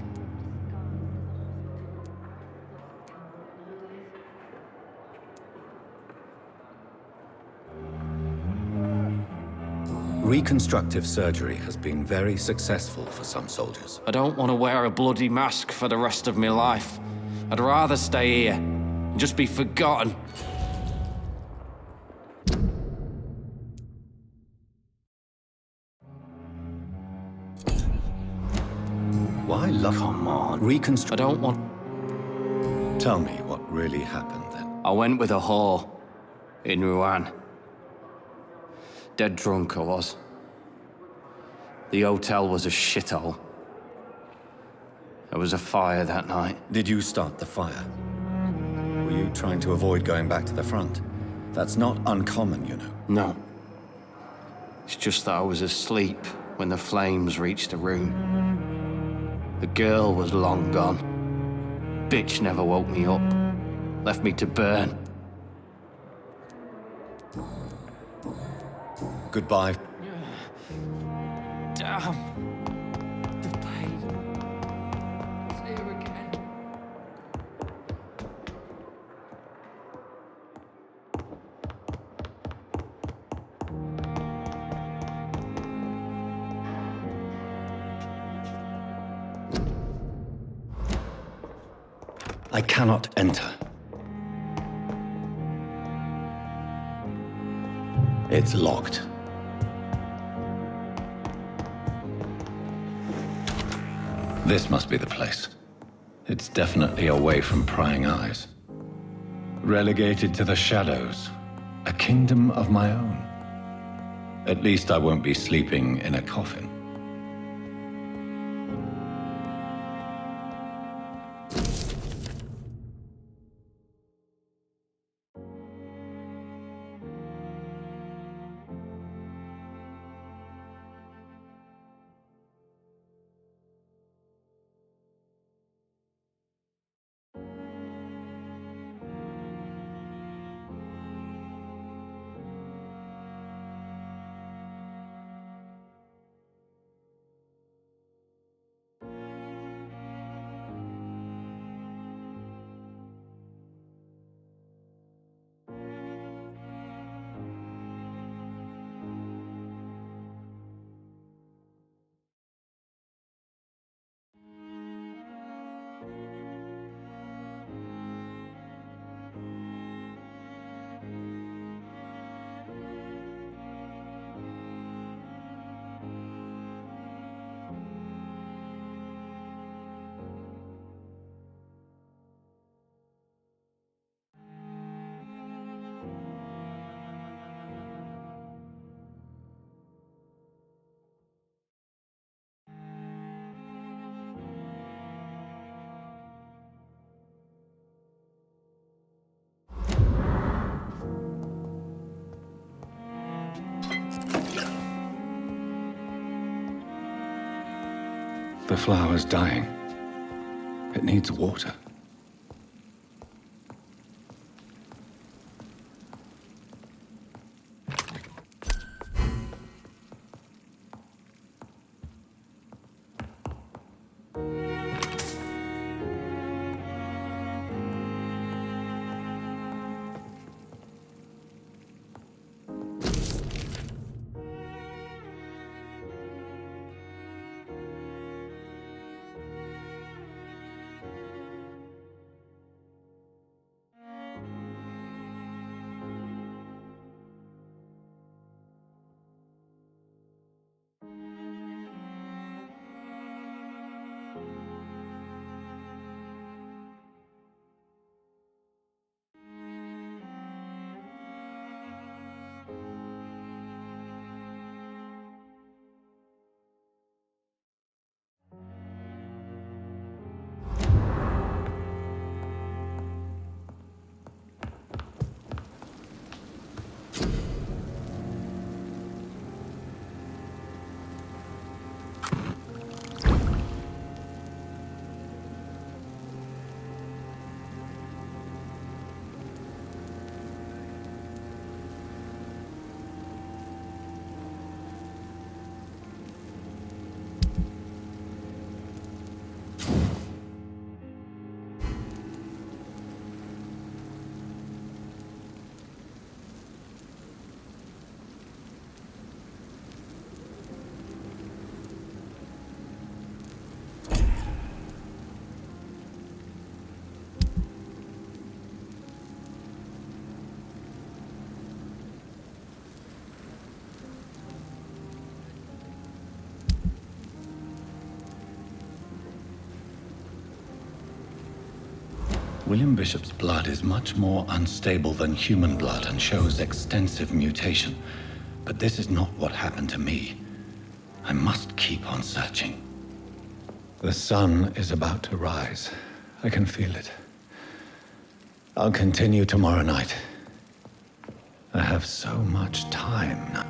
Reconstructive surgery has been very successful for some soldiers. I don't want to wear a bloody mask for the rest of my life. I'd rather stay here and just be forgotten. Why love? Come on. Reconstruct. I don't want... Tell me what really happened then. I went with a whore in Rouen. Dead drunk I was. The hotel was a shithole. There was a fire that night. Did you start the fire? Were you trying to avoid going back to the front? That's not uncommon, you know. No. It's just that I was asleep when the flames reached the room. The girl was long gone. Bitch never woke me up. Left me to burn. Goodbye. Damn. The pain. It's here again. I cannot enter. It's locked. This must be the place. It's definitely away from prying eyes. Relegated to the shadows. A kingdom of my own. At least I won't be sleeping in a coffin. The flower's dying. It needs water. William Bishop's blood is much more unstable than human blood and shows extensive mutation. But this is not what happened to me. I must keep on searching. The sun is about to rise. I can feel it. I'll continue tomorrow night. I have so much time now.